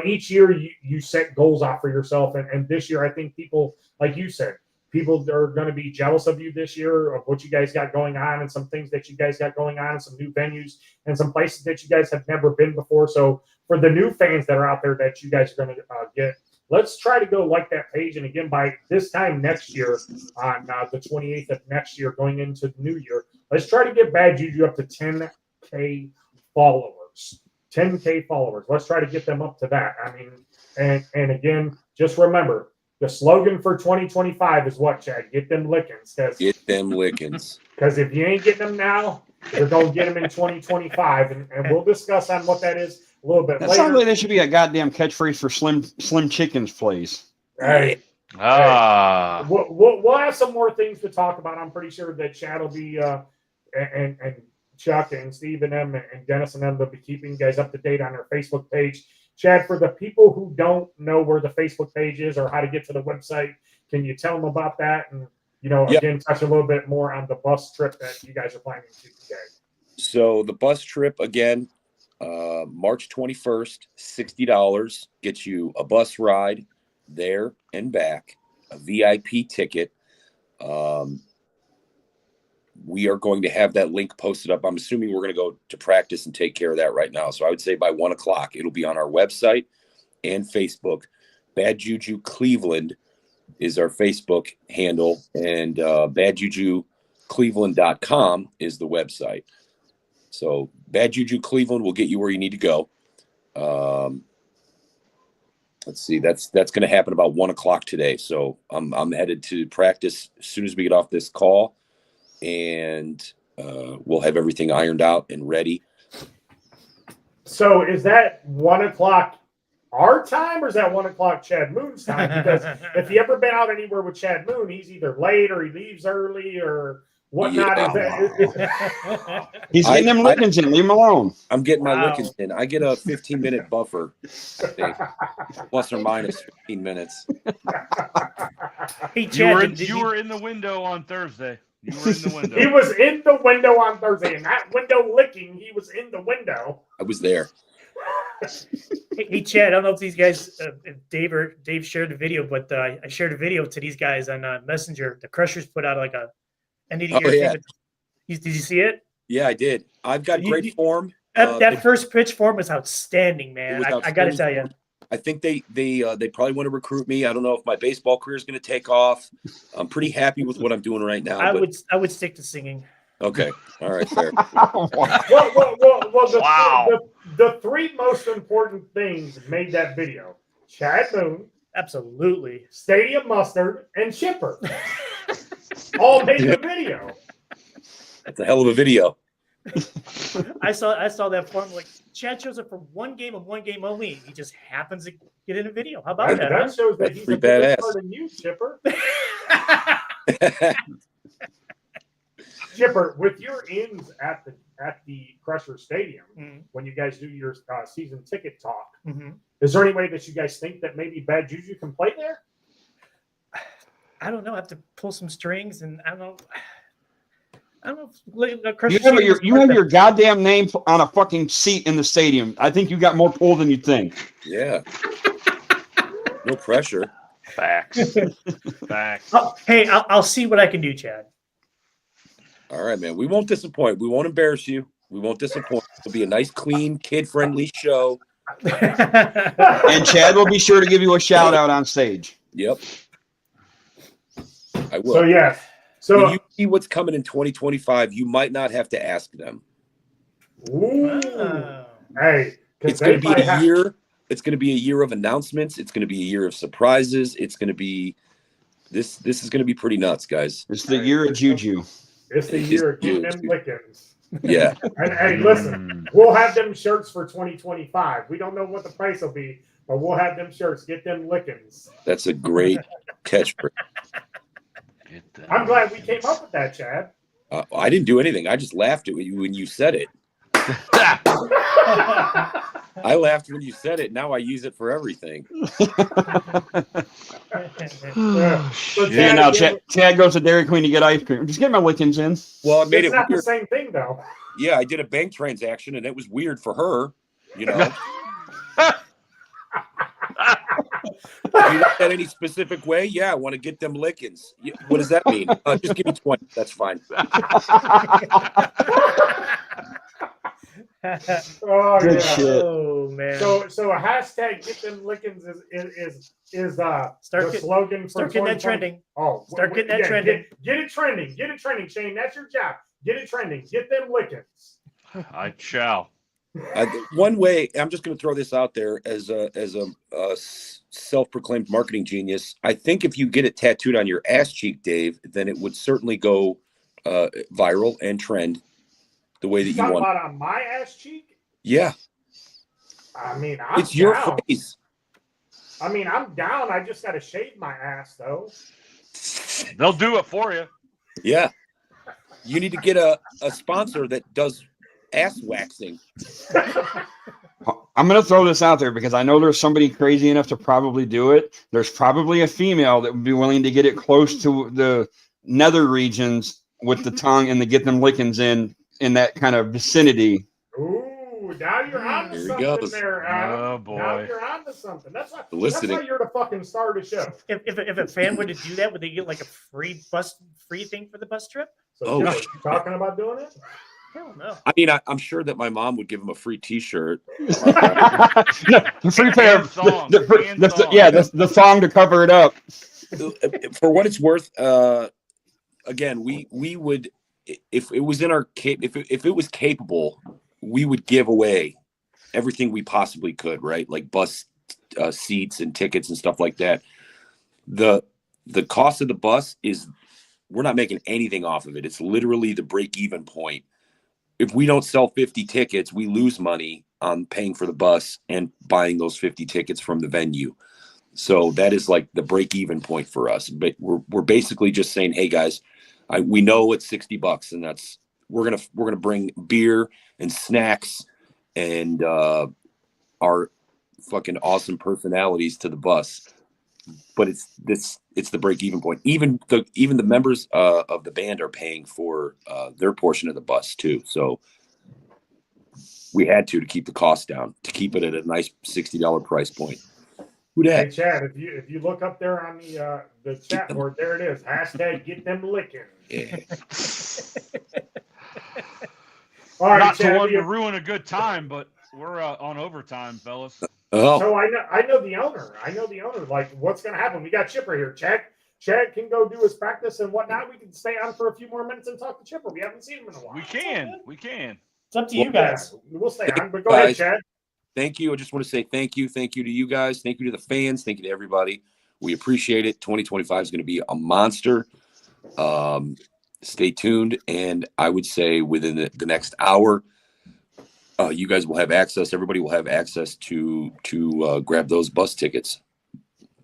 Each year you set goals out for yourself. And this year, I think people, like you said, people are going to be jealous of you this year of what you guys got going on and some things that you guys got going on and some new venues and some places that you guys have never been before. So for the new fans that are out there that you guys are going to get, let's try to go like that page. And again, by this time next year, on the 28th of next year, going into the new year, let's try to get Bad Juju up to 10K followers. 10K followers. Let's try to get them up to that. I mean, and again, just remember, the slogan for 2025 is what, Chad? Get them lickings. Get them lickings. Because if you ain't getting them now, you're going to get them in 2025. And we'll discuss on what that is a little bit later. Sounds like there should be a goddamn catchphrase for Slim Chickens, please. Right. Ah. We'll have some more things to talk about. I'm pretty sure that Chad will be and Chuck and Steve and them and Dennis and them will be keeping you guys up to date on their Facebook page. Chad, for the people who don't know where the Facebook page is or how to get to the website, can you tell them about that? And, again, touch a little bit more on the bus trip that you guys are planning to today. So the bus trip, again, March 21st, $60 gets you a bus ride there and back, a VIP ticket. We are going to have that link posted up. I'm assuming we're going to go to practice and take care of that right now. So I would say by 1 o'clock, it'll be on our website and Facebook. Bad Juju Cleveland is our Facebook handle, and Bad Juju badjujucleveland.com is the website. So Bad Juju Cleveland will get you where you need to go. Let's see, that's going to happen about 1:00 today. So I'm headed to practice as soon as we get off this call, and we'll have everything ironed out and ready. So is that 1:00 our time, or is that 1:00 Chad Moon's time? Because if you ever been out anywhere with Chad Moon, he's either late or he leaves early or whatnot. Yeah. He's getting them lickings in. Leave him alone. I'm getting my lickings in. I get a 15-minute buffer, I think, plus or minus 15 minutes. Hey, Chad, You were in the window on Thursday. You were in the window. He was in the window on Thursday, and that window licking, he was in the window. I was there. Hey, Chad, I don't know if these guys, if Dave shared the video, but I shared a video to these guys on Messenger. The Crushers put out like a end of the year thing. Did you see it? Yeah, I did. I've got great form. That first pitch form was outstanding, man. I got to tell you. I think they probably want to recruit me. I don't know if my baseball career is going to take off. I'm pretty happy with what I'm doing right now. I would stick to singing. Okay. All right. Fair. The three most important things made that video: Chad Moon, absolutely, Stadium Mustard, and Chipper. All made the video. That's a hell of a video. I saw that form. Like, Chad shows up for one game and one game only. He just happens to get in a video. How about that? That shows that he's a better player than you, Chipper. Chipper, with your ins at the Crusher Stadium, when you guys do your season ticket talk, is there any way that you guys think that maybe Bad Juju can play there? I don't know. I have to pull some strings, and I don't know. You have your goddamn name on a fucking seat in the stadium. I think you got more pull than you think. Yeah. No pressure. Facts. Facts. Hey, I'll see what I can do, Chad. All right, man. We won't disappoint. We won't embarrass you. We won't disappoint. It'll be a nice, clean, kid-friendly show. And Chad will be sure to give you a shout out on stage. Yep. I will. So, yes. So when you see what's coming in 2025, you might not have to ask them. Ooh. Hey, it's going to be a year. It's going to be a year of announcements. It's going to be a year of surprises. It's going to be this is going to be pretty nuts, guys. It's the year of Juju. It's the year of getting them lickings. Yeah. And hey, listen, we'll have them shirts for 2025. We don't know what the price will be, but we'll have them shirts. Get them lickings. That's a great catchphrase. I'm glad we came up with that, Chad. I didn't do anything. I just laughed at you when you said it. I laughed when you said it. Now I use it for everything. Chad goes to Dairy Queen to get ice cream. Just get my lickings in. Well, I made it's it not weird. The same thing, though. Yeah, I did a bank transaction, and it was weird for her. You know. You want that any specific way? Yeah, I want to get them lickings. What does that mean? Just give me 20. That's fine. Oh, good yeah. shit. Oh man. So a hashtag get them lickings is the slogan for start getting that trending. Oh, start getting that trending. Get it trending. Get it trending, Shane. That's your job. Get it trending. Get them lickings. I shall. One way, I'm just going to throw this out there as a self-proclaimed marketing genius. I think if you get it tattooed on your ass cheek, Dave, then it would certainly go viral and trend the way that you want. About on my ass cheek? Yeah. I mean, it's your down. face. I mean, I'm down. I just got to shave my ass, though. They'll do it for you. Yeah. You need to get a sponsor that does ass waxing. I'm going to throw this out there because I know there's somebody crazy enough to probably do it. There's probably a female that would be willing to get it close to the nether regions with the tongue and to get them lickings in that kind of vicinity. Ooh, now you're on to something there, Adam. Oh, boy. Now you're on to something. That's why you're the fucking star of the show. If a fan were to do that, would they get like a free thing for the bus trip? So you talking about doing it? Hell no. I mean, I'm sure that my mom would give him a free T-shirt. No, the free pair of the thong to cover it up. For what it's worth, again, we would if it was in our if it was capable, we would give away everything we possibly could, right? Like bus seats and tickets and stuff like that. The cost of the bus is, we're not making anything off of it. It's literally the break-even point. If we don't sell 50 tickets, we lose money on paying for the bus and buying those 50 tickets from the venue. So that is like the break-even point for us. But we're basically just saying, hey guys, we know it's $60, and that's we're gonna bring beer and snacks and our fucking awesome personalities to the bus. But it's the break-even point. Even the members of the band are paying for their portion of the bus too. So we had to keep the cost down, to keep it at a nice $60 price point. Who Hey dat? Chad, if you look up there on the chat board, there it is. Hashtag get them licking. Yeah. All right, Not Chad. to want to ruin a good time, but we're on overtime, fellas. Oh, So I know the owner. Like, what's going to happen? We got Chipper here. Chad can go do his practice and whatnot. We can stay on for a few more minutes and talk to Chipper. We haven't seen him in a while. We can. It's up to you guys. Yeah, we'll stay on, but go ahead, Guys. Chad. thank you. I just want to say thank you to you guys. Thank you to the fans. Thank you to everybody. We appreciate it. 2025 is going to be a monster. Stay tuned, and I would say within the next hour, you guys will have access. Everybody will have access to grab those bus tickets.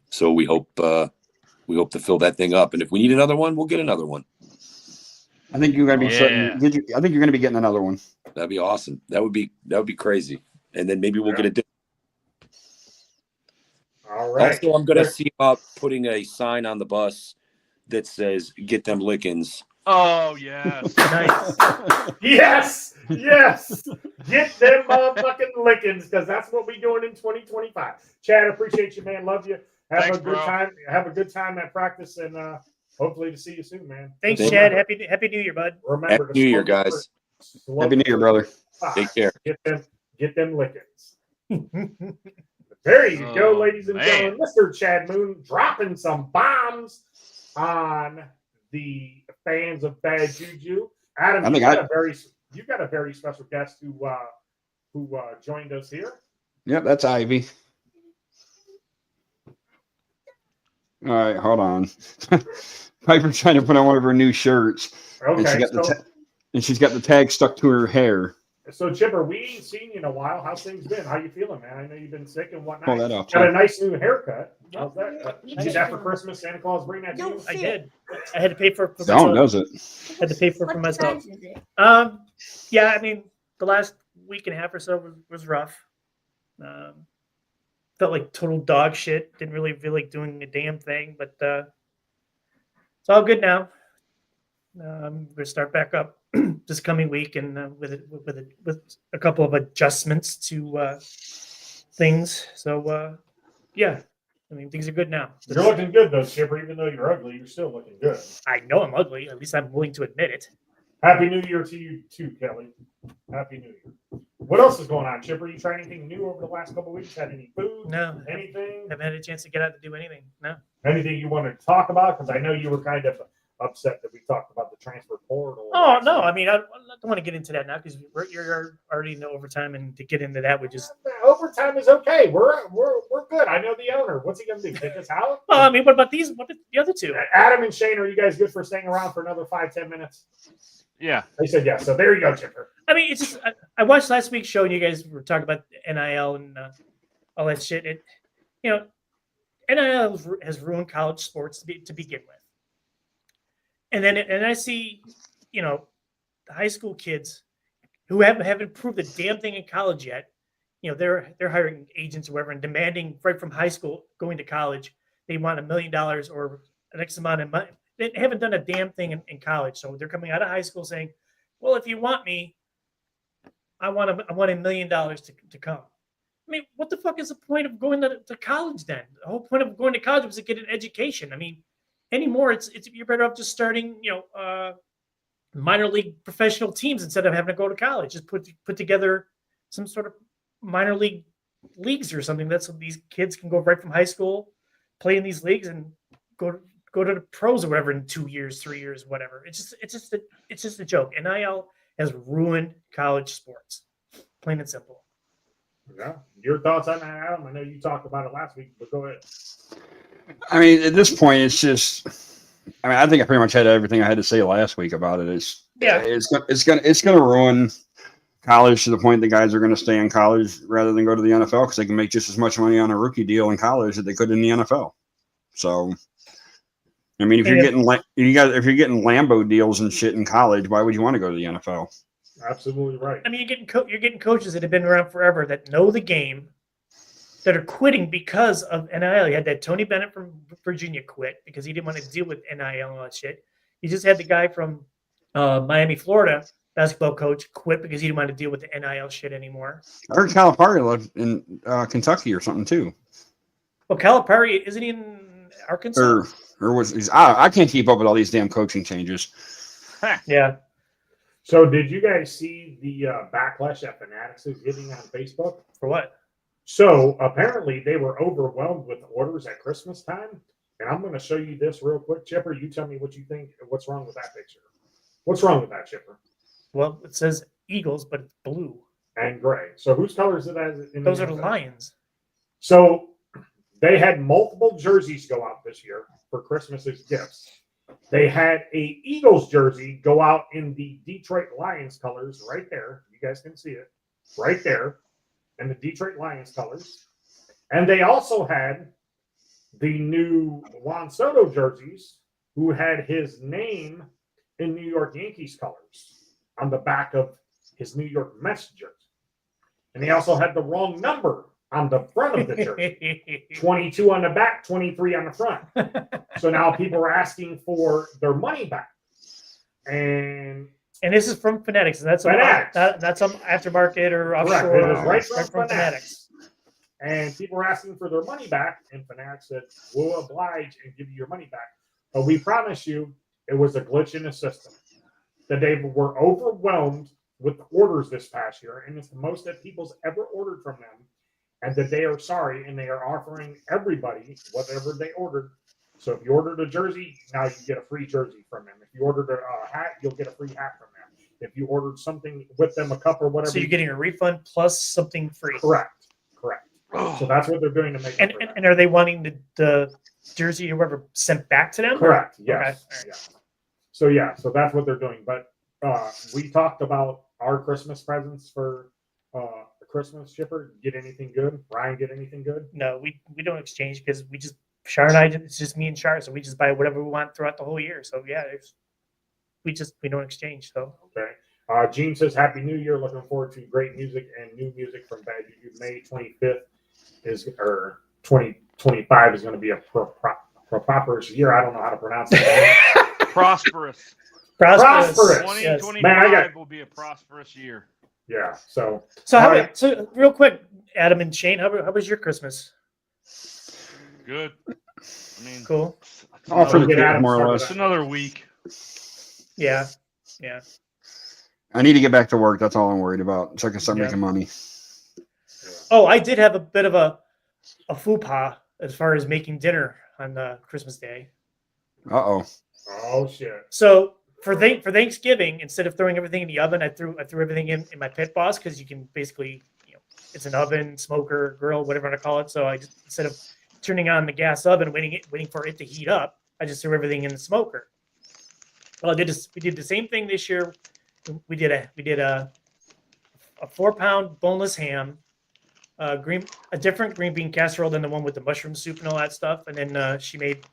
So we hope to fill that thing up. And if we need another one, we'll get another one. I think you're going to be Yeah. I think you're going to be getting another one. That'd be awesome. That would be crazy. And then maybe we'll get a different. All right. Also, I'm going to see about putting a sign on the bus that says "Get them lickings." Oh yes. Nice. Yes. Get them motherfucking lickings, because that's what we're doing in 2025. Chad, appreciate you, man. Love you. Thanks, a good bro. time. Have a good time at practice, and hopefully to see you soon, man. Thanks, Thank Chad. Remember- Happy New Year, bud. Remember Happy New Year, guys. Happy New Year, brother. Take care. Get them lickings. There you go, Oh, ladies and man. gentlemen. Mr. Chad Moon dropping some bombs on the fans of Bad Juju. Adam, you got a very special guest who joined us here. Yep, that's Ivy. All right, hold on. Piper's trying to put on one of her new shirts, and Okay, she's got the tag stuck to her hair. so Chipper, we ain't seen you in a while. How's things been? How you feeling, man? I know you've been sick and whatnot. Pull that off. Got a nice new haircut. How's that? You did that for Christmas? Santa Claus bring that to you? I did. I had to pay for it Don't myself. does it? Had to pay for it for What myself. size is it? Yeah, I mean, the last week and a half or so was rough. Felt like total dog shit. Didn't really feel like doing a damn thing, but it's all good now. We're gonna start back up this coming week, and with a couple of adjustments to things. So yeah, I mean, things are good now. You're looking good though, Chipper. Even though you're ugly, you're still looking good. I know I'm ugly. At least I'm willing to admit it. Happy New Year to you too, Kelly. Happy New Year. What else is going on, Chipper? You tried anything new over the last couple of weeks? Had any food? No, Anything? haven't had a chance to get out to do anything. No. Anything you want to talk about? Because I know you were kind of upset that we talked about the transfer portal. Oh no, I mean, I don't want to get into that now because you're already in the overtime, and to get into that would just. Overtime is okay. We're good. I know the owner. What's he gonna do? Kick us out? Well, I mean, what about these? What about the other two? Adam and Shane, are you guys good for staying around for another 5-10 minutes? Yeah. They said yes. So there you go, Chipper. I mean, it's just I watched last week's show, and you guys were talking about NIL and all that shit. It, NIL has ruined college sports to begin with, and then I see, the high school kids who haven't proved a damn thing in college yet. They're hiring agents or whatever and demanding right from high school going to college. They want $1 million or an X amount of money. They haven't done a damn thing in college, so they're coming out of high school saying, "Well, if you want me, I want $1 million to come." I mean, what the fuck is the point of going to college then? The whole point of going to college was to get an education. I mean, anymore, it's you're better off just starting, minor league professional teams instead of having to go to college. Just put together some sort of minor league leagues or something. That's so these kids can go right from high school, play in these leagues, and go go to the pros or whatever in 2 years, 3 years, whatever. It's just a joke. NIL has ruined college sports, plain and simple. Yeah. Your thoughts on that, Adam? I know you talked about it last week, but go ahead. I mean, at this point, it's just. I mean, I think I pretty much had everything I had to say last week about it. It's gonna ruin college to the point that guys are going to stay in college rather than go to the NFL because they can make just as much money on a rookie deal in college that they could in the NFL. So, I mean, if you're getting Lambo deals and shit in college, why would you want to go to the NFL? Absolutely right. I mean, you're getting coaches that have been around forever that know the game, that are quitting because of NIL. You had that Tony Bennett from Virginia quit because he didn't want to deal with NIL and all that shit. You just had the guy from Miami, Florida, basketball coach, quit because he didn't want to deal with the NIL shit anymore. I heard Calipari lived in Kentucky or something too. Well, Calipari, isn't he in Arkansas? Or was he's? I can't keep up with all these damn coaching changes. Yeah. So, did you guys see the backlash that Fanatics is getting on Facebook? For what? So, apparently, they were overwhelmed with orders at Christmas time. And I'm going to show you this real quick. Chipper, you tell me what you think. What's wrong with that picture? What's wrong with that, Chipper? Well, it says Eagles, but it's blue. And gray. So, whose colors is it? Those are the Lions. So, they had multiple jerseys go out this year for Christmas as gifts. They had a Eagles jersey go out in the Detroit Lions colors right there. You guys can see it right there in the Detroit Lions colors. And they also had the new Juan Soto jerseys who had his name in New York Yankees colors on the back of his New York Mets jersey. And he also had the wrong number on the front of the jersey. 22 on the back, 23 on the front. So now people are asking for their money back. And this is from Fanatics, and that's some aftermarket or offshore. Correct. It is right from Fanatics. And people are asking for their money back, and Fanatics said, we'll oblige and give you your money back. But we promise you it was a glitch in the system. That they were overwhelmed with orders this past year, and it's the most that people's ever ordered from them. And that they are sorry, and they are offering everybody whatever they ordered. So if you ordered a jersey, now you get a free jersey from them. If you ordered a hat, you'll get a free hat from them. If you ordered something with them, a cup or whatever. So you're getting a refund plus something free. Correct. So that's what they're doing to make and, and are they wanting the jersey or whatever sent back to them? Correct. Yes. Okay. Yeah. So that's what they're doing. But we talked about our Christmas presents for Christmas. Chipper, get anything good? Ryan, get anything good? No, we don't exchange because we just Shar and I. It's just me and Shar, so we just buy whatever we want throughout the whole year. So yeah, we don't exchange. So okay. Gene says Happy New Year. Looking forward to great music and new music from Bad Juju. May 25th is 2025 is going to be a prosperous year. I don't know how to pronounce it. Prosperous. 2025 will be a prosperous year. Yeah. So so real quick, Adam and Shane, how was your Christmas? Good. I mean, cool. All for the kids, more or less. It's another week. Yeah. I need to get back to work. That's all I'm worried about, so I can start making money. Oh, I did have a bit of a faux pas as far as making dinner on Christmas Day. Oh shit. So for Thanksgiving, instead of throwing everything in the oven, I threw everything in my pit boss because you can basically, it's an oven, smoker, grill, whatever you want to call it. So I just, instead of turning on the gas oven, waiting for it to heat up, I just threw everything in the smoker. Well, we did the same thing this year. We did a 4-pound boneless ham, a different green bean casserole than the one with the mushroom soup and all that stuff, and then she made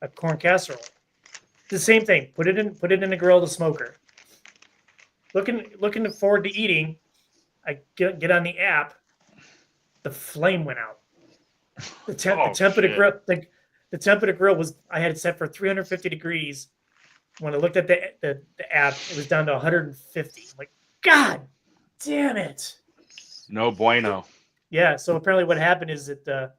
a corn casserole. The same thing. Put it in the grill, the smoker. Looking forward to eating. I get on the app. The flame went out. The temp of the grill. The temp of the grill was, I had it set for 350 degrees. When I looked at the app, it was down to 150. I'm like, God damn it! No bueno. Yeah. So apparently, what happened is that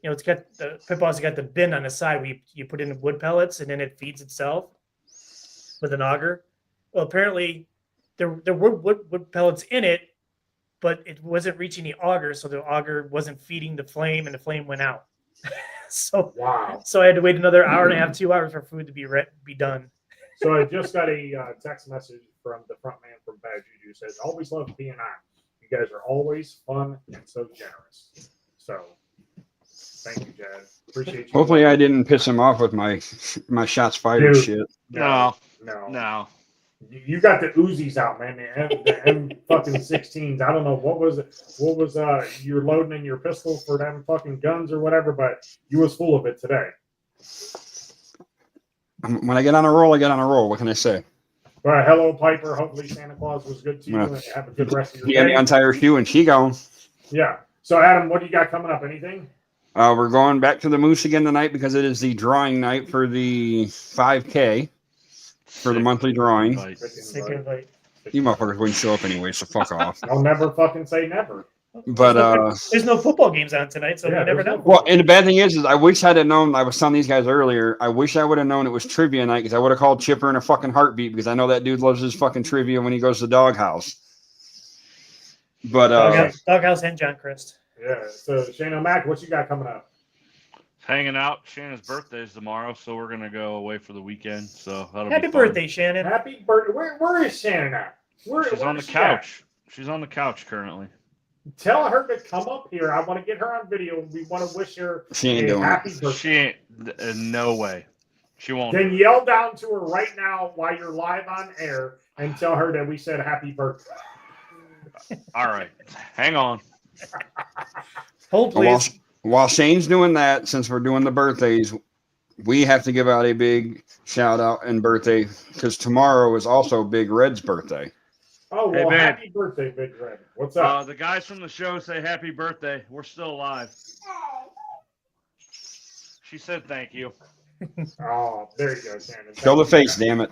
it's got the pit boss got the bin on the side where you put in wood pellets and then it feeds itself with an auger. Well, apparently there were wood pellets in it, but it wasn't reaching the auger, so the auger wasn't feeding the flame, and the flame went out. So Wow. I had to wait another hour and a half, 2 hours for food to be done. So I just got a text message from the front man from Bad Juju. Says, always love being on. You guys are always fun and so generous. So thank you, Jed. Appreciate you. Hopefully, I didn't piss him off with my shots fired Dude. shit. No. No. You got the Uzis out, man. The M fucking 16s. I don't know what was it. What was you're loading in your pistol for them fucking guns or whatever, but you was full of it today. When I get on a roll, I get on a roll. What can I say? All right, hello, Piper. Hopefully Santa Claus was good to you and have a good rest of your He got me day. on tire shoe and she gone. Yeah. So Adam, what do you got coming up? Anything? We're going back to the Moose again tonight because it is the drawing night for the 5K for the monthly drawing. Sick invite. You motherfuckers wouldn't show up anyway, so fuck off. I'll never fucking say never. But there's no football games on tonight, so Yeah, you never there's know. well, and the bad thing is I wish I'd have known. I was telling these guys earlier. I wish I would have known it was trivia night because I would have called Chipper in a fucking heartbeat because I know that dude loves his fucking trivia when he goes to Doghouse. But Doghouse and John Christ. Yeah. So Shane O'Mac, what you got coming up? Hanging out. Shannon's birthday is tomorrow, so we're gonna go away for the weekend. So that'll Happy be fun. birthday, Shannon. Happy birthday. Where is Shannon at? She's on the couch. She's on the couch currently. Tell her to come up here. I want to get her on video. We want to wish her she ain't a doing happy it. birthday. She ain't. No way. She won't. Then yell down to her right now while you're live on air and tell her that we said happy birthday. All right. Hang on. Hold, please. While Shane's doing that, since we're doing the birthdays, we have to give out a big shout out and birthday because tomorrow is also Big Red's birthday. Oh, Hey, well, man. happy birthday, Big Red. What's up? The guys from the show say happy birthday. We're still alive. She said thank you. Oh, there you go, Shannon. Show the face, damn it.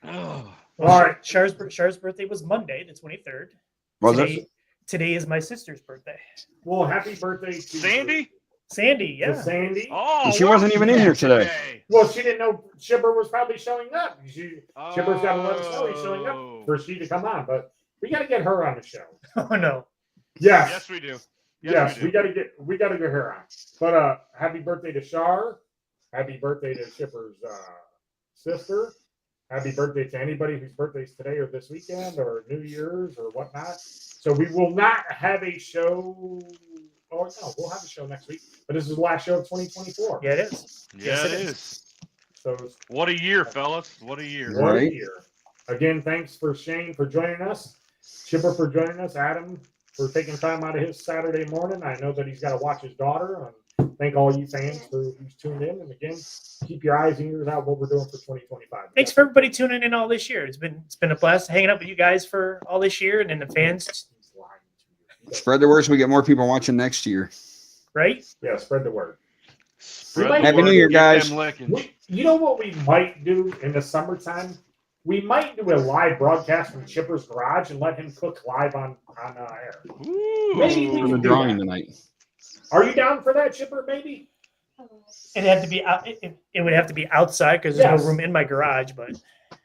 Oh. All right. Char's birthday was Monday, the 23rd. Was today, it? Today is my sister's birthday. Well, happy birthday to Sandy? Sandy, to yeah. Sandy. Oh, She wasn't even in here today. Well, she didn't know Chipper was probably showing up. Chipper's got to let us know he's showing up for she to come on, but we got to get her on the show. Oh no. Yes. Yes, we do. Yes, we we got to get her on. But happy birthday to Char. Happy birthday to Chipper's sister. Happy birthday to anybody whose birthday's today or this weekend or New Year's or whatnot. So we will not have a show. Oh no, we'll have a show next week. But this is the last show of 2024. Yeah, it is. Yeah, Yes, it it is. So What a year, fellas. What a year. what a Right. year. Again, thanks for Shane for joining us. Chipper for joining us. Adam for taking time out of his Saturday morning. I know that he's got to watch his daughter. And thank all you fans for who's tuned in. And again, keep your eyes and ears out what we're doing for 2025. Thanks for everybody tuning in all this year. It's been a blast hanging out with you guys for all this year, and then the fans, Spread the word so we get more people watching next year. right? Yeah, spread the word. Spread might- the Happy word, New Year, get guys. them lickings. You know what we might do in the summertime? We might do a live broadcast from Chipper's garage and let him cook live on air. Ooh. Maybe we For the can do drawing that. tonight. Are you down for that, Chipper? Maybe. It had to be out. It would have to be outside because there's Yes. no room in my garage. But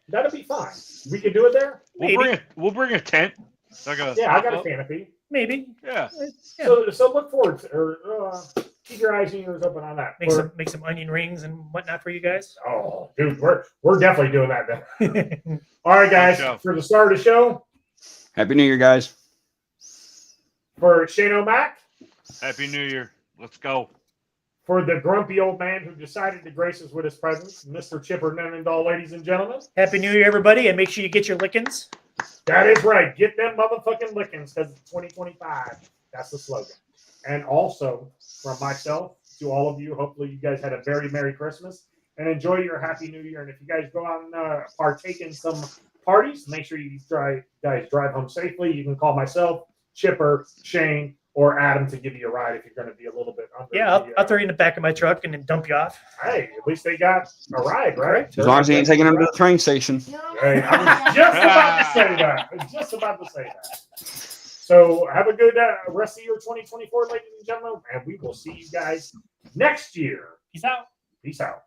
That'd be fine. We could do it there. We'll bring a tent. Like a Yeah, I got a pop-up. canopy. maybe Yeah. Yeah. So look forward to, or keep your eyes and ears open on that. make some onion rings and whatnot for you guys. Oh, dude, we're definitely doing that then. All right, guys, Good show. for the start of the show, Happy New Year, guys. for Shane O'Mac, Happy New Year. Let's go. for the grumpy old man who decided to grace us with his presence, Mr. Chipper Nenendahl, ladies and gentlemen. Happy New Year, everybody, and make sure you get your lickings. That is right. Get them motherfucking lickings because it's 2025. That's the slogan. And also, from myself to all of you, hopefully you guys had a very Merry Christmas and enjoy your Happy New Year. And if you guys go out and partake in some parties, make sure you guys drive home safely. You can call myself, Chipper, Shane, or Adam to give you a ride if you're going to be a little bit under. Yeah, I'll throw you in the back of my truck and then dump you off. Hey, at least they got a ride, right? As long as he ain't taking them to the train station. Hey, I was just about to say that. I was just about to say that. So have a good rest of your 2024, ladies and gentlemen, and we will see you guys next year. Peace out. Peace out.